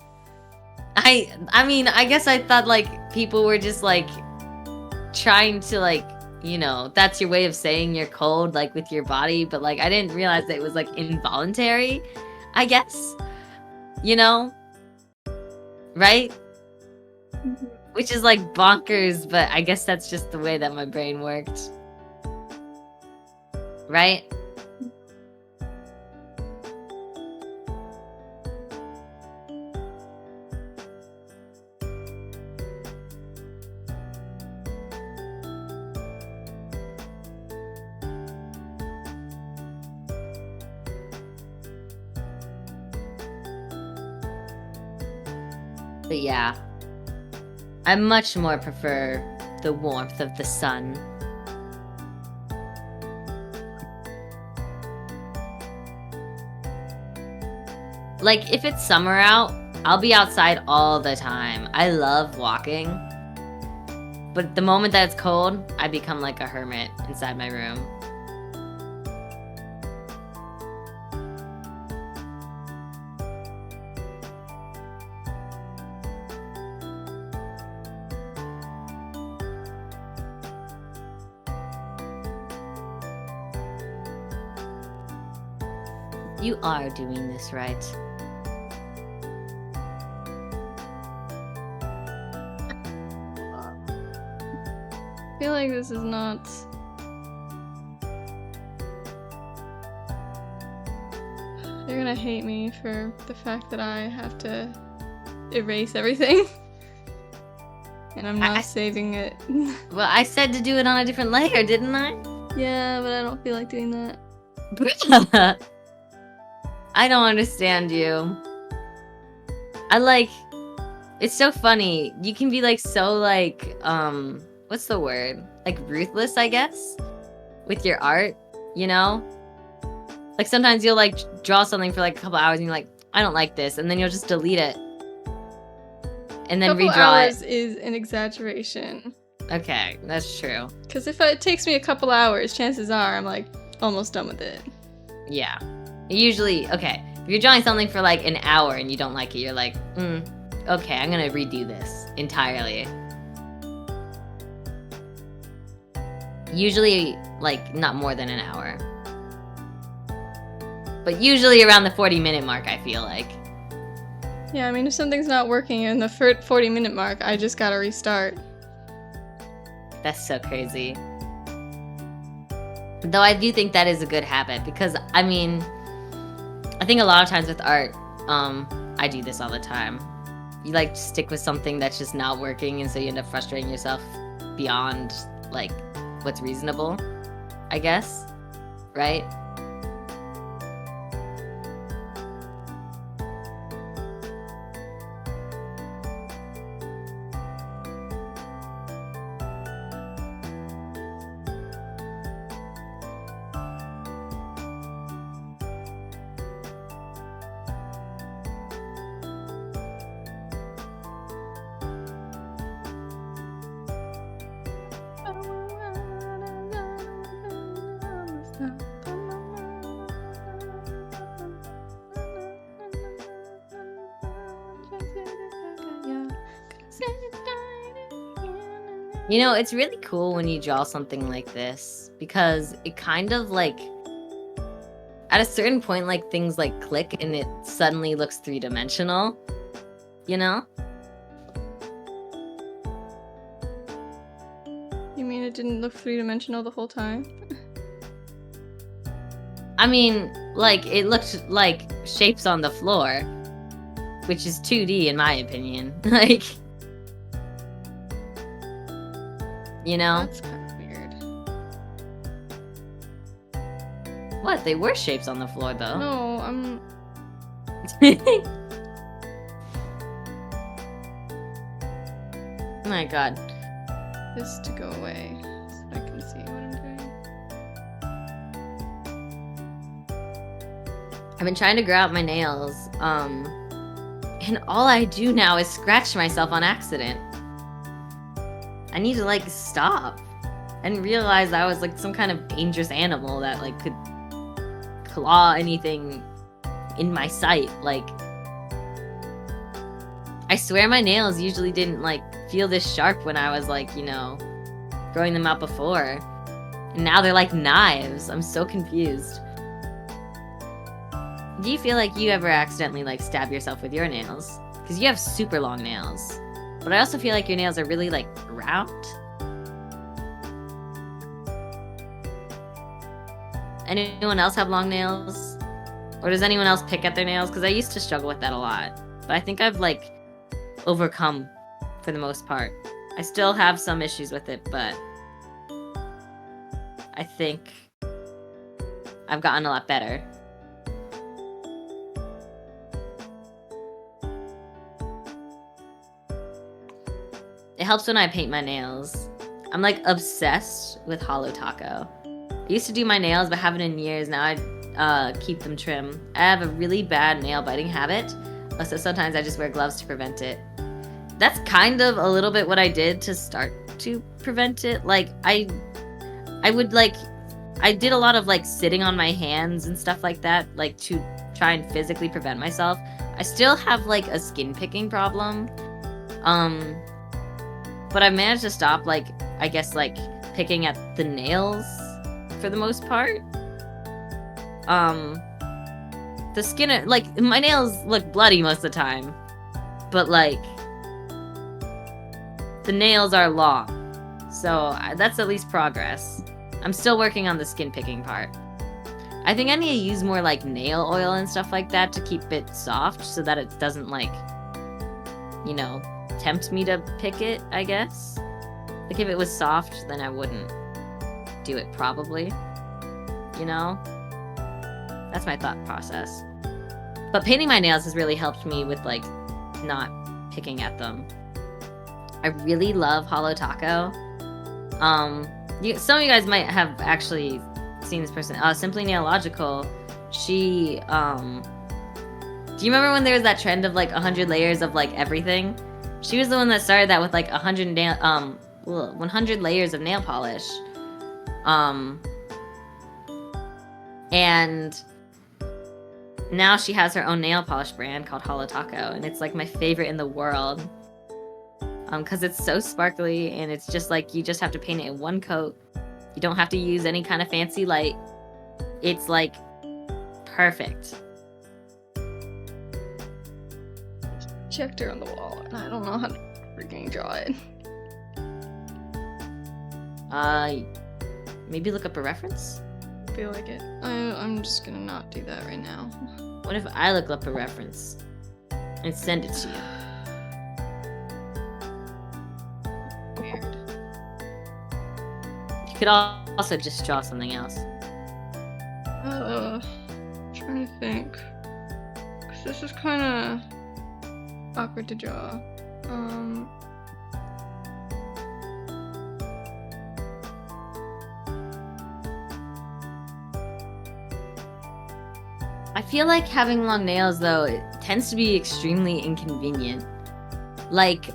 I mean, I guess I thought, like, people were just, like, trying to, like, you know, that's your way of saying you're cold, like, with your body, but, like, I didn't realize that it was, like, involuntary, I guess. You know? Right? Mm-hmm. Which is, like, bonkers, but I guess that's just the way that my brain worked. Right? But yeah, I much more prefer the warmth of the sun. Like, if it's summer out, I'll be outside all the time. I love walking. But the moment that it's cold, I become like a hermit inside my room. You are doing this right. I feel like this is not... They're gonna hate me for the fact that I have to erase everything. And I'm not saving it. Well, I said to do it on a different layer, didn't I? Yeah, but I don't feel like doing that. I don't understand you. It's so funny. You can be like so like, what's the word? Like ruthless, I guess, with your art, you know? Like sometimes you'll like draw something for like a couple hours and you're like, I don't like this, and then you'll just delete it. And then couple redraw hours it. Is an exaggeration. Okay, that's true. Because if it takes me a couple hours, chances are I'm like almost done with it. Yeah. Usually, okay, if you're drawing something for like an hour and you don't like it, you're like, okay, I'm gonna redo this entirely. Usually, like, not more than an hour. But usually around the 40-minute mark, I feel like. Yeah, I mean, if something's not working in the 40-minute mark, I just gotta restart. That's so crazy. Though I do think that is a good habit because, I mean, I think a lot of times with art, I do this all the time. You like stick with something that's just not working, and so you end up frustrating yourself beyond like what's reasonable, I guess, right? You know, it's really cool when you draw something like this because it kind of like, at a certain point, like things like click and it suddenly looks three-dimensional, you know? You mean it didn't look three-dimensional the whole time? I mean, like, it looked like shapes on the floor, which is 2D in my opinion. Like, you know? That's kind of weird. What? They were shapes on the floor, though. No, I'm... Oh my god. This to go away so I can see what I'm doing. I've been trying to grow out my nails, and all I do now is scratch myself on accident. I need to, like, stop and realize I was, like, some kind of dangerous animal that, like, could claw anything in my sight. Like, I swear my nails usually didn't, like, feel this sharp when I was, like, you know, growing them out before. And now they're like knives. I'm so confused. Do you feel like you ever accidentally, like, stab yourself with your nails? Because you have super long nails. But I also feel like your nails are really, like, round. Anyone else have long nails? Or does anyone else pick at their nails? Because I used to struggle with that a lot. But I think I've, like, overcome for the most part. I still have some issues with it, but I think I've gotten a lot better. It helps when I paint my nails. I'm like obsessed with hollow taco. I used to do my nails, but haven't in years. Now I keep them trim. I have a really bad nail biting habit, so sometimes I just wear gloves to prevent it. That's kind of a little bit what I did to start to prevent it. Like, I did a lot of, like, sitting on my hands and stuff like that, like, to try and physically prevent myself. I still have, like, a skin picking problem. But I managed to stop, like, I guess, like, picking at the nails for the most part. the skin, like, my nails look bloody most of the time. But, like, the nails are long. So that's at least progress. I'm still working on the skin picking part. I think I need to use more, like, nail oil and stuff like that to keep it soft so that it doesn't, like, you know, tempt me to pick it, I guess. Like, if it was soft, then I wouldn't do it, probably. You know? That's my thought process. But painting my nails has really helped me with, like, not picking at them. I really love Holo Taco. Some of you guys might have actually seen this person. Simply Nailogical. She, do you remember when there was that trend of, like, 100 layers of, like, everything? She was the one that started that with, like, 100 layers of nail polish. And now she has her own nail polish brand called Holo Taco, and it's, like, my favorite in the world. Because it's so sparkly, and it's just, like, you just have to paint it in one coat. You don't have to use any kind of fancy light. It's, like, perfect. Checked her on the wall, and I don't know how to freaking draw it. Maybe look up a reference? I feel like it. I'm just gonna not do that right now. What if I look up a reference and send it to you? Weird. You could also just draw something else. Trying to think. 'Cause this is kind of awkward to draw. I feel like having long nails, though, it tends to be extremely inconvenient. Like,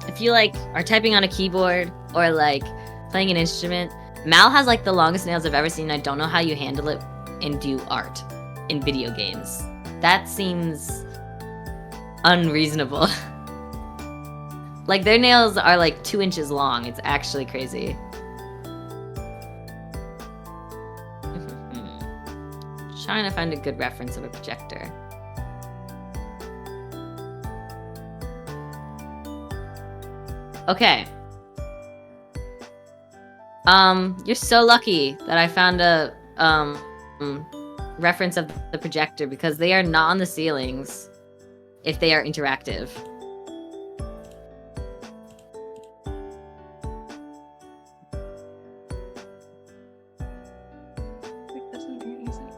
if you, like, are typing on a keyboard or, like, playing an instrument, Mal has, like, the longest nails I've ever seen. I don't know how you handle it and do art in video games. That seems unreasonable. Like, their nails are, like, 2 inches long. It's actually crazy. Trying to find a good reference of a projector. Okay. You're so lucky that I found a reference of the projector, because they are not on the ceilings if they are interactive. That doesn't make any sense.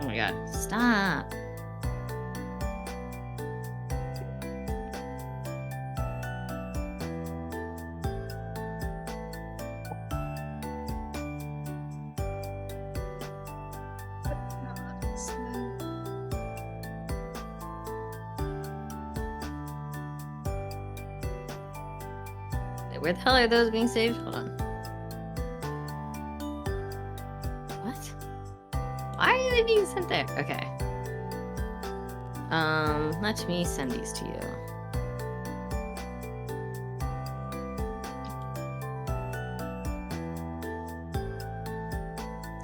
Oh my god, stop. Where the hell are those being saved? Hold on. What? Why are they being sent there? Okay. Let me send these to you.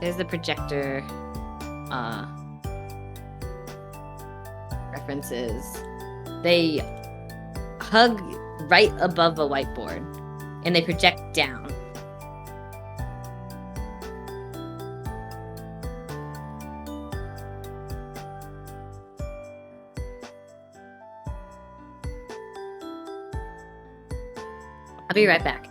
There's the projector references. They hug right above a whiteboard, and they project down. I'll be right back.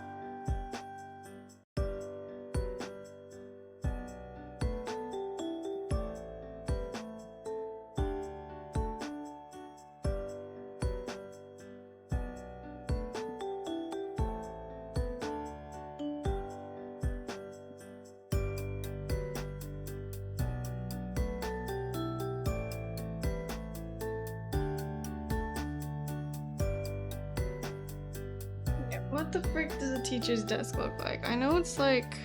what the frick does a teacher's desk look like? I know it's like...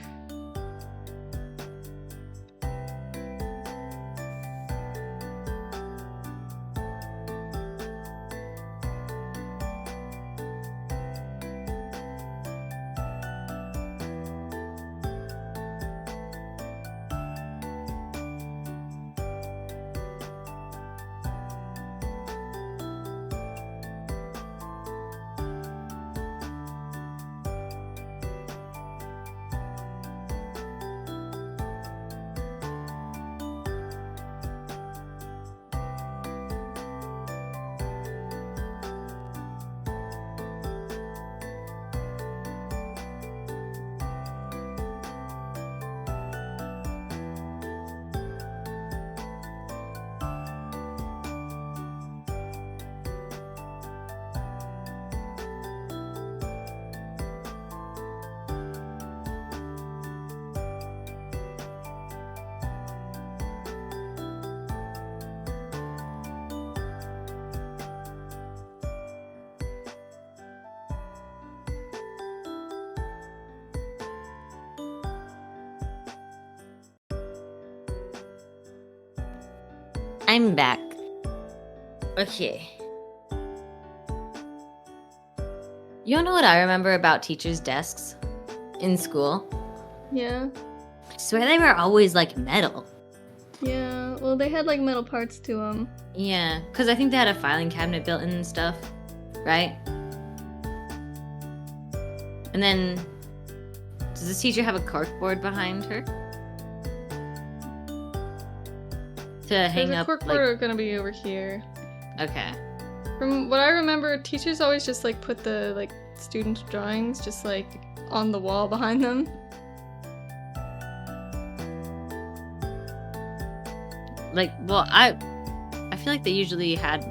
I'm back. Okay. You know what I remember about teachers' desks in school? Yeah. I swear they were always like metal. Yeah, well they had like metal parts to them. Yeah, because I think they had a filing cabinet built in and stuff, right? And then, does this teacher have a corkboard behind her? To hang There's a up, corkboard gonna be over here. Okay. From what I remember, teachers always just like put the like student drawings just like on the wall behind them. Like, well, I feel like they usually had,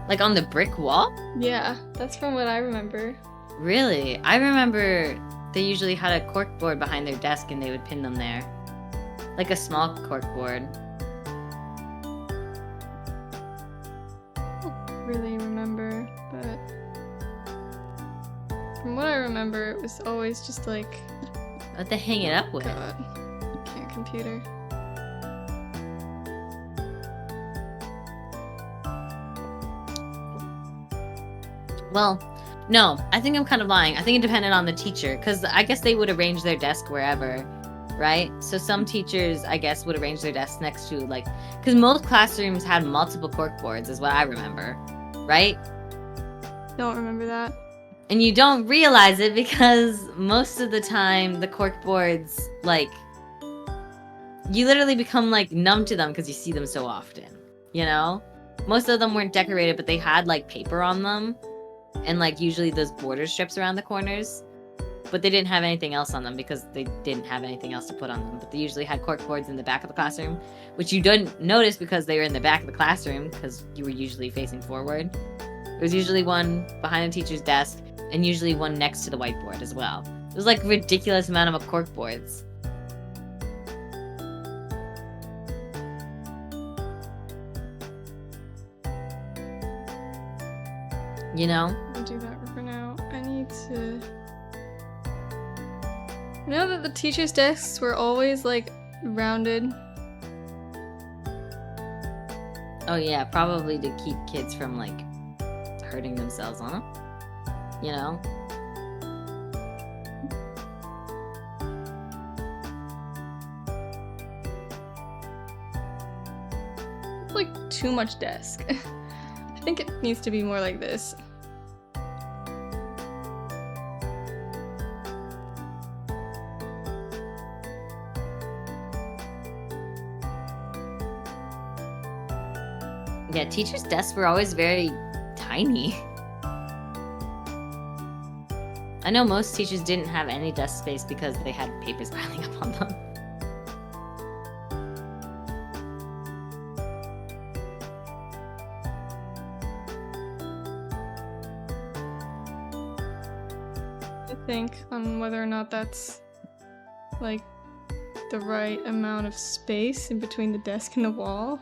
like on the brick wall? Yeah, that's from what I remember. Really? I remember they usually had a corkboard behind their desk and they would pin them there. Like a small corkboard. I don't really remember, but from what I remember, it was always just like... What they hang it up with? God, can't computer. Well, no, I think I'm kind of lying. I think it depended on the teacher, because I guess they would arrange their desk wherever, right? So some teachers, I guess, would arrange their desks next to, like, because most classrooms had multiple corkboards, is what I remember, right? Don't remember that. And you don't realize it because most of the time, the corkboards, like, you literally become, like, numb to them because you see them so often, you know? Most of them weren't decorated, but they had, like, paper on them. And, like, usually those border strips around the corners. But they didn't have anything else on them because they didn't have anything else to put on them. But they usually had corkboards in the back of the classroom, which you didn't notice because they were in the back of the classroom because you were usually facing forward. There was usually one behind the teacher's desk and usually one next to the whiteboard as well. It was, like, a ridiculous amount of corkboards. You know? I'll do that for now. I need to... You know that the teachers' desks were always, like, rounded? Oh yeah, probably to keep kids from, like, hurting themselves on them. You know? It's like too much desk. I think it needs to be more like this. Yeah, teachers' desks were always very tiny. I know most teachers didn't have any desk space because they had papers piling up on them. I think on whether or not that's like the right amount of space in between the desk and the wall.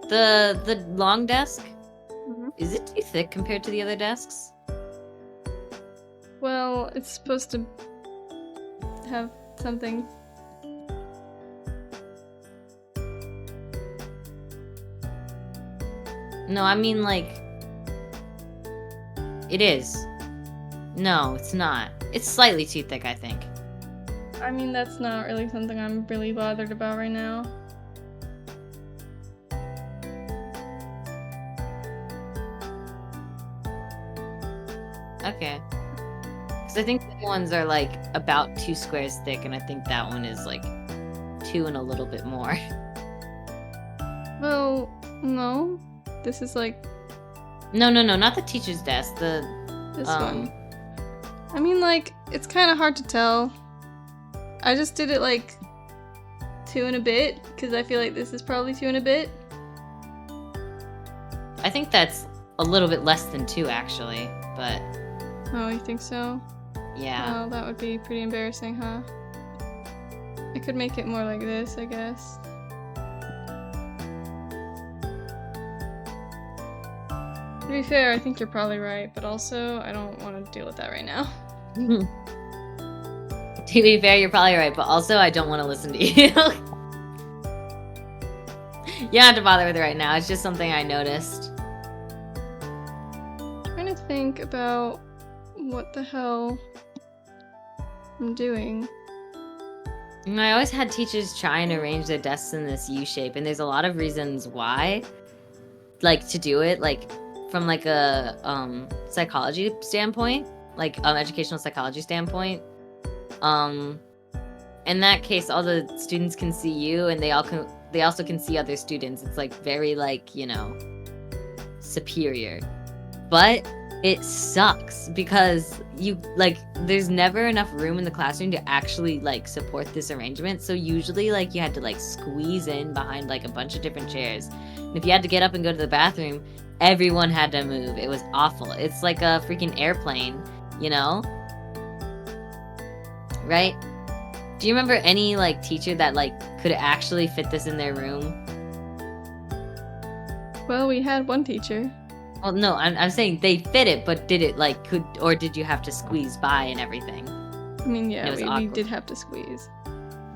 The long desk, Mhm. is it too thick compared to the other desks? Well, it's supposed to have something. No, I mean, like, it is. No, it's not. It's slightly too thick, I think. I mean, that's not really something I'm really bothered about right now. Okay. Because I think the other ones are, like, about 2 squares thick, and I think that one is, like, 2 and a little bit more. Well, no. This is like No, not the teacher's desk. this one. I mean, like, it's kind of hard to tell. I just did it like 2 and a bit, because I feel like this is probably 2 and a bit. I think that's a little bit less than 2, actually, but Oh, you think so? yeah. Well, that would be pretty embarrassing, huh? I could make it more like this, I guess. To be fair, I think you're probably right, but also, I don't want to deal with that right now. To be fair, you're probably right, but also I don't want to listen to you. You don't have to bother with it right now. It's just something I noticed. Trying to think about what the hell I'm doing. I always had teachers try and arrange their desks in this U shape, and there's a lot of reasons why, like, to do it, like, from, like, a psychology standpoint, like, educational psychology standpoint. In that case, all the students can see you, and they also can see other students. It's, like, very, like, you know, superior. But it sucks because there's never enough room in the classroom to actually, like, support this arrangement. So usually, like, you had to, like, squeeze in behind, like, a bunch of different chairs. And if you had to get up and go to the bathroom, everyone had to move. It was awful. It's like a freaking airplane, you know? Right? Do you remember any, like, teacher that, like, could actually fit this in their room? Well, we had one teacher. Well, no, I'm saying they fit it, but did it, like, or did you have to squeeze by and everything? I mean, yeah, It was we awkward. did have to squeeze.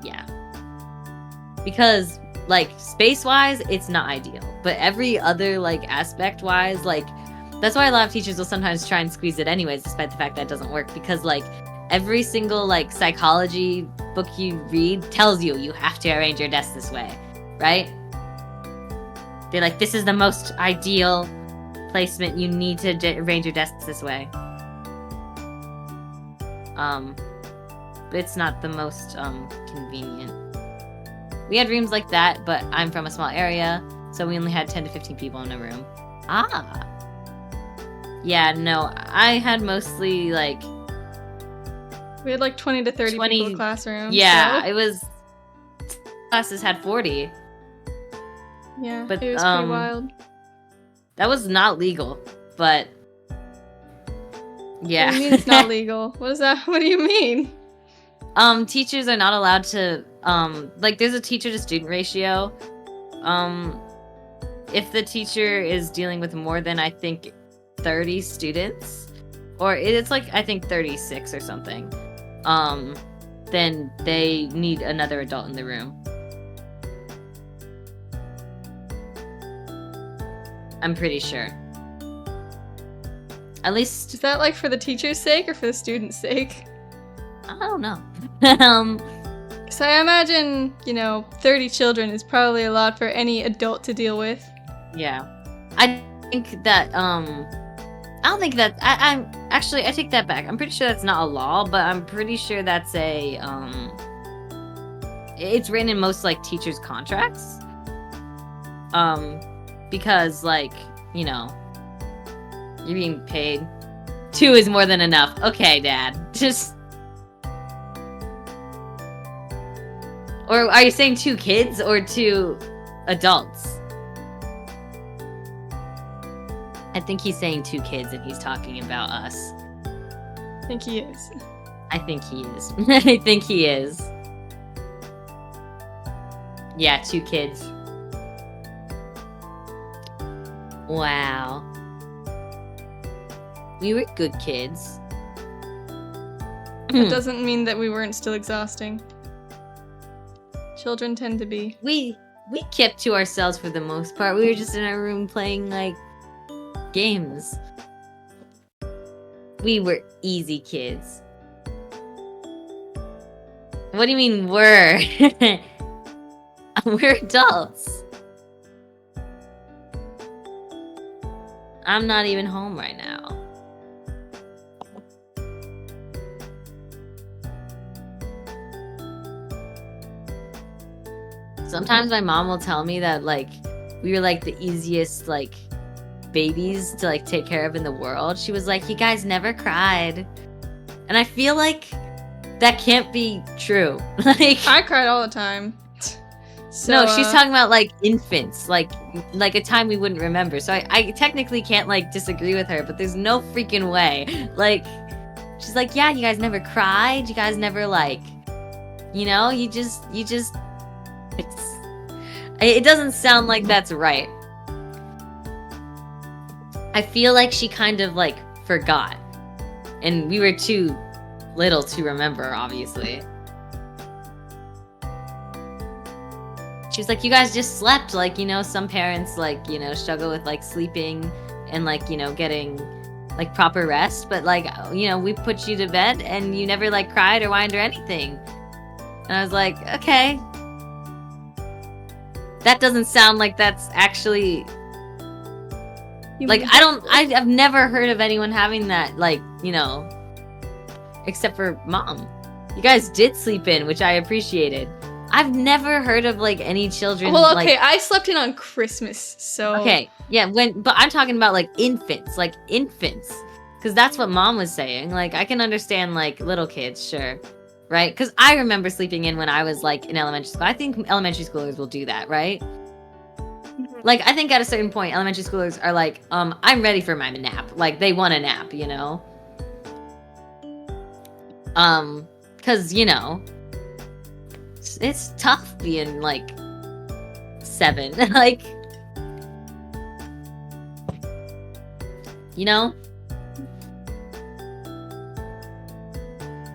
Yeah. Because, like, space-wise, it's not ideal. But every other, like, aspect-wise, like, that's why a lot of teachers will sometimes try and squeeze it anyways, despite the fact that it doesn't work. Because, like, every single, like, psychology book you read tells you have to arrange your desk this way, right? They're like, this is the most ideal placement. You need to arrange your desks this way. But it's not the most convenient. We had rooms like that, but I'm from a small area, so we only had 10 to 15 people in a room. Ah. Yeah, no, I had mostly, like, We had like 20 to 30 people in classroom. Yeah, so. it was. Classes had 40. Yeah, But, it was pretty wild. That was not legal, but yeah. What do you mean it's not legal? What is that? What do you mean? Teachers are not allowed to, like, there's a teacher to student ratio. If the teacher is dealing with more than, I think, 30 students, or it's like, I think 36 or something, then they need another adult in the room. I'm pretty sure. At least, Is that like for the teacher's sake or for the student's sake? I don't know. So I imagine, 30 children is probably a lot for any adult to deal with. Yeah. I think that, I don't think that, I'm actually, I take that back. I'm pretty sure that's not a law, but I'm pretty sure that's a, it's written in most, like, teachers' contracts. Because, like, you're being paid. 2 is more than enough. Okay, Dad. Just... Or are you saying 2 kids or 2 adults? I think he's saying 2 kids and he's talking about us. I think he is. I think he is. I think he is. Yeah, 2 kids. Wow. We were good kids. That doesn't mean that we weren't still exhausting. Children tend to be. We kept to ourselves for the most part. We were just in our room playing, like, games. We were easy kids. What do you mean we're? We're adults. I'm not even home right now. Sometimes my mom will tell me that, like, we were, like, the easiest, like, babies to, like, take care of in the world. She was like, you guys never cried. And I feel like that can't be true. Like, I cried all the time. So, no, she's talking about, like, infants. Like a time we wouldn't remember. So I technically can't, like, disagree with her, but there's no freaking way. Like, she's like, yeah, you guys never cried. You guys never, like, you know, you just... It doesn't sound like that's right. I feel like she kind of, like, forgot. And we were too little to remember, obviously. She was like, you guys just slept. Like, you know, some parents, like, you know, struggle with, like, sleeping and, like, you know, getting, like, proper rest. But, like, you know, we put you to bed and you never, like, cried or whined or anything. And I was like, okay. That doesn't sound like that's actually... Like, I've never heard of anyone having that, like, you know, except for Mom. You guys did sleep in, which I appreciated. I've never heard of, like, any children, well, okay, like... I slept in on Christmas, so... Okay, yeah, but I'm talking about, like, infants. Because that's what Mom was saying. Like, I can understand, like, little kids, sure. Right? Because I remember sleeping in when I was, like, in elementary school. I think elementary schoolers will do that, right? Like, I think at a certain point, elementary schoolers are like, I'm ready for my nap. Like, they want a nap, you know? Because, you know, it's tough being, like, 7. Like, you know?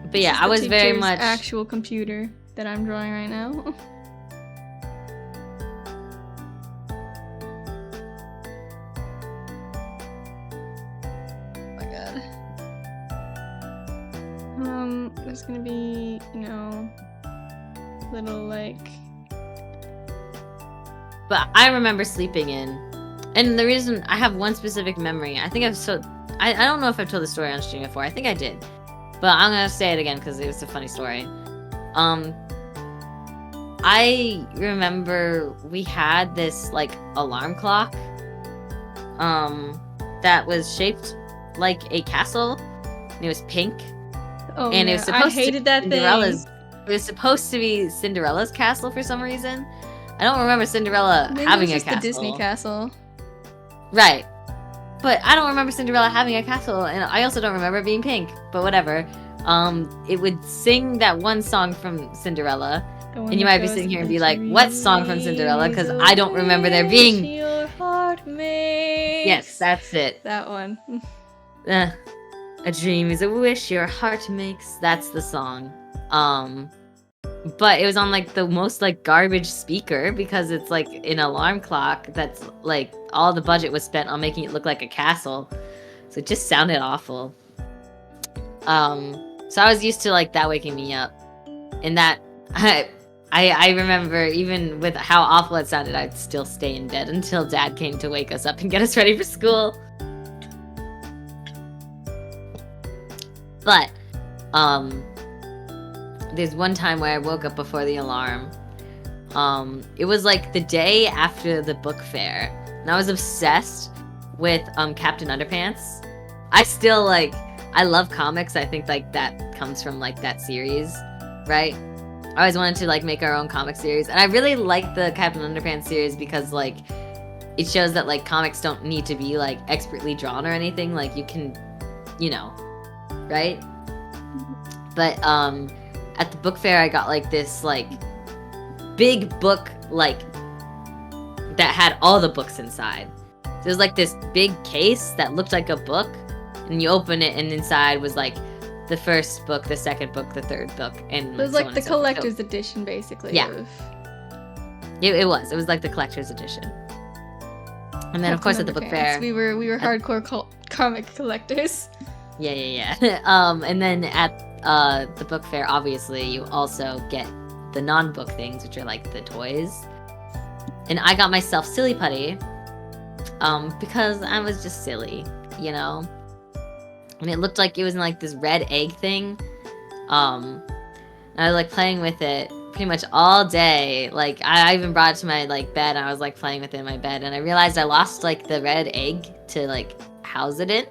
But yeah, I was very much... actual computer that I'm drawing right now. There's gonna be, you know, little, like... But I remember sleeping in. And the reason I have one specific memory, I think I don't know if I've told the story on stream before. I think I did. But I'm gonna say it again because it was a funny story. I remember we had this, like, alarm clock that was shaped like a castle. And it was pink. Oh, and yeah. it was supposed I hated that thing. It was supposed to be Cinderella's castle for some reason. I don't remember Cinderella Maybe having it was a just castle. the Disney castle. Right. But I don't remember Cinderella having a castle, and I also don't remember it being pink. But whatever. It would sing that one song from Cinderella, and you might be sitting here and be like, "What song from Cinderella?" Because I don't remember there being. Your heart makes. Yes, that's it. That one. A dream is a wish your heart makes. That's the song. But it was on, like, the most, like, garbage speaker because it's, like, an alarm clock that's, like, all the budget was spent on making it look like a castle. So it just sounded awful. So I was used to, like, that waking me up. And that, I remember even with how awful it sounded, I'd still stay in bed until Dad came to wake us up and get us ready for school. But, there's one time where I woke up before the alarm. It was, like, the day after the book fair. And I was obsessed with, Captain Underpants. I still, like, I love comics. I think, like, that comes from, like, that series, right? I always wanted to, like, make our own comic series. And I really like the Captain Underpants series because, like, it shows that, like, comics don't need to be, like, expertly drawn or anything. Like, you can, you know, right? But, at the book fair, I got, like, this, like, big book, like, that had all the books inside. There was like this big case that looked like a book, and you open it, and inside was like the first book, the second book, the third book, and It was so like on the and so forth. collector's edition, basically. Yeah. Of... It was like the collector's edition. And then of course at the book fair. We were hardcore comic collectors. Yeah. And then at the book fair, obviously, you also get the non-book things, which are like the toys. And I got myself Silly Putty, because I was just silly, you know? And it looked like it was in like this red egg thing. And I was like playing with it pretty much all day. Like I even brought it to my like bed, and I was like playing with it in my bed, and I realized I lost like the red egg to like house it in.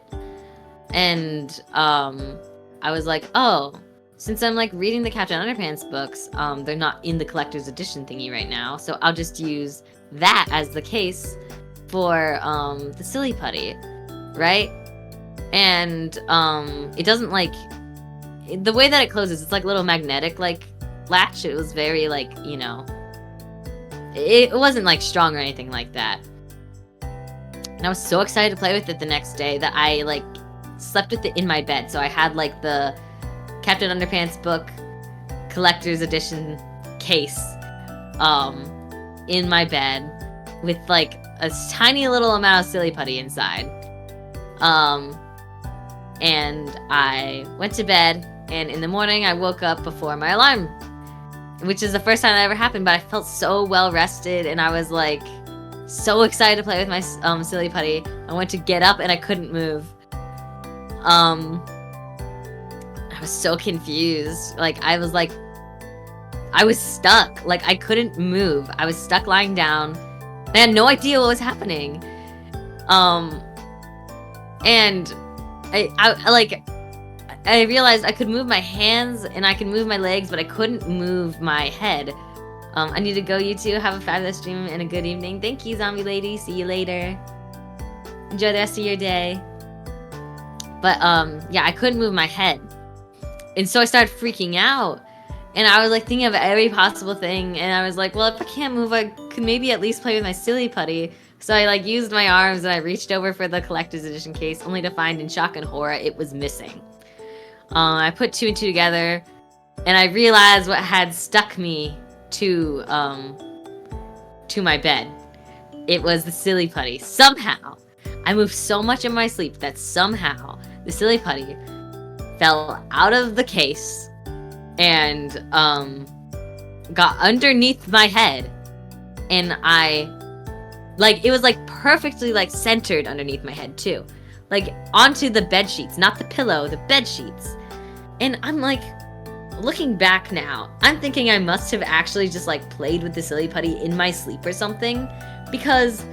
And I was like, oh, since I'm like reading the Captain Underpants books, they're not in the collector's edition thingy right now, so I'll just use that as the case for the Silly Putty, right? And it doesn't like the way that it closes, it's like a little magnetic like latch. It was very like, you know, it wasn't like strong or anything like that. And I was so excited to play with it the next day that I like slept with it in my bed. So I had like the Captain Underpants book collector's edition case in my bed with like a tiny little amount of Silly Putty inside. And I went to bed, and in the morning I woke up before my alarm, which is the first time that ever happened, but I felt so well rested, and I was like so excited to play with my Silly Putty. I went to get up and I couldn't move. I was so confused. Like I was stuck. Like I couldn't move. I was stuck lying down. I had no idea what was happening. And I realized I could move my hands and I could move my legs, but I couldn't move my head. I need to go, you two. Have a fabulous stream and a good evening. Thank you, zombie lady. See you later. Enjoy the rest of your day. But yeah, I couldn't move my head. And so I started freaking out. And I was like thinking of every possible thing. And I was like, well, if I can't move, I could maybe at least play with my Silly Putty. So I like used my arms and I reached over for the collector's edition case, only to find in shock and horror it was missing. I put two and two together, and I realized what had stuck me to my bed. It was the Silly Putty. Somehow, I moved so much in my sleep that somehow the Silly Putty fell out of the case and got underneath my head, and it was like perfectly like centered underneath my head too. Like onto the bed sheets, not the pillow, the bed sheets. And I'm like, looking back now, I'm thinking I must have actually just like played with the Silly Putty in my sleep or something, because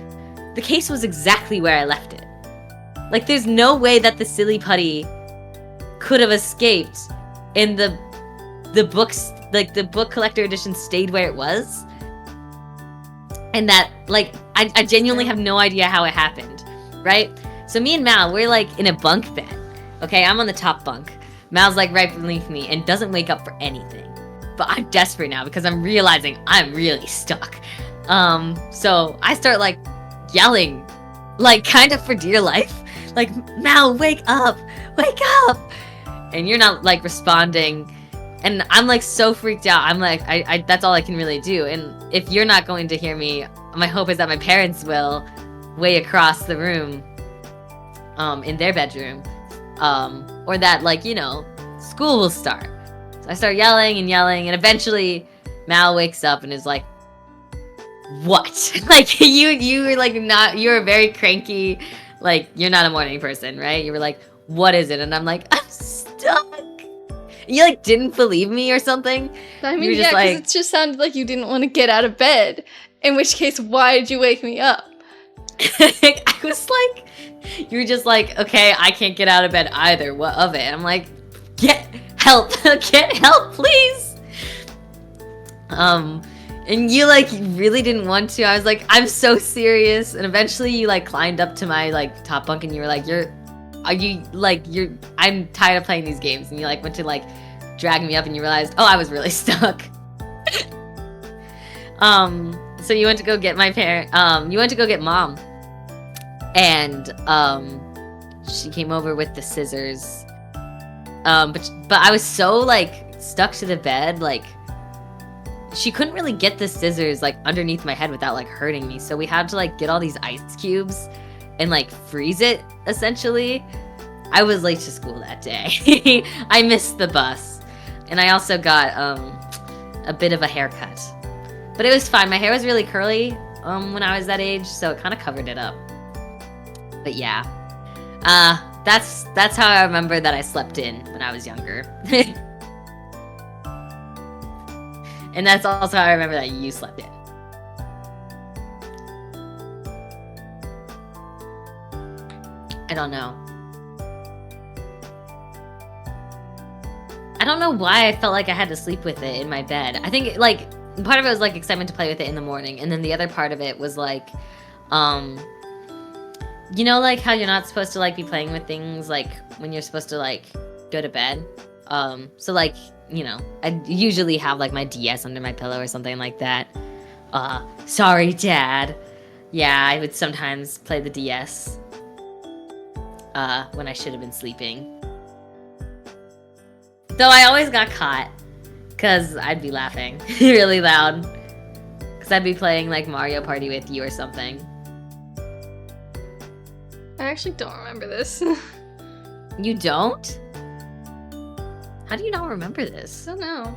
the case was exactly where I left it. Like there's no way that the Silly Putty could have escaped and the books, like the book collector edition stayed where it was. And that, like, I genuinely have no idea how it happened, right? So me and Mal, we're, like, in a bunk bed, okay? I'm on the top bunk. Mal's, like, right beneath me and doesn't wake up for anything. But I'm desperate now because I'm realizing I'm really stuck. So I start, like, yelling, like, kind of for dear life. Like, Mal, wake up! Wake up! And you're not, like, responding. And I'm, like, so freaked out. I'm, like, I that's all I can really do. And if you're not going to hear me, my hope is that my parents will way across the room in their bedroom. Or that, like, you know, school will start. So I start yelling, and eventually Mal wakes up and is like, what? Like, you were, like, you were very cranky. Like, you're not a morning person, right? You were like, what is it? And I'm like, I'm stuck. You, like, didn't believe me or something? I mean, yeah, because it just sounded like you didn't want to get out of bed. In which case, why did you wake me up? I was like, you were just like, okay, I can't get out of bed either. What of it? And I'm like, get help. Get help, please. And you, like, really didn't want to. I was like, I'm so serious. And eventually you, like, climbed up to my, like, top bunk and you were like, I'm tired of playing these games. And you, like, went to, like, drag me up and you realized, oh, I was really stuck. So you went to go get my parent, you went to go get Mom. And she came over with the scissors. But I was so like stuck to the bed, like she couldn't really get the scissors like underneath my head without like hurting me. So we had to like get all these ice cubes and like freeze it essentially. I was late to school that day. I missed the bus. And I also got a bit of a haircut. But it was fine. My hair was really curly when I was that age, so it kind of covered it up. But yeah. That's how I remember that I slept in when I was younger. And that's also how I remember that you slept in. I don't know. I don't know why I felt like I had to sleep with it in my bed. I think like part of it was like excitement to play with it in the morning, and then the other part of it was like you know, like how you're not supposed to like be playing with things like when you're supposed to like go to bed. So like, you know, I usually have like my DS under my pillow or something like that. Sorry, Dad. Yeah, I would sometimes play the DS when I should have been sleeping. Though I always got caught because I'd be laughing really loud because I'd be playing like Mario Party with you or something. I actually don't remember this. You don't? How do you not remember this? I don't know.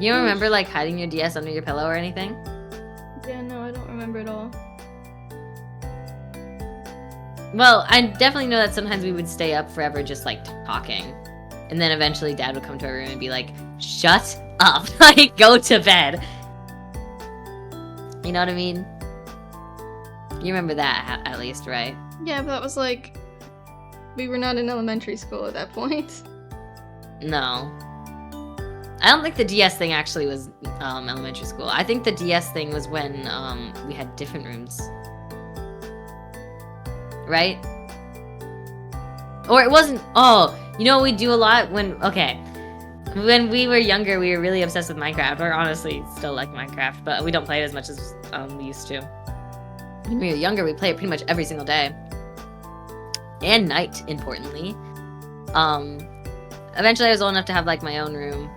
You don't remember like hiding your DS under your pillow or anything? Yeah, no, I don't remember at all. Well, I definitely know that sometimes we would stay up forever just like talking. And then eventually Dad would come to our room and be like, shut up, like go to bed. You know what I mean? You remember that at least, right? Yeah, but that was like, we were not in elementary school at that point. No. I don't think the DS thing actually was elementary school. I think the DS thing was when we had different rooms. Right? Or it wasn't. Oh, you know what we do a lot when we were younger, we were really obsessed with Minecraft. Or honestly, still like Minecraft, but we don't play it as much as we used to. When we were younger, we played it pretty much every single day. And night, importantly. Eventually I was old enough to have like my own room.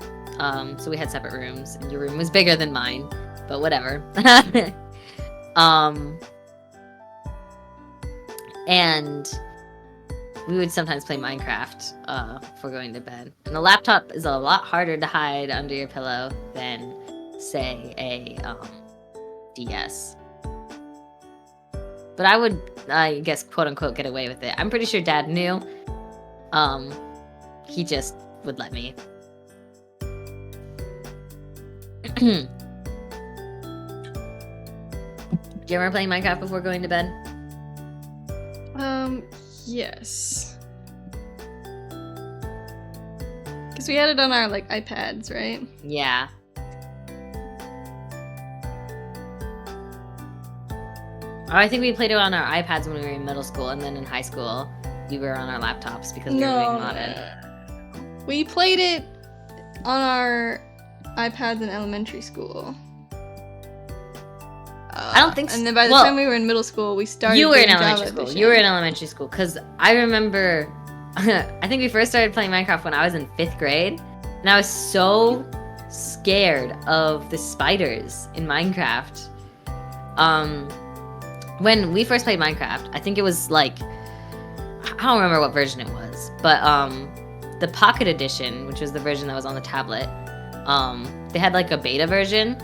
So we had separate rooms, and your room was bigger than mine, but whatever. And we would sometimes play Minecraft before going to bed. And the laptop is a lot harder to hide under your pillow than, say, a DS. But I would, I guess, quote-unquote, get away with it. I'm pretty sure Dad knew. He just would let me. Do you ever play Minecraft before going to bed? Yes. Because we had it on our, like, iPads, right? Yeah. I think we played it on our iPads when we were in middle school, and then in high school, we were on our laptops because we were being modded. We played it on our iPads in elementary school. I don't think so. And then by the time we were in middle school, we started. You were in doing elementary Java school. Edition. You were in elementary school because I remember. I think we first started playing Minecraft when I was in 5th grade, and I was so scared of the spiders in Minecraft. When we first played Minecraft, I think it was like, I don't remember what version it was, but the Pocket Edition, which was the version that was on the tablet, they had like a beta version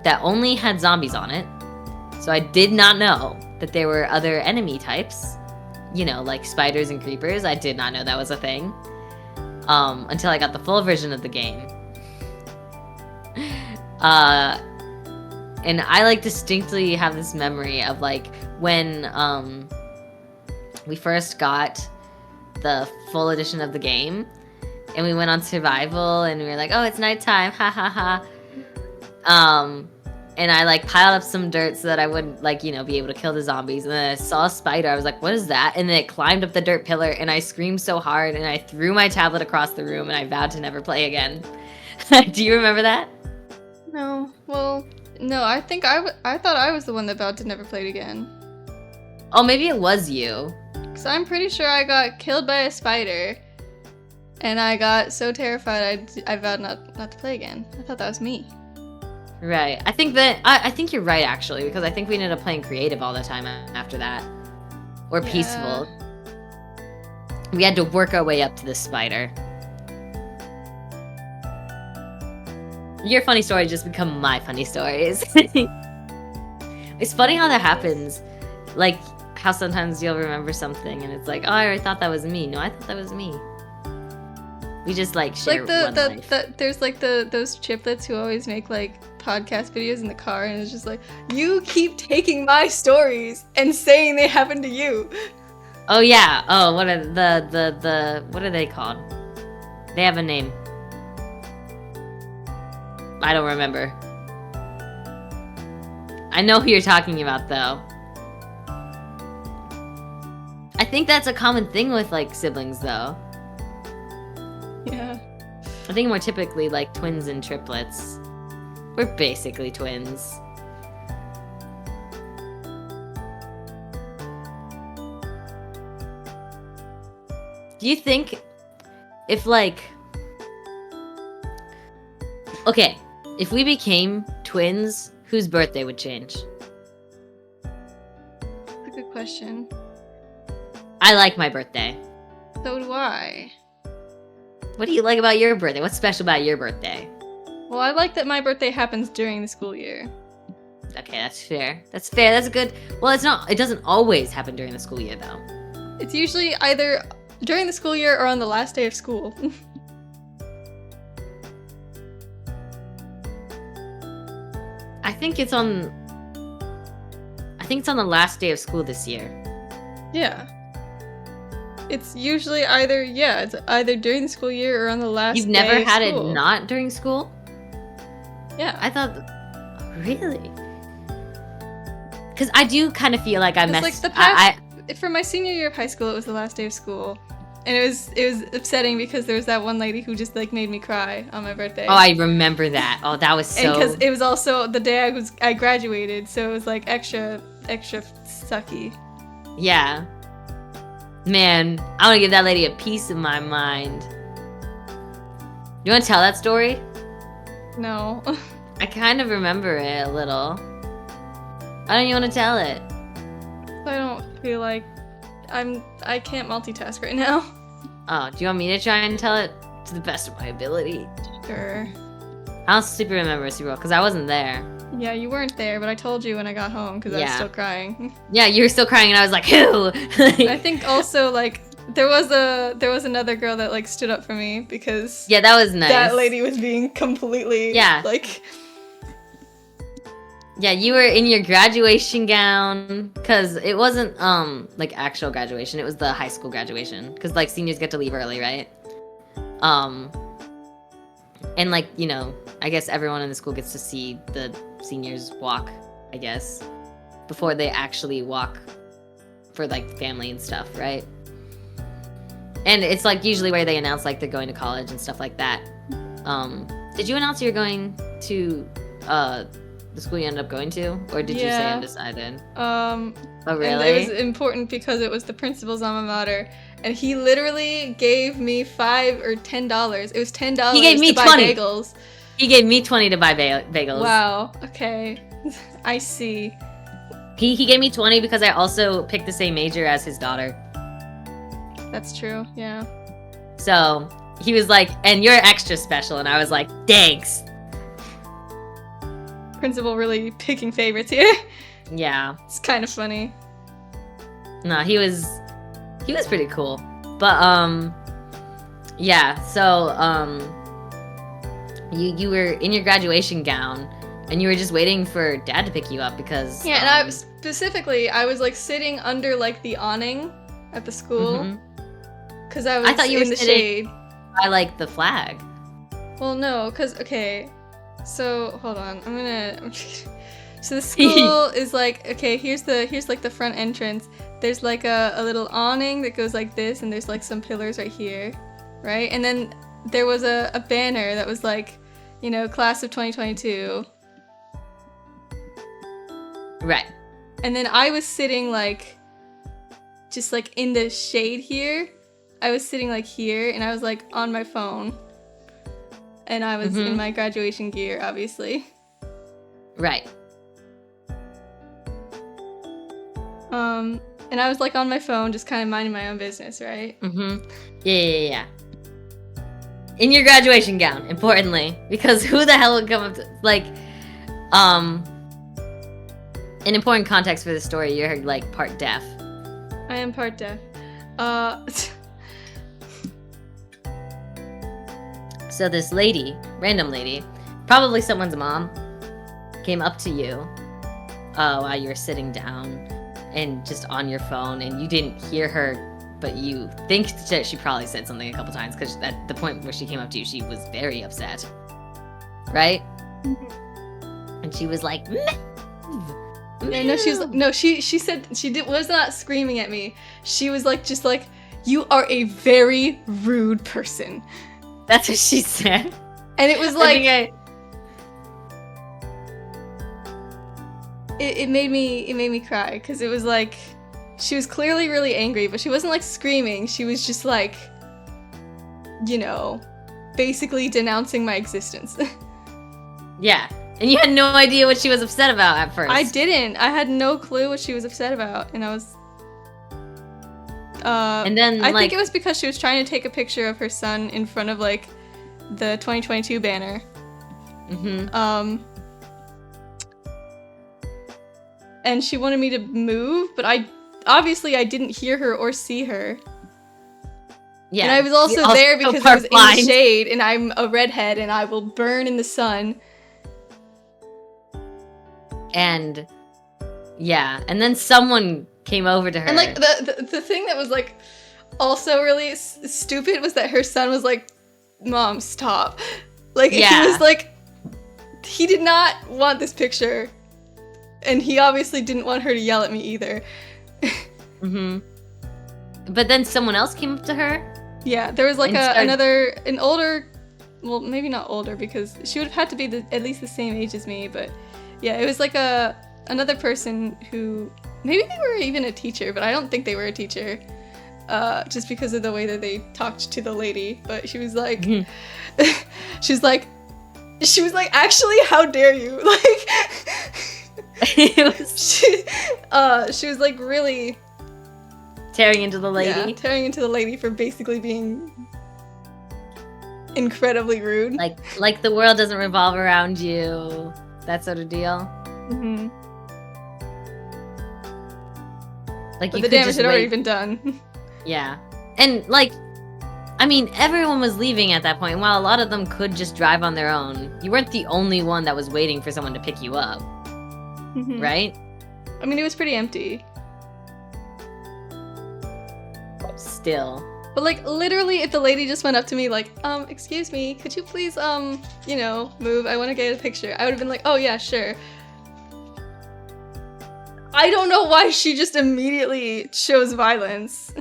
that only had zombies on it. So I did not know that there were other enemy types, you know, like spiders and creepers. I did not know that was a thing until I got the full version of the game. And I like distinctly have this memory of like when we first got the full edition of the game and we went on survival and we were like, oh, it's nighttime, ha ha ha. And I like piled up some dirt so that I wouldn't like, you know, be able to kill the zombies. And then I saw a spider. I was like, what is that? And then it climbed up the dirt pillar and I screamed so hard and I threw my tablet across the room and I vowed to never play again. Do you remember that? No. Well, no, I think I thought I was the one that vowed to never play it again. Oh, maybe it was you. Because I'm pretty sure I got killed by a spider. And I got so terrified I vowed not to play again. I thought that was me. Right. I think you're right, actually, because I think we ended up playing creative all the time after that. Or Yeah. peaceful. We had to work our way up to this spider. Your funny stories just become my funny stories. It's funny how that happens. Like, how sometimes you'll remember something and it's like, oh, I thought that was me. No, I thought that was me. We just, like, share one life. There's, like, those triplets who always make, like, podcast videos in the car, and it's just like, you keep taking my stories and saying they happened to you. Oh, yeah. Oh, what are what are they called? They have a name. I don't remember. I know who you're talking about, though. I think that's a common thing with, like, siblings, though. Yeah. I think more typically, like, twins and triplets. We're basically twins. Do you think if, like... Okay, if we became twins, whose birthday would change? That's a good question. I like my birthday. So do I. What do you like about your birthday? What's special about your birthday? Well, I like that my birthday happens during the school year. Okay, that's fair. That's fair. That's a good... Well, it's not... It doesn't always happen during the school year, though. It's usually either during the school year or on the last day of school. I think it's on the last day of school this year. Yeah. It's usually either, yeah, it's either during the school year or on the last You've day never of had school. it not during school? Yeah. I thought... Really? Because I do kind of feel like I messed... Like the past, for my senior year of high school, it was the last day of school. And it was upsetting because there was that one lady who just, like, made me cry on my birthday. Oh, I remember that. Oh, that was so... And because it was also the day I graduated, so it was, like, extra sucky. Yeah. Man, I want to give that lady a piece of my mind. You want to tell that story? No. I kind of remember it a little. Why don't you want to tell it? I don't feel like I can't multitask right now. Oh, do you want me to try and tell it to the best of my ability? Sure. I don't super remember super well because I wasn't there. Yeah, you weren't there, but I told you when I got home because I was still crying. Yeah, you were still crying, and I was like, "Who?" I think also like there was another girl that like stood up for me because yeah, that was nice. That lady was being completely like. Yeah, you were in your graduation gown because it wasn't like actual graduation. It was the high school graduation because like seniors get to leave early, right? And like, you know, I guess everyone in the school gets to see the seniors walk, I guess, before they actually walk for like family and stuff, right? And it's like usually where they announce like they're going to college and stuff like that. Did you announce you're going to the school you ended up going to, or did you say undecided? Oh, really? And it was important because it was the principal's alma mater, and he literally gave me $5 or $10. It was $10. He gave me to buy 20. bagels. He gave me 20 to buy bagels. Wow. Okay, I see. He gave me 20 because I also picked the same major as his daughter. That's true. Yeah. So he was like, "And you're extra special," and I was like, "Thanks." Principal really picking favorites here. Yeah. It's kind of funny. No, he was pretty cool. But yeah, so you were in your graduation gown and you were just waiting for Dad to pick you up because and I was I was like sitting under like the awning at the school because I thought you were in the shade by like the flag. Well, no, because okay. So hold on, so the school is like, okay, here's like the front entrance. There's like a little awning that goes like this, and there's like some pillars right here, right? And then there was a banner that was like, you know, class of 2022. Right. And then I was sitting like just like in the shade here. I was sitting like here, and I was like on my phone. And I was in my graduation gear, obviously. Right. And I was like on my phone, just kind of minding my own business, right? Yeah. In your graduation gown, importantly, because who the hell would come up to, like, an important context for the story, you're like part deaf. I am part deaf. So this lady, random lady, probably someone's mom, came up to you while you were sitting down and just on your phone, and you didn't hear her, but you think that she probably said something a couple times, because at the point where she came up to you, she was very upset, right? And she was like, she said she was not screaming at me. She was like, just like, you are a very rude person. That's what she said. And it was like, it made me cry, because it was like, she was clearly really angry, but she wasn't like screaming. She was just like, you know, basically denouncing my existence. Yeah. And you had no idea what she was upset about at first. I didn't. I had no clue what she was upset about, and I was. And then I think it was because she was trying to take a picture of her son in front of like the 2022 banner. And she wanted me to move, but I didn't hear her or see her. Yeah. And I was also there because I was in the shade, and I'm a redhead, and I will burn in the sun. And yeah, and then someone came over to her. And like the thing that was like also really stupid was that her son was like, "Mom, stop." Like he was like, he did not want this picture, and he obviously didn't want her to yell at me either. But then someone else came up to her. Yeah, there was like an older, well, maybe not older, because she would have had to be at least the same age as me, but yeah, it was like another person who, maybe they were even a teacher, but I don't think they were a teacher, just because of the way that they talked to the lady. But she was like, she was like, actually, how dare you? Like, she was like really tearing into the lady. Yeah, tearing into the lady for basically being incredibly rude. Like the world doesn't revolve around you. That sort of deal. Like, but the damage had already been done. Yeah. And like, I mean, everyone was leaving at that point. And while a lot of them could just drive on their own, you weren't the only one that was waiting for someone to pick you up. Right? I mean, it was pretty empty. Still. But like, literally, if the lady just went up to me like, excuse me, could you please, you know, move? I want to get a picture. I would have been like, oh yeah, sure. I don't know why she just immediately chose violence.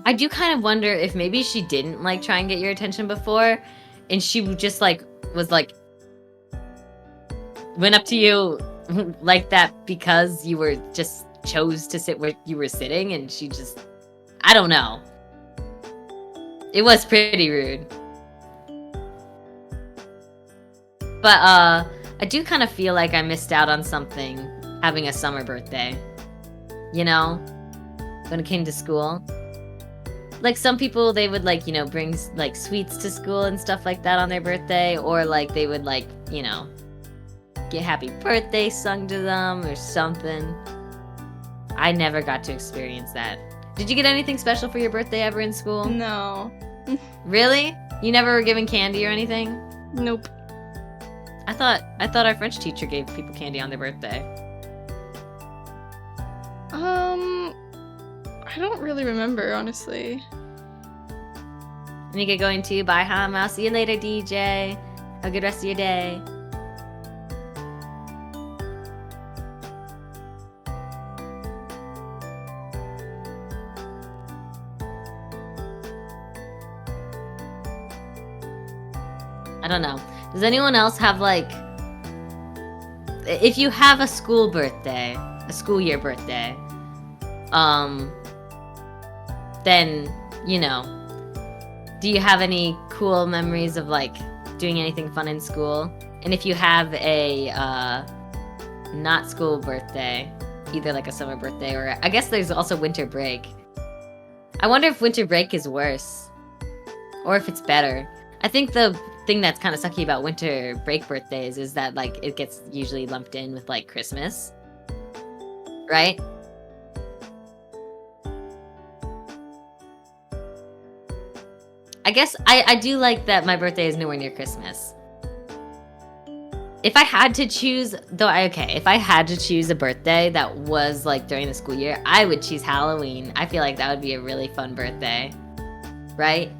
I do kind of wonder if maybe she didn't like try and get your attention before, and she just like was like went up to you like that because you were just chose to sit where you were sitting, and she just, I don't know. It was pretty rude. But I do kind of feel like I missed out on something having a summer birthday. You know? When it came to school. Like, some people, they would, like, you know, bring, like, sweets to school and stuff like that on their birthday. Or, like, they would, like, you know, get happy birthday sung to them or something. I never got to experience that. Did you get anything special for your birthday ever in school? No. Really? You never were given candy or anything? Nope. I thought our French teacher gave people candy on their birthday. I don't really remember, honestly. And you get going to bye, hum. I'll see you later, DJ. Have a good rest of your day. I don't know. Does anyone else have, like, if you have a school birthday, a school year birthday, then, you know, do you have any cool memories of like doing anything fun in school? And if you have a not school birthday, either like a summer birthday or I guess there's also winter break. I wonder if winter break is worse or if it's better. I think the thing that's kind of sucky about winter break birthdays is that like it gets usually lumped in with like Christmas, right? I guess I do like that my birthday is nowhere near Christmas. If I had to choose, if I had to choose a birthday that was like during the school year, I would choose Halloween. I feel like that would be a really fun birthday, right?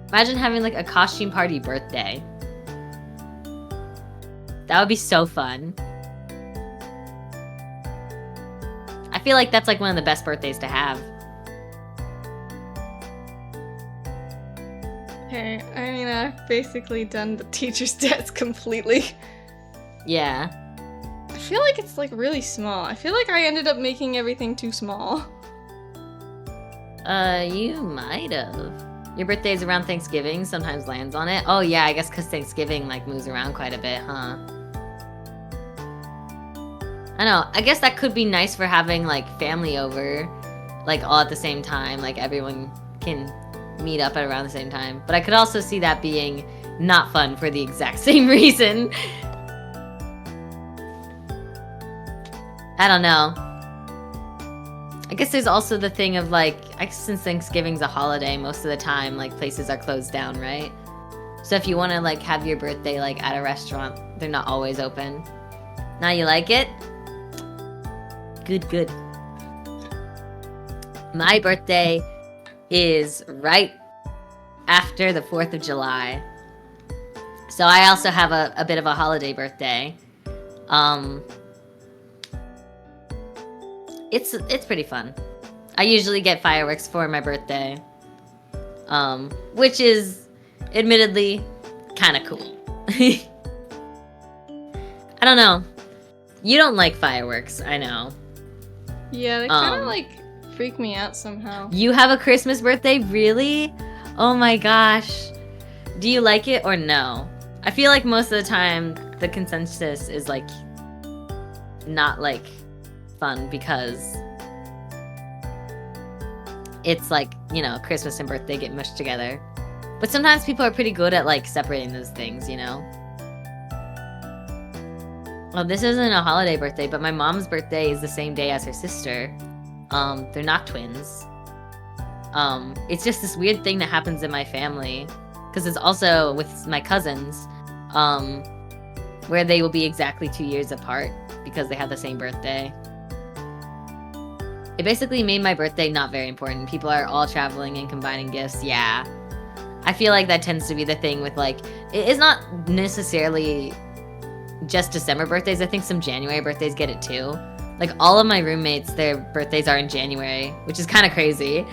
Imagine having like a costume party birthday. That would be so fun. I feel like that's like one of the best birthdays to have. Okay, I mean, I've basically done the teacher's desk completely. Yeah. I feel like it's like really small. I feel like I ended up making everything too small. You might have. Your birthday is around Thanksgiving, sometimes lands on it. Oh yeah, I guess because Thanksgiving like moves around quite a bit, huh? I know, I guess that could be nice for having like family over, like all at the same time, like everyone can meet up at around the same time. But I could also see that being not fun for the exact same reason. I don't know. I guess there's also the thing of like, since Thanksgiving's a holiday, most of the time like places are closed down, right? So if you want to like have your birthday like at a restaurant, they're not always open. Now you like it? Good, good. My birthday is right after the 4th of July. So I also have a bit of a holiday birthday. It's pretty fun. I usually get fireworks for my birthday. Which is admittedly kind of cool. I don't know. You don't like fireworks, I know. Yeah, they kind of like freak me out somehow. You have a Christmas birthday? Really? Oh my gosh. Do you like it or no? I feel like most of the time the consensus is like not like fun because it's like, you know, Christmas and birthday get mushed together. But sometimes people are pretty good at like separating those things, you know? Well, this isn't a holiday birthday, but my mom's birthday is the same day as her sister. They're not twins. It's just this weird thing that happens in my family. Because it's also with my cousins, where they will be exactly 2 years apart because they have the same birthday. It basically made my birthday not very important. People are all traveling and combining gifts, yeah. I feel like that tends to be the thing with like, it's not necessarily just December birthdays. I think some January birthdays get it too. Like all of my roommates, their birthdays are in January, which is kind of crazy.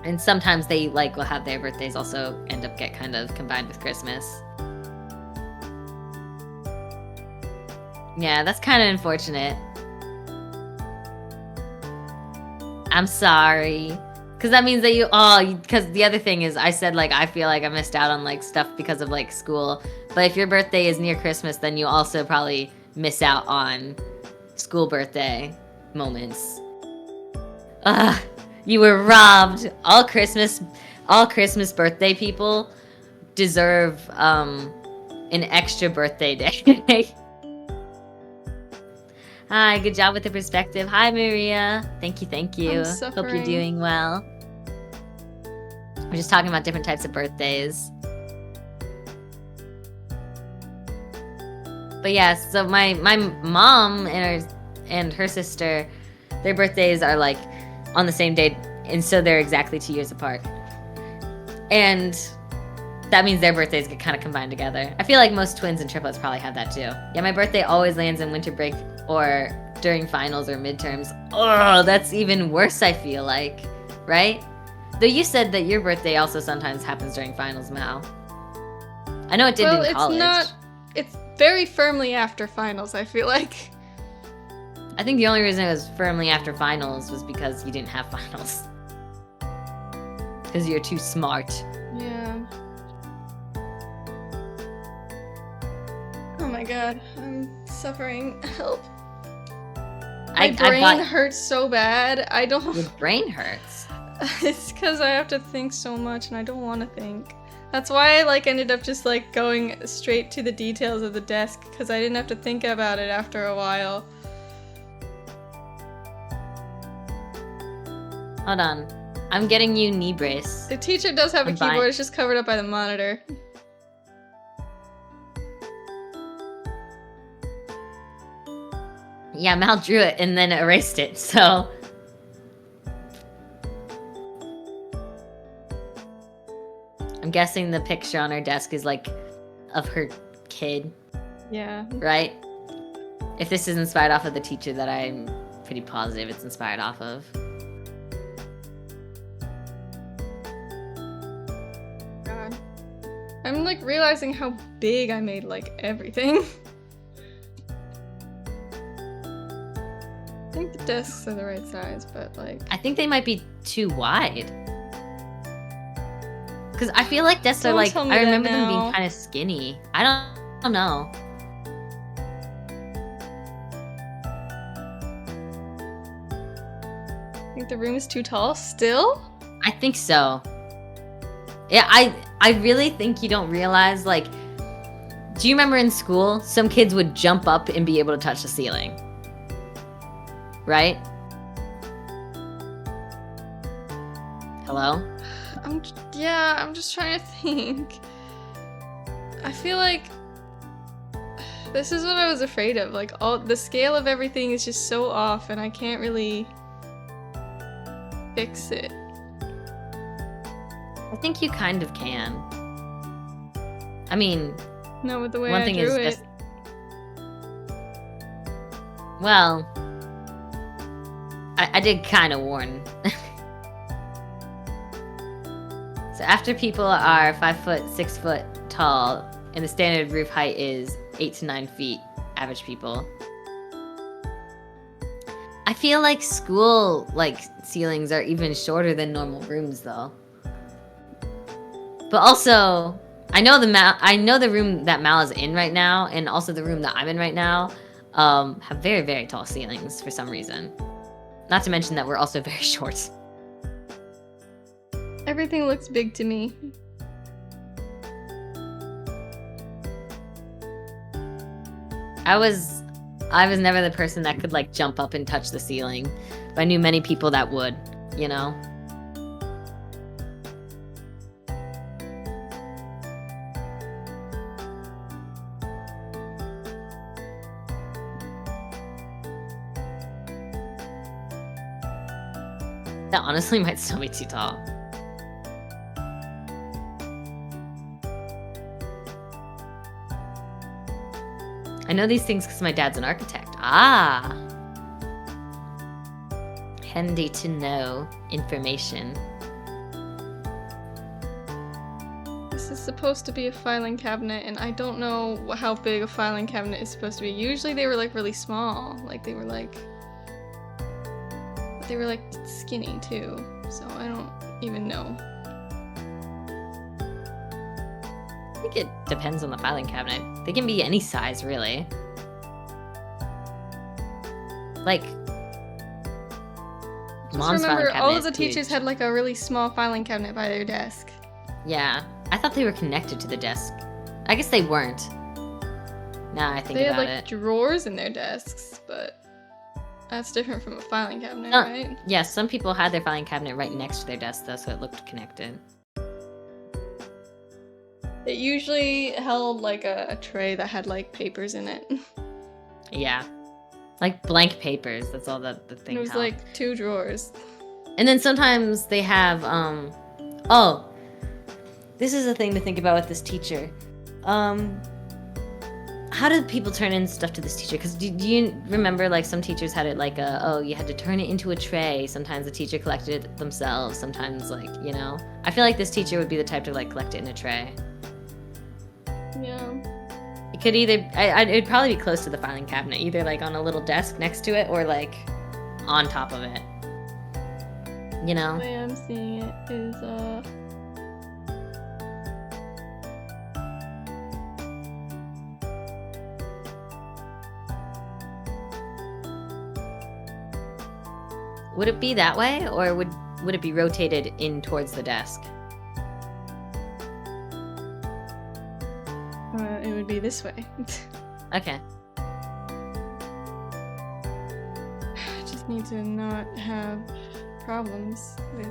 And sometimes they like will have their birthdays also end up get kind of combined with Christmas. Yeah, that's kind of unfortunate. I'm sorry. Because that means that because the other thing is I said like I feel like I missed out on like stuff because of like school. But if your birthday is near Christmas, then you also probably miss out on school birthday moments. Ugh, you were robbed. All Christmas birthday people deserve an extra birthday day. Hi, good job with the perspective. Hi, Maria. Thank you. I'm Hope you're doing well. We're just talking about different types of birthdays. But yeah, so my mom and her sister, their birthdays are like on the same day, and so they're exactly 2 years apart. And that means their birthdays get kind of combined together. I feel like most twins and triplets probably have that too. Yeah, my birthday always lands in winter break or during finals or midterms. Oh, that's even worse, I feel like. Right? Though you said that your birthday also sometimes happens during finals, Mal. I know it did in college. It's very firmly after finals, I feel like. I think the only reason it was firmly after finals was because you didn't have finals. Because you're too smart. Yeah. Oh my god, I'm suffering. Help. My brain hurts so bad. I don't. Your brain hurts. It's because I have to think so much and I don't want to think. That's why I ended up just going straight to the details of the desk because I didn't have to think about it after a while. Hold on. I'm getting you knee brace. The teacher does have a keyboard, it's just covered up by the monitor. Yeah, Mal drew it and then erased it, so... I'm guessing the picture on her desk is, of her kid. Yeah. Right? If this is inspired off of the teacher that I'm pretty positive it's inspired off of. God. I'm, realizing how big I made, everything. I think the desks are the right size, but I think they might be too wide. Because I feel like desks are I remember them being kind of skinny. I don't know. I think the room is too tall still? I think so. Yeah, I really think you don't realize, do you remember in school, some kids would jump up and be able to touch the ceiling? Right? Hello? I'm just trying to think. I feel like this is what I was afraid of. All the scale of everything is just so off and I can't really fix it. I think you kind of can. I mean, no, with the way one I thing drew is it. Well, I did kind of warn. So after people are 5 foot, 6 foot tall, and the standard roof height is 8 to 9 feet, average people. I feel like school, ceilings are even shorter than normal rooms, though. But also, I know the room that Mal is in right now, and also the room that I'm in right now, have very, very tall ceilings for some reason. Not to mention that we're also very short. Everything looks big to me. I was never the person that could jump up and touch the ceiling, but I knew many people that would, you know? That honestly might still be too tall. I know these things because my dad's an architect. Ah! Handy to know information. This is supposed to be a filing cabinet, and I don't know how big a filing cabinet is supposed to be. Usually they were really small. They were skinny too, so I don't even know. I think it depends on the filing cabinet. They can be any size, really. Mom's filing cabinet all of the is teachers huge. had a really small filing cabinet by their desk. Yeah, I thought they were connected to the desk. I guess they weren't. Now I think they about had it. drawers in their desks, but that's different from a filing cabinet, right? Yeah, some people had their filing cabinet right next to their desk, though, so it looked connected. It usually held a tray that had papers in it. Yeah. Blank papers, that's all that the thing It was held. 2 drawers. And then sometimes they have, oh, this is a thing to think about with this teacher. How did people turn in stuff to this teacher? Because do you remember, some teachers had it you had to turn it into a tray. Sometimes the teacher collected it themselves. Sometimes, you know. I feel like this teacher would be the type to, collect it in a tray. Yeah. could either it'd probably be close to the filing cabinet, either like on a little desk next to it or like on top of it. You know? The way I'm seeing it is Would it be that way, or would it be rotated in towards the desk? it would be this way. Okay. I just need to not have problems with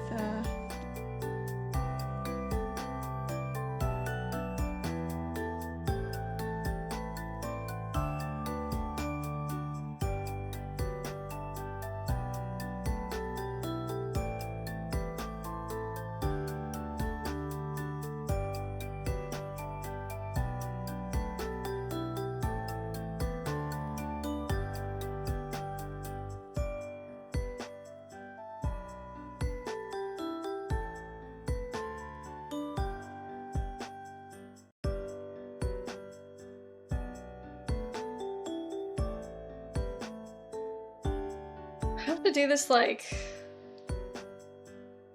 I have to do this like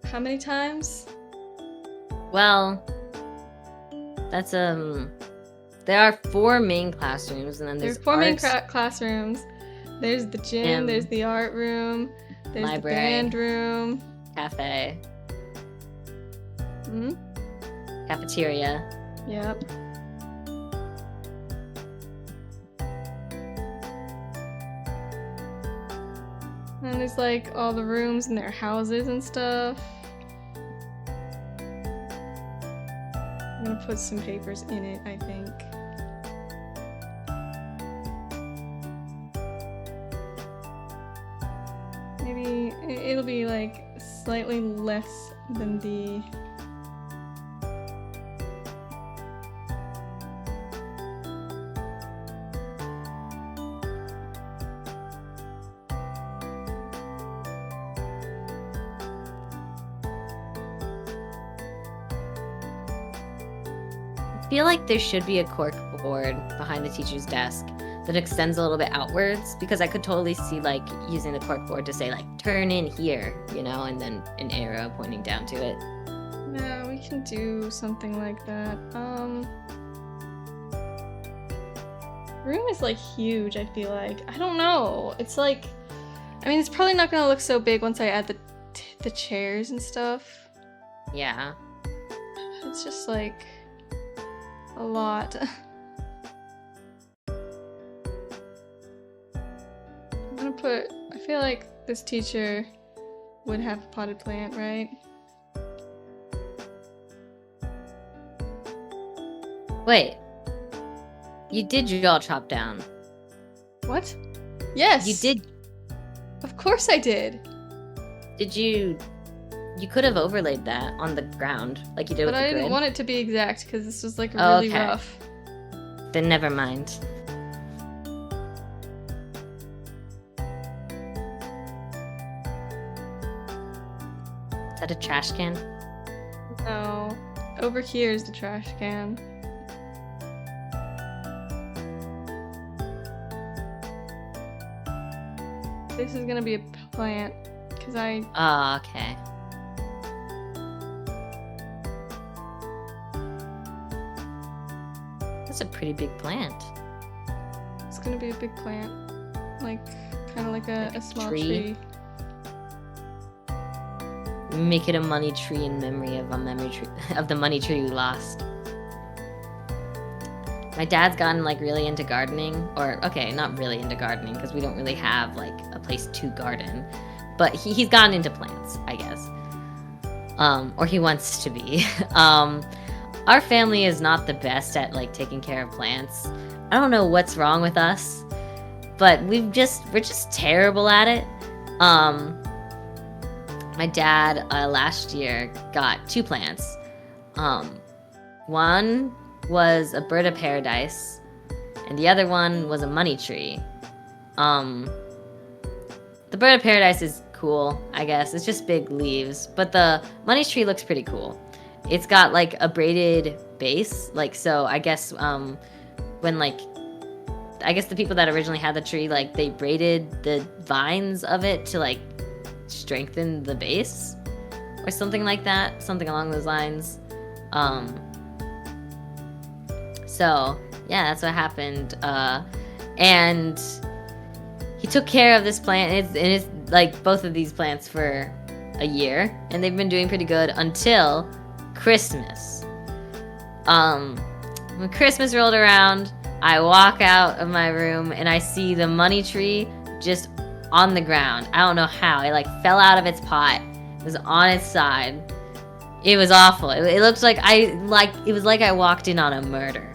how many times? Well, that's there are 4 main classrooms, and then There's there's 4 main arts, classrooms. There's the gym, Gym. there's the art room, there's Library. the band room. cafe, Hmm? cafeteria. Yep. And there's like all the rooms in their houses and stuff. I'm gonna put some papers in it, I think. Maybe it'll be like slightly less than the I feel like there should be a cork board behind the teacher's desk that extends a little bit outwards, because I could totally see like using the cork board to say like turn in here, you know, and then an arrow pointing down to it. Yeah, we can do something like that. Room is like huge, I feel like. I don't know. It's like, I mean, it's probably not gonna look so big once I add the chairs and stuff. Yeah. It's just like a lot. I'm gonna put, I feel like this teacher would have a potted plant, right? Wait. You did draw chop down. What? Yes! You did. Of course I did! Did you? You could have overlaid that on the ground, like you did But with I the didn't grid. want it to be exact because this was like Oh, really okay. rough. Then never mind. Is that a trash can? No. Over here is the trash can. This is gonna be a plant because I Oh, okay. That's a pretty big plant. it's gonna be a big plant, like kind of like a Like a small tree? tree. Make it a money tree in memory of of the money tree we lost. My dad's gotten like really into gardening, or okay, not really into gardening because we don't really have like a place to garden, but he's gotten into plants, I guess. Or he wants to be. Our family is not the best at like taking care of plants. I don't know what's wrong with us, but we're just terrible at it. My dad last year got 2 plants. One was a bird of paradise, and the other one was a money tree. The bird of paradise is cool, I guess. It's just big leaves, but the money tree looks pretty cool. It's got like a braided base, like so. I guess when like I guess the people that originally had the tree, like they braided the vines of it to like strengthen the base or something like that, something along those lines. So yeah, that's what happened. And he took care of this plant, and it's like both of these plants for a year, and they've been doing pretty good until Christmas. When Christmas rolled around, I walk out of my room and I see the money tree just on the ground. I don't know how. It like fell out of its pot. It was on its side. It was awful. It looked like it was like I walked in on a murder.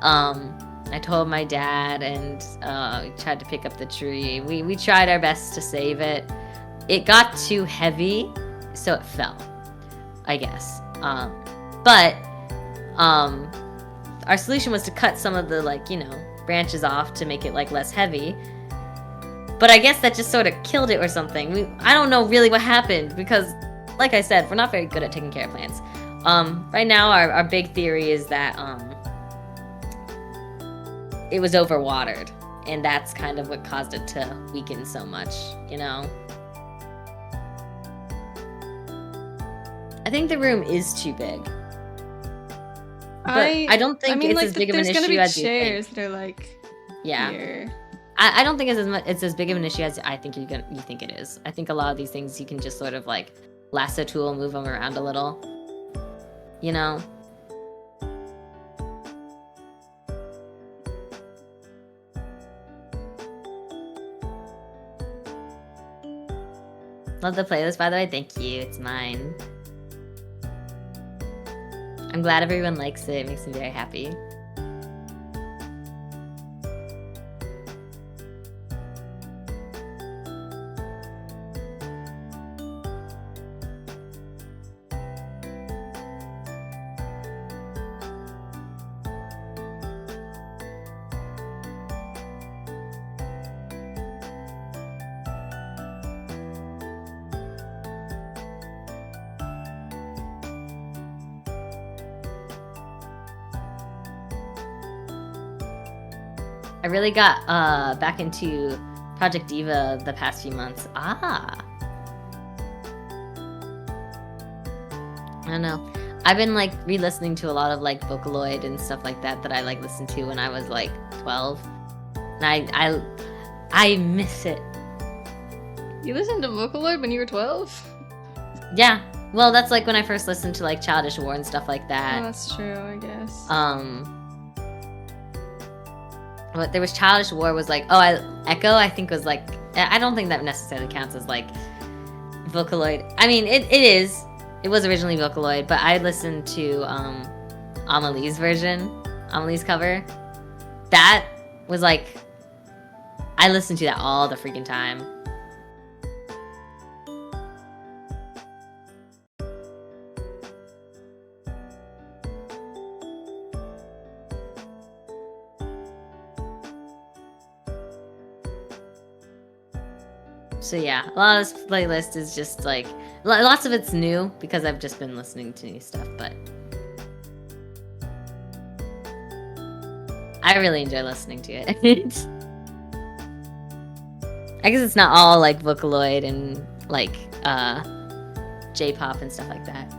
I told my dad, and we tried to pick up the tree. We tried our best to save it. It got too heavy, so it fell, I guess. But our solution was to cut some of the branches off to make it like less heavy. But I guess that just sort of killed it or something. I don't know really what happened because, like I said, we're not very good at taking care of plants. Right now, our big theory is that it was overwatered, and that's kind of what caused it to weaken so much, I think the room is too big. But I don't think it's as big of an issue as you think. There's gonna be chairs that are like here. I don't think it's as big of an issue as I think you think it is. I think a lot of these things you can just sort of like lasso tool and move them around a little. Love the playlist, by the way. Thank you. It's mine. I'm glad everyone likes it. It makes me very happy. I really got back into Project Diva the past few months. I don't know. I've been like re-listening to a lot of like Vocaloid and stuff like that I like listened to when I was like 12. And I miss it. You listened to Vocaloid when you were 12? Yeah. Well, that's like when I first listened to like Childish War and stuff like that. Oh, that's true, I guess. But there was Childish War was like, Echo I think was like, I don't think that necessarily counts as like Vocaloid. I mean, it is. It was originally Vocaloid, but I listened to Amelie's version, Amelie's cover. That was like, I listened to that all the freaking time. So yeah, a lot of this playlist is just like, lots of it's new because I've just been listening to new stuff, but I really enjoy listening to it. I guess it's not all like Vocaloid and like J-pop and stuff like that.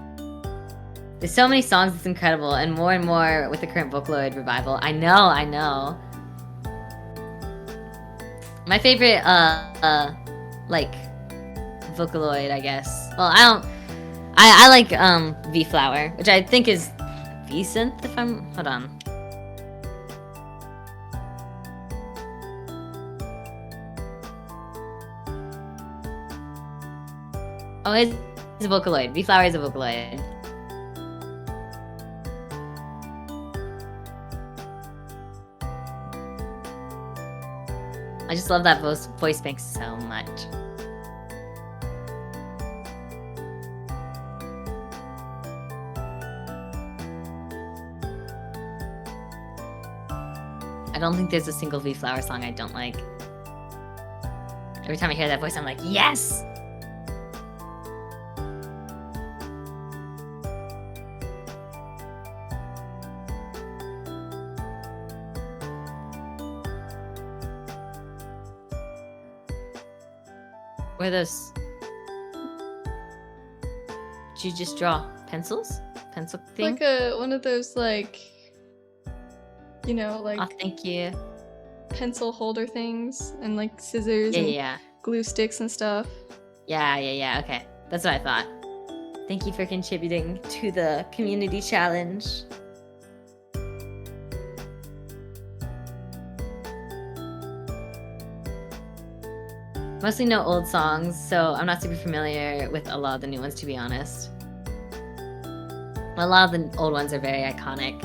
There's so many songs, it's incredible, and more with the current Vocaloid revival. I know. My favorite like Vocaloid, I guess. Well, I like V-Flower, which I think is V-Synth if I'm, hold on. Oh, it's a Vocaloid. V-Flower is a Vocaloid. I just love that voice bank so much. I don't think there's a single V-Flower song I don't like. Every time I hear that voice, I'm like, yes! What are those? Did you just draw pencils? Pencil thing? Like one of those like, you know, like Oh, thank you. pencil holder things and like scissors Yeah, and yeah, glue sticks and stuff. yeah. Okay, that's what I thought. Thank you for contributing to the community challenge. Mostly know old songs, so I'm not super familiar with a lot of the new ones, to be honest. A lot of the old ones are very iconic.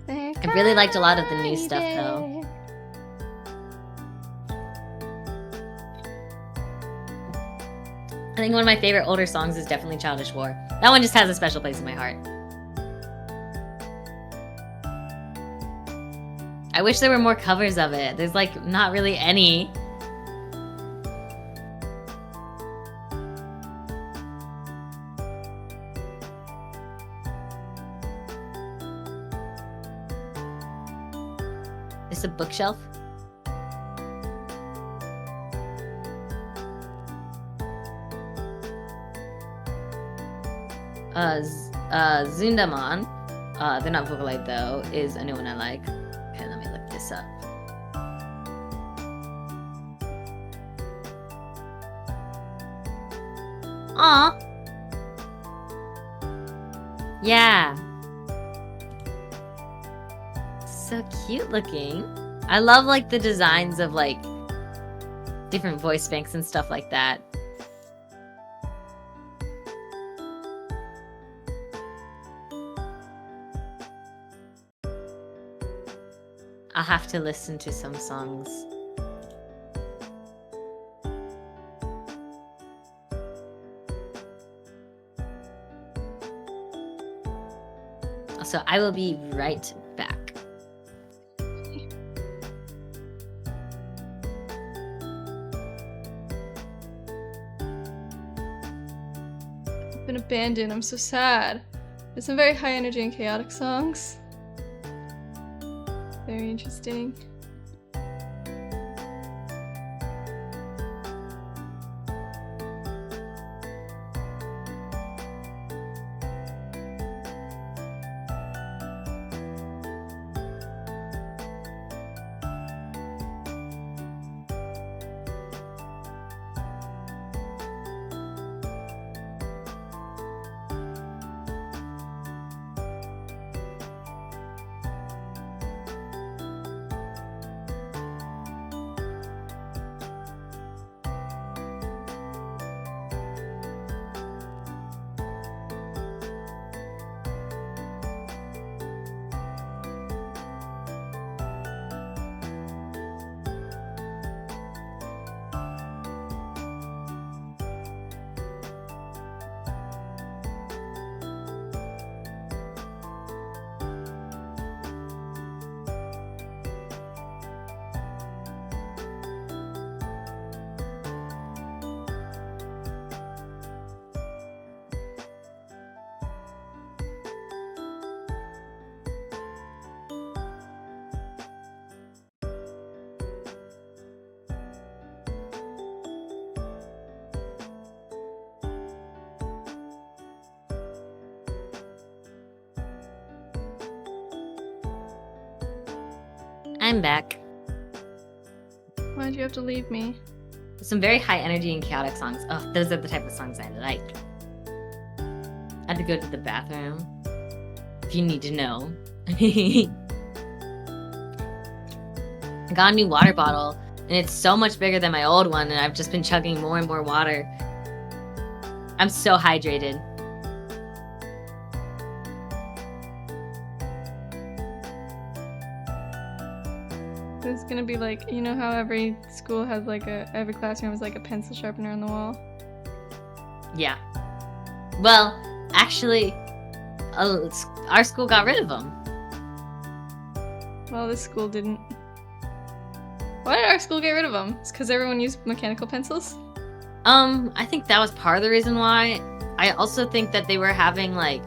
I really liked a lot of the new stuff, though. I think one of my favorite older songs is definitely Childish War. That one just has a special place in my heart. I wish there were more covers of it. There's like not really any. It's a bookshelf. Zundaman, they're not Vocalite though, is a new one I like. Okay, let me look this up. Aw! Yeah! So cute looking. I love like the designs of like different voice banks and stuff like that. I'll have to listen to some songs. So I will be right back. I've been abandoned. I'm so sad. There's some very high energy and chaotic songs. Very interesting. I'm back. Why'd you have to leave me? Some very high energy and chaotic songs. Oh, those are the type of songs I like. I had to go to the bathroom. If you need to know. I got a new water bottle, and it's so much bigger than my old one, and I've just been chugging more and more water. I'm so hydrated. It's gonna be like, you know how every school has like every classroom has like a pencil sharpener on the wall? Yeah. Well, actually, our school got rid of them. Well, this school didn't. Why did our school get rid of them? It's because everyone used mechanical pencils? I think that was part of the reason why. I also think that they were having like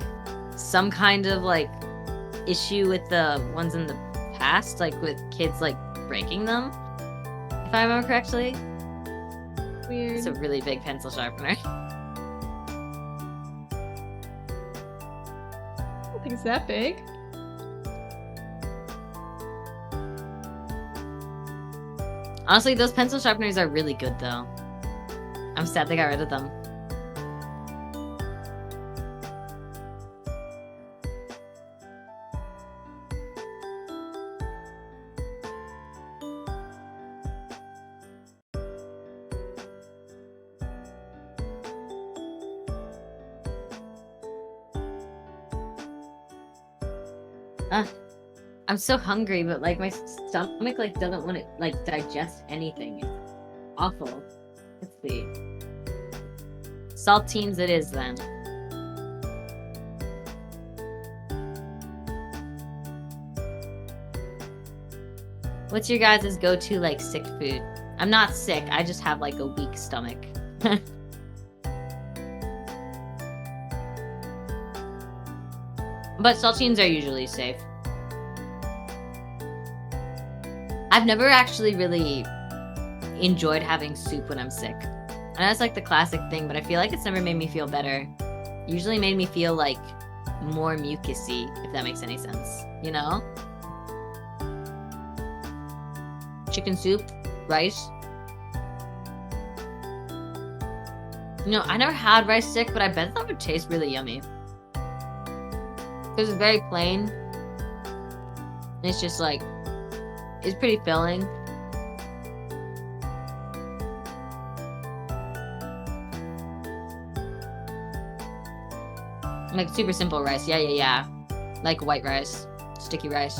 some kind of like issue with the ones in the past, like with kids like breaking them, if I remember correctly. Weird. It's a really big pencil sharpener. I don't think it's that big. Honestly, those pencil sharpeners are really good, though. I'm sad they got rid of them. I'm so hungry, but like my stomach like doesn't want to like digest anything. It's awful. Let's see. Saltines it is then. What's your guys' go-to like sick food? I'm not sick, I just have like a weak stomach. But saltines are usually safe. I've never actually really enjoyed having soup when I'm sick. And that's like the classic thing, but I feel like it's never made me feel better. Usually made me feel like more mucusy, if that makes any sense. You know? Chicken soup, rice. You know, I never had rice sick, but I bet that would taste really yummy. Because it's very plain. It's just like, it's pretty filling. Like super simple rice. Yeah. Like white rice. Sticky rice.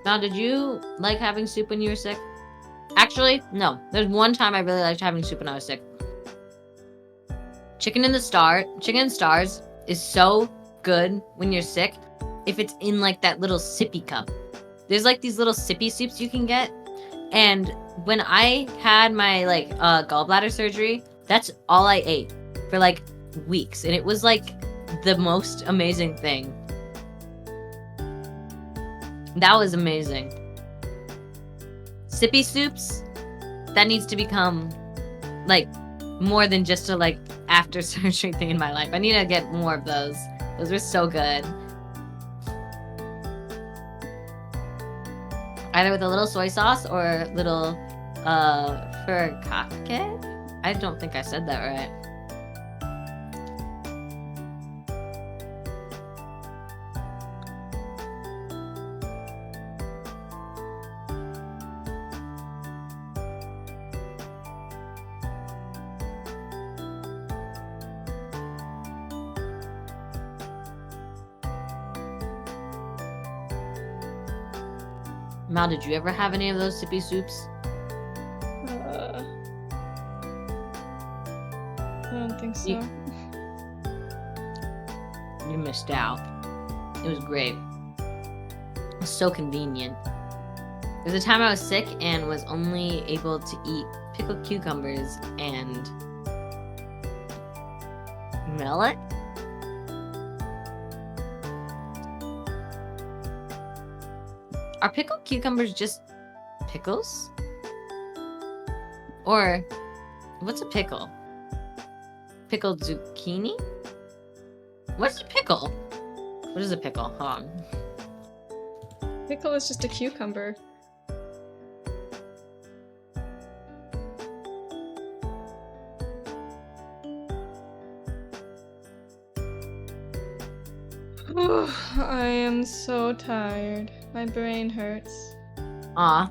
Now, did you like having soup when you were sick? Actually, no. There's one time I really liked having soup when I was sick. Chicken and stars is so good when you're sick if it's in like that little sippy cup. There's like these little sippy soups you can get. And when I had my like gallbladder surgery, that's all I ate for like weeks. And it was like the most amazing thing. That was amazing. Sippy soups, that needs to become like more than just a like after surgery thing in my life. I need to get more of those. Those were so good. Either with a little soy sauce or little furikake. I don't think I said that right. Mal, did you ever have any of those sippy soups? I don't think so. You missed out. It was great. It was so convenient. There was a time I was sick and was only able to eat pickled cucumbers and melon. Are pickled cucumbers just pickles? Or what's a pickle? Pickled zucchini? What's a pickle? What is a pickle? Hold on. Pickle is just a cucumber. I am so tired. My brain hurts. Aw.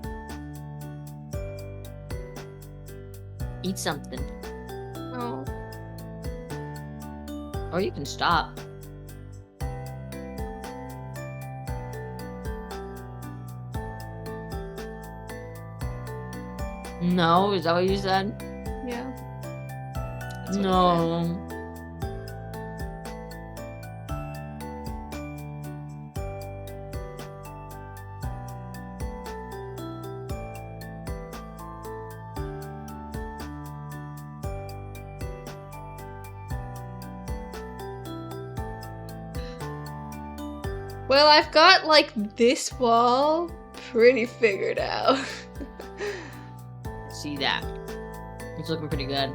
Eat something. Oh. Or you can stop. No, is that what you said? Yeah. That's what I No. Well, I've got, like, this wall pretty figured out. See that? It's looking pretty good.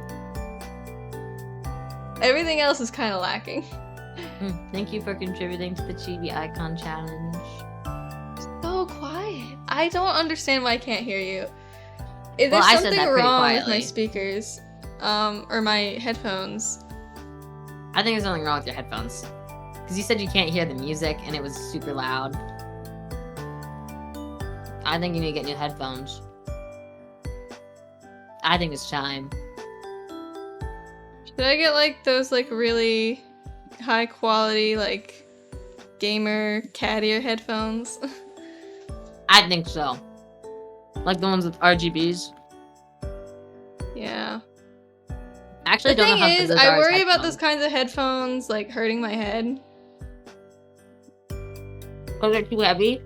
Everything else is kind of lacking. Thank you for contributing to the Chibi Icon Challenge. So quiet. I don't understand why I can't hear you. If Well, there's I said something that pretty wrong with my quietly. speakers, or my headphones. I think there's something wrong with your headphones. Because you said you can't hear the music and it was super loud. I think you need to get new headphones. I think it's time. Should I get, like, those, like, really high quality, like, gamer cat ear headphones? I think so. Like the ones with RGBs. Yeah. I actually The don't know thing how good is, those I are as worry about headphones. those kinds of headphones, like, hurting my head. Because they're too heavy?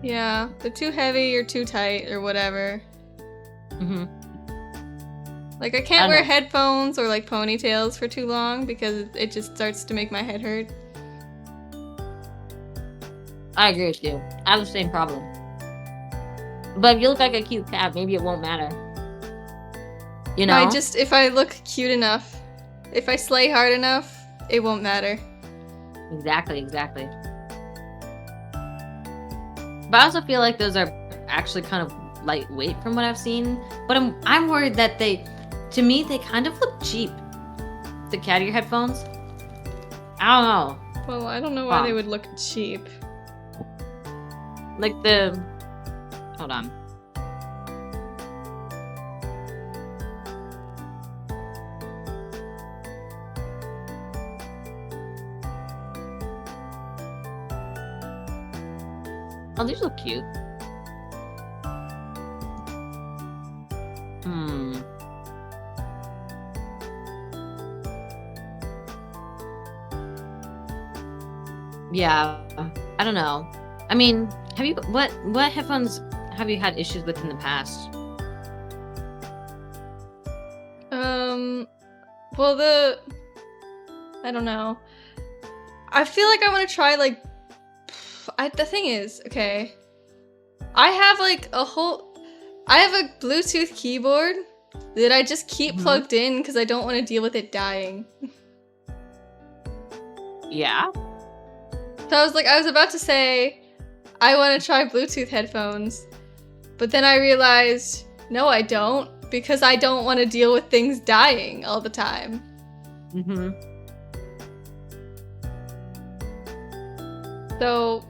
Yeah, they're too heavy or too tight or whatever. Mm-hmm. Like, I I can't don't wear know. headphones or, like, ponytails for too long because it just starts to make my head hurt. I agree with you. I have the same problem. But if you look like a cute cat, maybe it won't matter. You know? If I look cute enough, if I slay hard enough, it won't matter. Exactly. But I also feel like those are actually kind of lightweight from what I've seen. But I'm worried that to me, they kind of look cheap. The cat ear headphones. I don't know. Well, I don't know why they would look cheap. Like the... Hold on. Oh, these look cute. Yeah, I don't know. I mean, what headphones have you had issues with in the past? Well, I don't know. I feel like I want to try, like, the thing is, okay, I have, like, I have a Bluetooth keyboard that I just keep plugged in because I don't want to deal with it dying. Yeah? So I was about to say, I want to try Bluetooth headphones, but then I realized, no, I don't, because I don't want to deal with things dying all the time. Mm-hmm. So,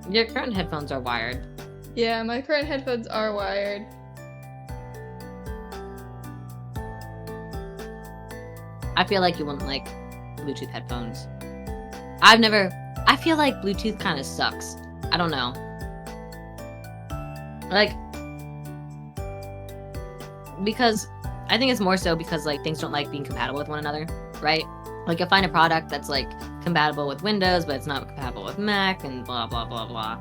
Your current headphones are wired. yeah, my current headphones are wired. I feel like you wouldn't like Bluetooth headphones. I feel like Bluetooth kind of sucks. I don't know. Like, because I think it's more so because, like, things don't like being compatible with one another, right? Like, you'll find a product that's, like, compatible with Windows, but it's not compatible with Mac, and blah, blah, blah, blah.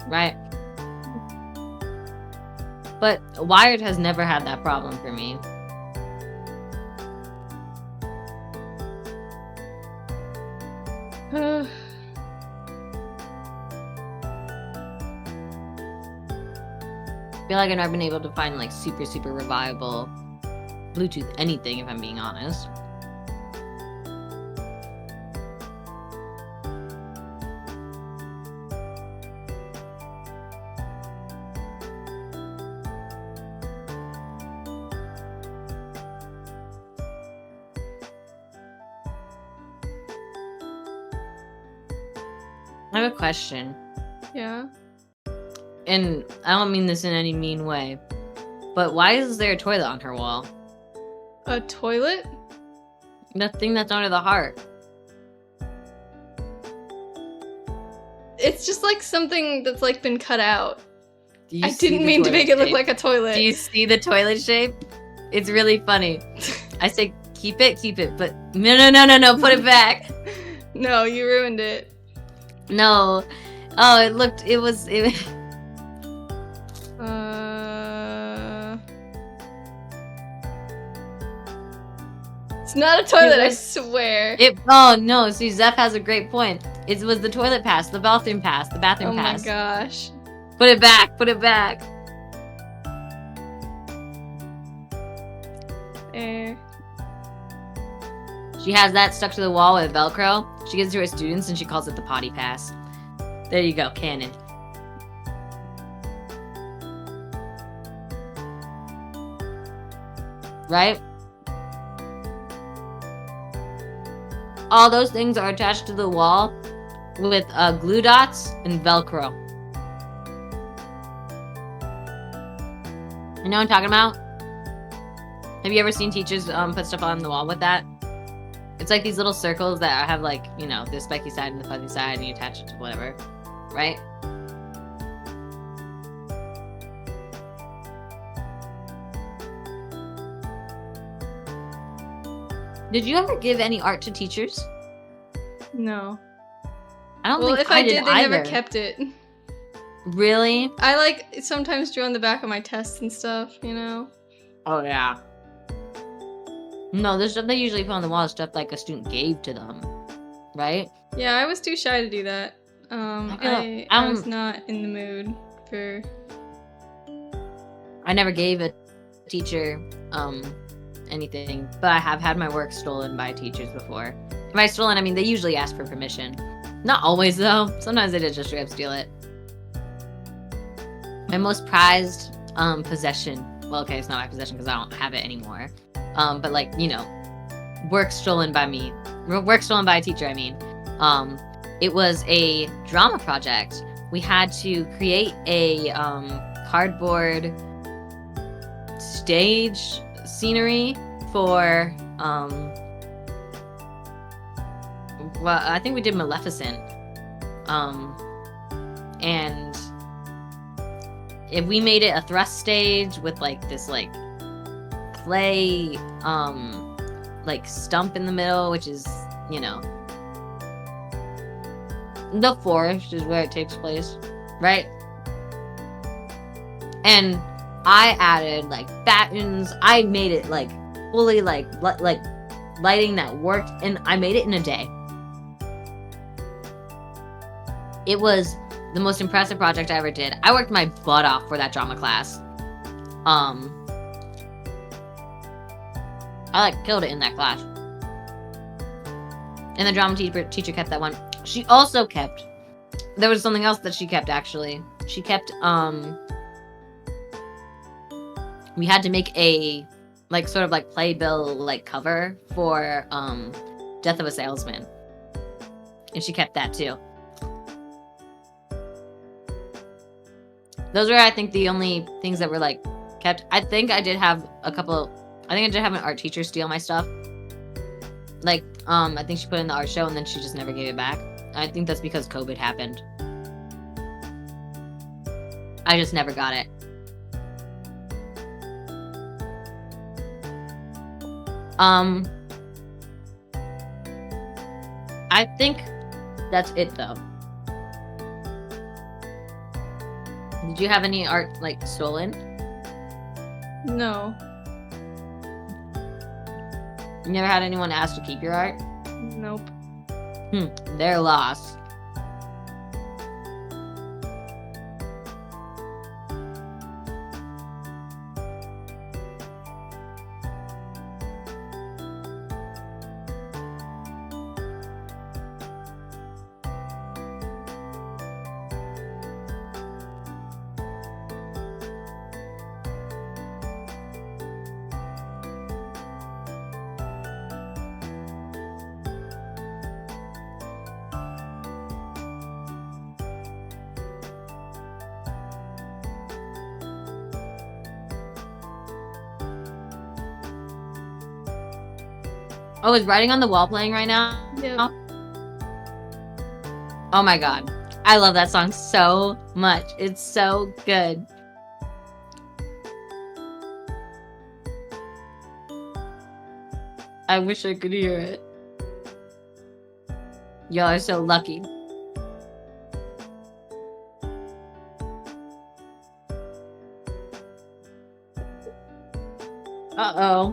Right? But wired has never had that problem for me. I feel like I've never been able to find, like, super, super reliable Bluetooth anything, if I'm being honest. I have a question. Yeah. And I don't mean this in any mean way, but why is there a toilet on her wall? A toilet? The thing that's under the heart. It's just like something that's like been cut out. Do you I see didn't the mean to toilet make it look shape? like a toilet. Do you see the toilet shape? It's really funny. I say keep it, but no, put it back. No, you ruined it. No. Oh, it was It's not a toilet, I was- swear. oh no, see, Zeph has a great point. It was the toilet pass, the bathroom pass, the bathroom pass. Oh my gosh. Put it back. Put it back. There. She has that stuck to the wall with Velcro. She gives it to her students and she calls it the potty pass. There you go, canon. Right? All those things are attached to the wall with glue dots and Velcro. You know what I'm talking about? Have you ever seen teachers put stuff on the wall with that? It's like these little circles that have like, you know, the spiky side and the fuzzy side and you attach it to whatever, right? Did you ever give any art to teachers? No. I don't Well, think if I did, they either. never kept it. Really? I like sometimes drew on the back of my tests and stuff, you know? Oh, yeah. No, the stuff they usually put on the wall is stuff like a student gave to them, right? Yeah, I was too shy to do that. I was not in the mood for... I never gave a teacher anything, but I have had my work stolen by teachers before. By stolen, I mean they usually ask for permission. Not always, though. Sometimes they did just straight up steal it. My most prized possession... Well, okay, it's not my possession because I don't have it anymore. But like, you know, work stolen by me. Work stolen by a teacher, I mean. It was a drama project. We had to create a cardboard stage scenery for, well, I think we did Maleficent. And if we made it a thrust stage with like this like clay like stump in the middle, which is, you know, the forest is where it takes place, right? And I added like battens. I made it like fully like lighting that worked, and I made it in a day. It was the most impressive project I ever did. I worked my butt off for that drama class. I like killed it in that class. And the drama teacher kept that one. She also kept, there was something else that she kept actually. She kept, we had to make a, like, sort of like playbill, like, cover for, Death of a Salesman. And she kept that too. Those were, I think, the only things that were, like, kept. I think I did have a couple, I think I did have an art teacher steal my stuff. Like, I think she put it in the art show and then she just never gave it back. I think that's because COVID happened. I just never got it. I think that's it though. Did you have any art, like, stolen? No. You never had anyone ask to keep your art? Nope. They're lost. Oh, is Writing on the Wall playing right now? Yeah. Oh my god. I love that song so much. It's so good. I wish I could hear it. Y'all are so lucky. Uh-oh.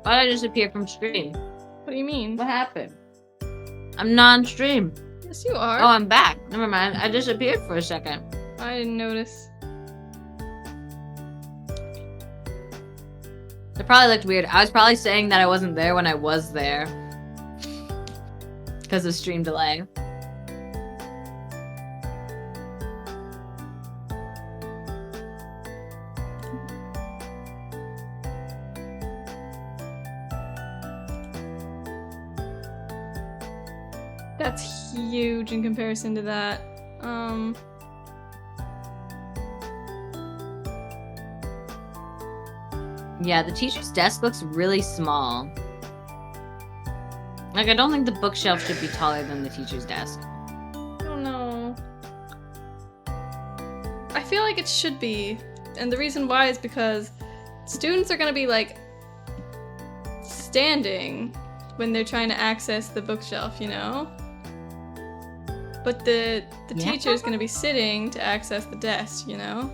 Why did I disappear from stream? What do you mean? What happened? I'm non-stream. Yes, you are. Oh, I'm back. Never mind. I disappeared for a second. I didn't notice. It probably looked weird. I was probably saying that I wasn't there when I was there. Because of stream delay. That's huge in comparison to that. Yeah, the teacher's desk looks really small. Like, I don't think the bookshelf should be taller than the teacher's desk. I don't know. I feel like it should be. And the reason why is because students are gonna be, like, standing when they're trying to access the bookshelf, you know? But the teacher's gonna be sitting to access the desk, you know?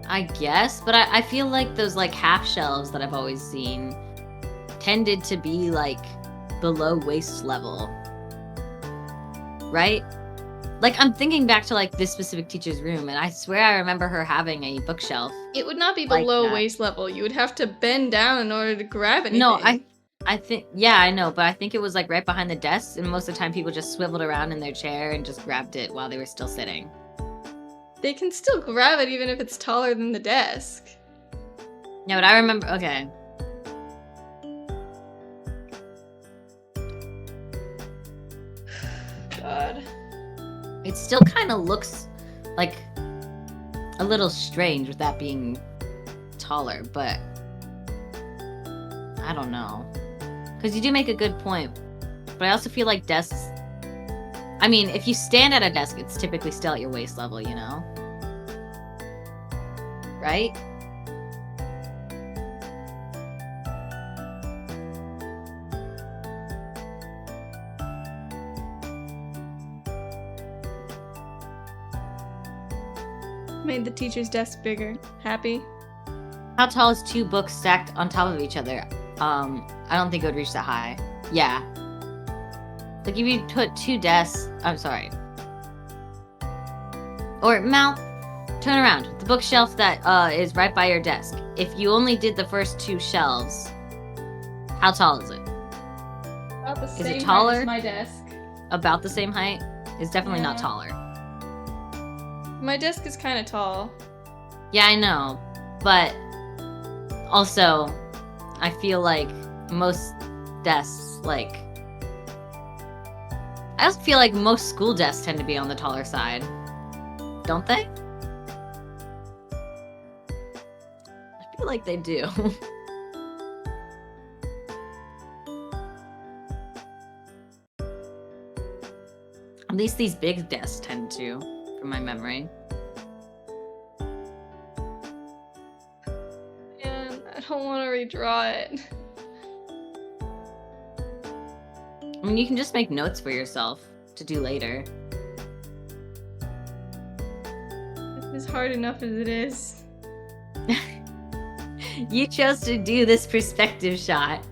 I guess, but I feel like those like half shelves that I've always seen tended to be like below waist level. Right? Like, I'm thinking back to like this specific teacher's room, and I swear I remember her having a bookshelf. It would not be like below that. waist level. You would have to bend down in order to grab anything. No, I think, yeah, I know, but I think it was like right behind the desk, and most of the time people just swiveled around in their chair and just grabbed it while they were still sitting. They can still grab it even if it's taller than the desk. Yeah, but I remember, okay. God. It still kind of looks like a little strange with that being taller, but I don't know. Because you do make a good point, but I also feel like desks, I mean, if you stand at a desk, it's typically still at your waist level, you know? Right? Made the teacher's desk bigger. Happy? How tall is 2 books stacked on top of each other? I don't think it would reach that high. Yeah. Like, if you put 2 desks... I'm sorry. Or, Mal, turn around. The bookshelf that is right by your desk. If you only did the first 2 shelves, how tall is it? About the same it taller? height as my desk. About the same height? It's definitely not Yeah. taller. My desk is kind of tall. Yeah, I know. But also, I feel like most desks, like... I also feel like most school desks tend to be on the taller side. Don't they? I feel like they do. At least these big desks tend to, from my memory. Man, I don't want to redraw it. I mean, you can just make notes for yourself to do later. This is hard enough as it is. You chose to do this perspective shot.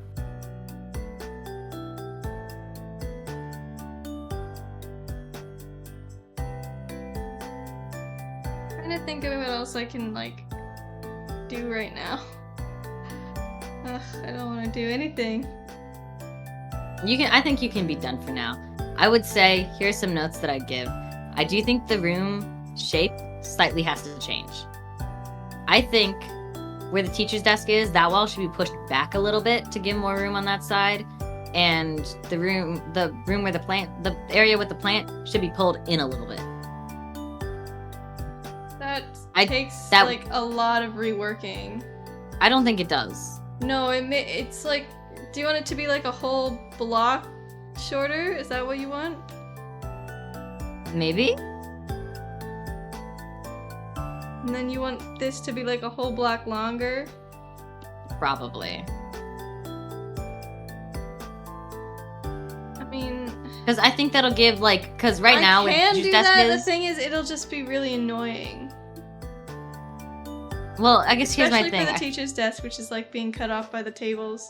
Trying to think of what else I can, like, do right now. Ugh, I don't want to do anything. I think you can be done for now. I would say, here's some notes that I'd give. I do think the room shape slightly has to change. I think where the teacher's desk is, that wall should be pushed back a little bit to give more room on that side. And the room where the area with the plant should be pulled in a little bit. That takes, that- like, a lot of reworking. I don't think it does. No, it's like... Do you want it to be, like, a whole block shorter? Is that what you want? Maybe? And then you want this to be, like, a whole block longer? Probably. I mean... Because I think that'll give, like... Because right now, I can with do desk that. The is... thing is, it'll just be really annoying. Well, I guess here's my Especially thing. for the teacher's desk, which is, like, being cut off by the tables.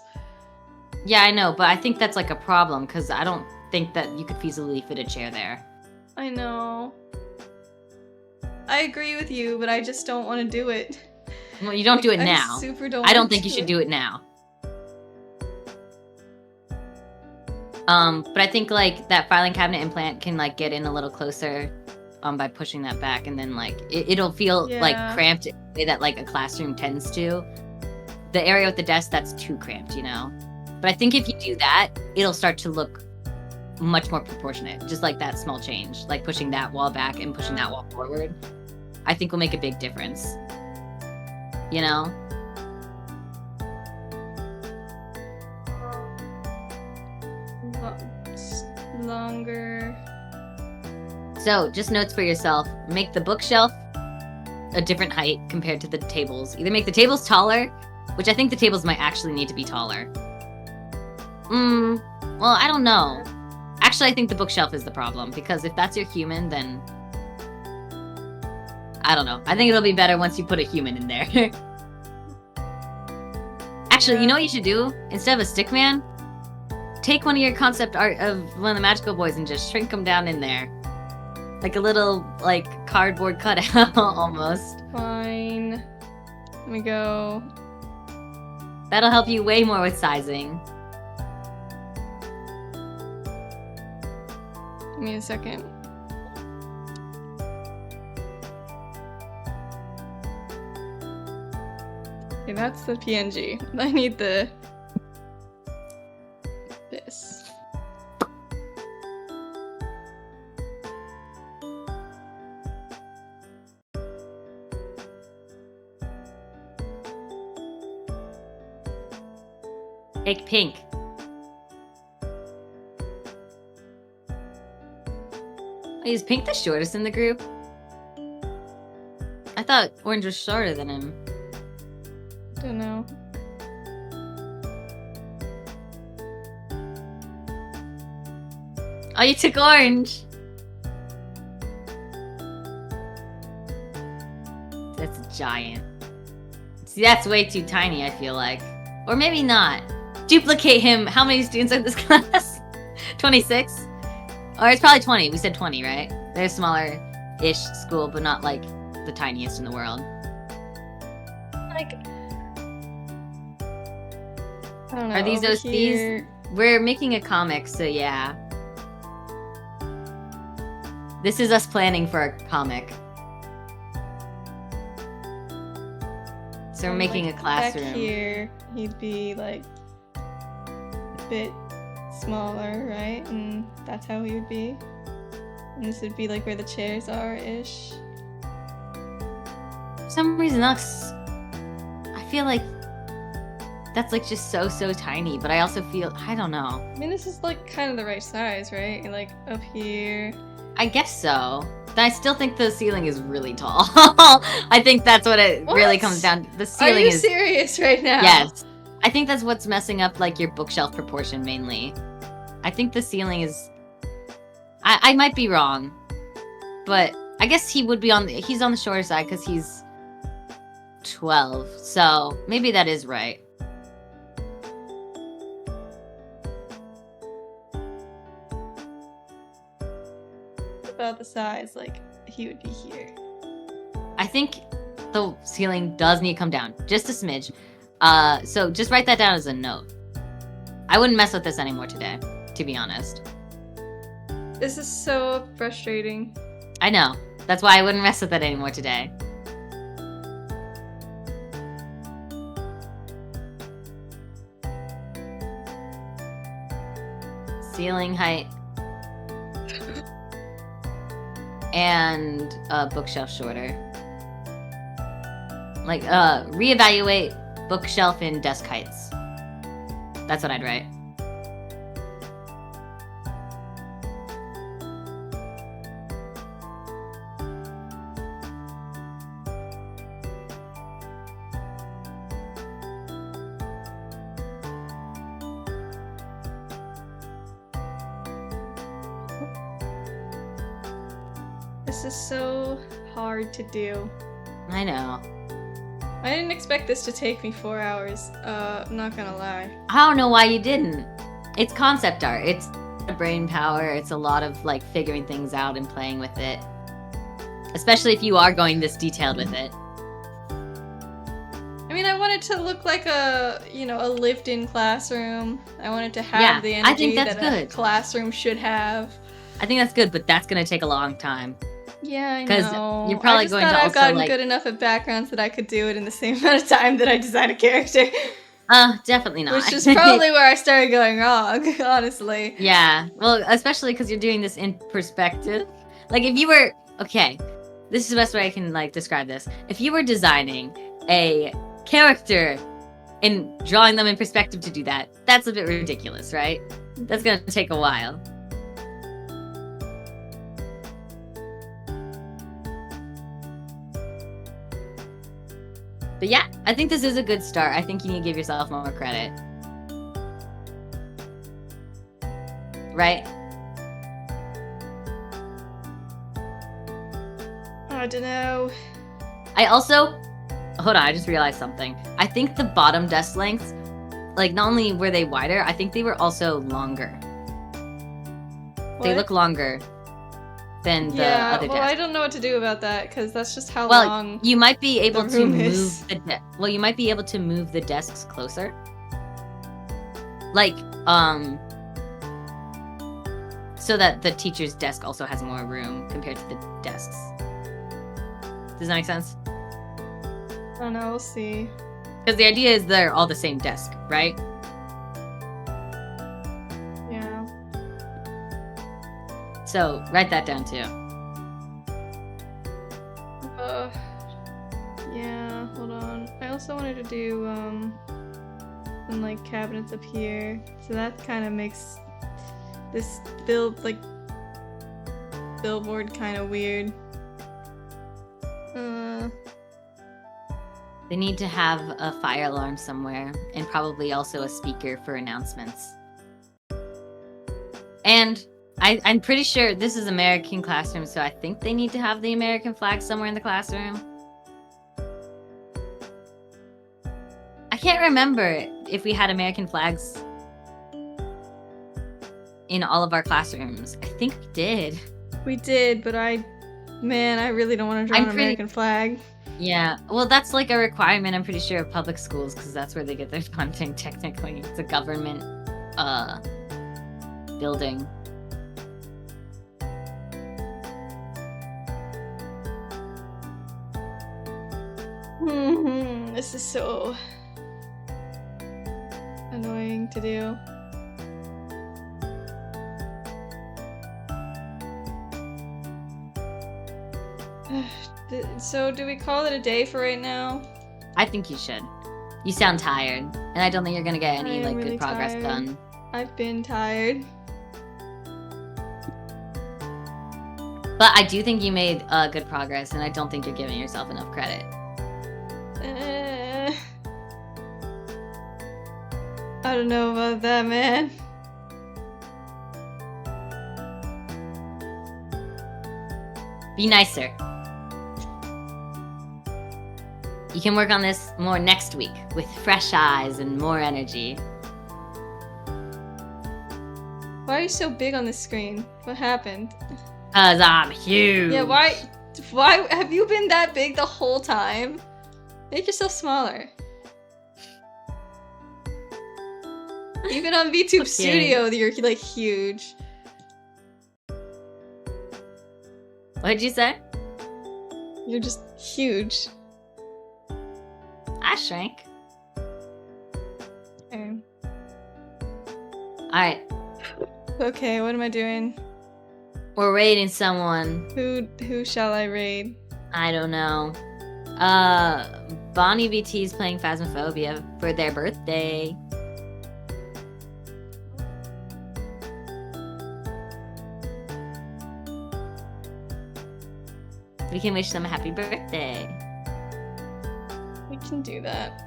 Yeah, I know, but I think that's like a problem because I don't think that you could feasibly fit a chair there. I know. I agree with you, but I just don't want to do it. Well, you don't do it I now. super don't I don't want think you to should do it now. But I think like that filing cabinet implant can like get in a little closer by pushing that back, and then like it'll feel like Yeah. cramped in the way that like a classroom tends to. The area with the desk, that's too cramped, you know? But I think if you do that, it'll start to look much more proportionate. Just like that small change, like pushing that wall back and pushing that wall forward, I think will make a big difference. You know? Longer. So, just notes for yourself. Make the bookshelf a different height compared to the tables. Either make the tables taller, which I think the tables might actually need to be taller. Well, I don't know. Actually, I think the bookshelf is the problem, because if that's your human, then... I don't know. I think it'll be better once you put a human in there. Actually, you know what you should do? Instead of a stick man, take one of your concept art of one of the magical boys and just shrink them down in there. Like a little, like, cardboard cutout, almost. Fine. Let me go. That'll help you way more with sizing. Give me a second. Okay, that's the PNG. I need this. Take pink. Is pink the shortest in the group? I thought orange was shorter than him. Don't know. Oh, you took orange! That's a giant. See, that's way too tiny, I feel like. Or maybe not. Duplicate him. How many students are in this class? 26? Or it's probably 20. We said 20, right? They're a smaller-ish school, but not, like, the tiniest in the world. Like... I don't know. Are these those these? We're making a comic, so yeah. This is us planning for a comic. So we're making like, a classroom. Back here, he'd be like a bit smaller, right? And that's how he would be. And this would be like where the chairs are-ish. For some reason, I feel like that's like just so tiny, but I also feel, I don't know. I mean, this is like kind of the right size, right? And like up here. I guess so. But I still think the ceiling is really tall. I think that's what it really comes down to. The ceiling is... Are you serious right now? Yes. I think that's what's messing up like your bookshelf proportion mainly. I think the ceiling is... I might be wrong. But I guess he would be he's on the shorter side because he's 12. So maybe that is right. About the size, like he would be here. I think the ceiling does need to come down just a smidge. So just write that down as a note. I wouldn't mess with this anymore today, to be honest. This is so frustrating. I know. That's why I wouldn't mess with it anymore today. Ceiling height. And bookshelf shorter. Like, reevaluate bookshelf and desk heights. That's what I'd write. This is so hard to do. I know. I didn't expect this to take me 4 hours. I'm not gonna lie. I don't know why you didn't. It's concept art. It's brain power. It's a lot of like figuring things out and playing with it. Especially if you are going this detailed with it. I mean, I want it to look like a lived-in classroom. I want it to have the energy that a classroom should have. I think that's good, but that's gonna take a long time. Yeah, I know. Because you're probably going to also, I've gotten good enough at backgrounds that I could do it in the same amount of time that I design a character. Definitely not. Which is probably where I started going wrong, honestly. Yeah, well, especially because you're doing this in perspective. Like, if you were... Okay, this is the best way I can, like, describe this. If you were designing a character and drawing them in perspective to do that, that's a bit ridiculous, right? That's gonna take a while. But yeah, I think this is a good start. I think you need to give yourself more credit. Right? I don't know. I also... Hold on, I just realized something. I think the bottom desk lengths, like, not only were they wider, I think they were also longer. What? They look longer than the other desk. Well, I don't know what to do about that, because that's just how long you might be able the to room move is. you might be able to move the desks closer. Like, so that the teacher's desk also has more room compared to the desks. Does that make sense? I don't know, we'll see. Because the idea is they're all the same desk, right? Yeah. So, write that down too. Yeah, hold on. I also wanted to do, some, like, cabinets up here. So that kind of makes this billboard kind of weird. They need to have a fire alarm somewhere, and probably also a speaker for announcements. And I'm pretty sure this is American classroom, so I think they need to have the American flag somewhere in the classroom. I can't remember if we had American flags in all of our classrooms. I think we did. We did, but I really don't want to draw an American flag. Yeah, well, that's like a requirement, I'm pretty sure, of public schools, because that's where they get their funding, technically. It's a government, building. This is so annoying to do. So, do we call it a day for right now? I think you should. You sound tired, and I don't think you're gonna get any like really good progress tired. done. I've been tired. But I do think you made good progress, and I don't think you're giving yourself enough credit. I don't know about that, man. Be nicer. You can work on this more next week with fresh eyes and more energy. Why are you so big on this screen? What happened? 'Cause I'm huge. Yeah, why have you been that big the whole time? Make yourself smaller. Even on VTube Studio, you're like huge. What did you say? You're just huge. I shrank. Okay. Alright. Okay, what am I doing? We're raiding someone. Who shall I raid? I don't know. Bonnie BT's playing Phasmophobia for their birthday. We can wish them a happy birthday. We can do that.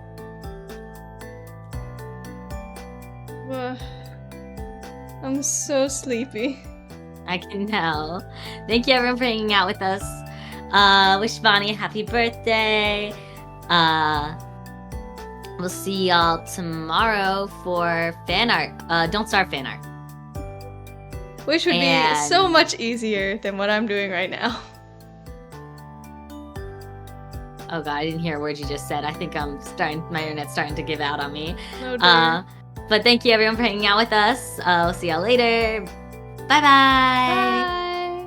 I'm so sleepy. I can tell. Thank you everyone for hanging out with us. Wish Bonnie a happy birthday. We'll see y'all tomorrow for fan art. Don't Starve fan art. Which would be so much easier than what I'm doing right now. Oh god, I didn't hear a word you just said. I think my internet's starting to give out on me. Oh dear. But thank you everyone for hanging out with us. We'll see y'all later. Bye-bye. Bye.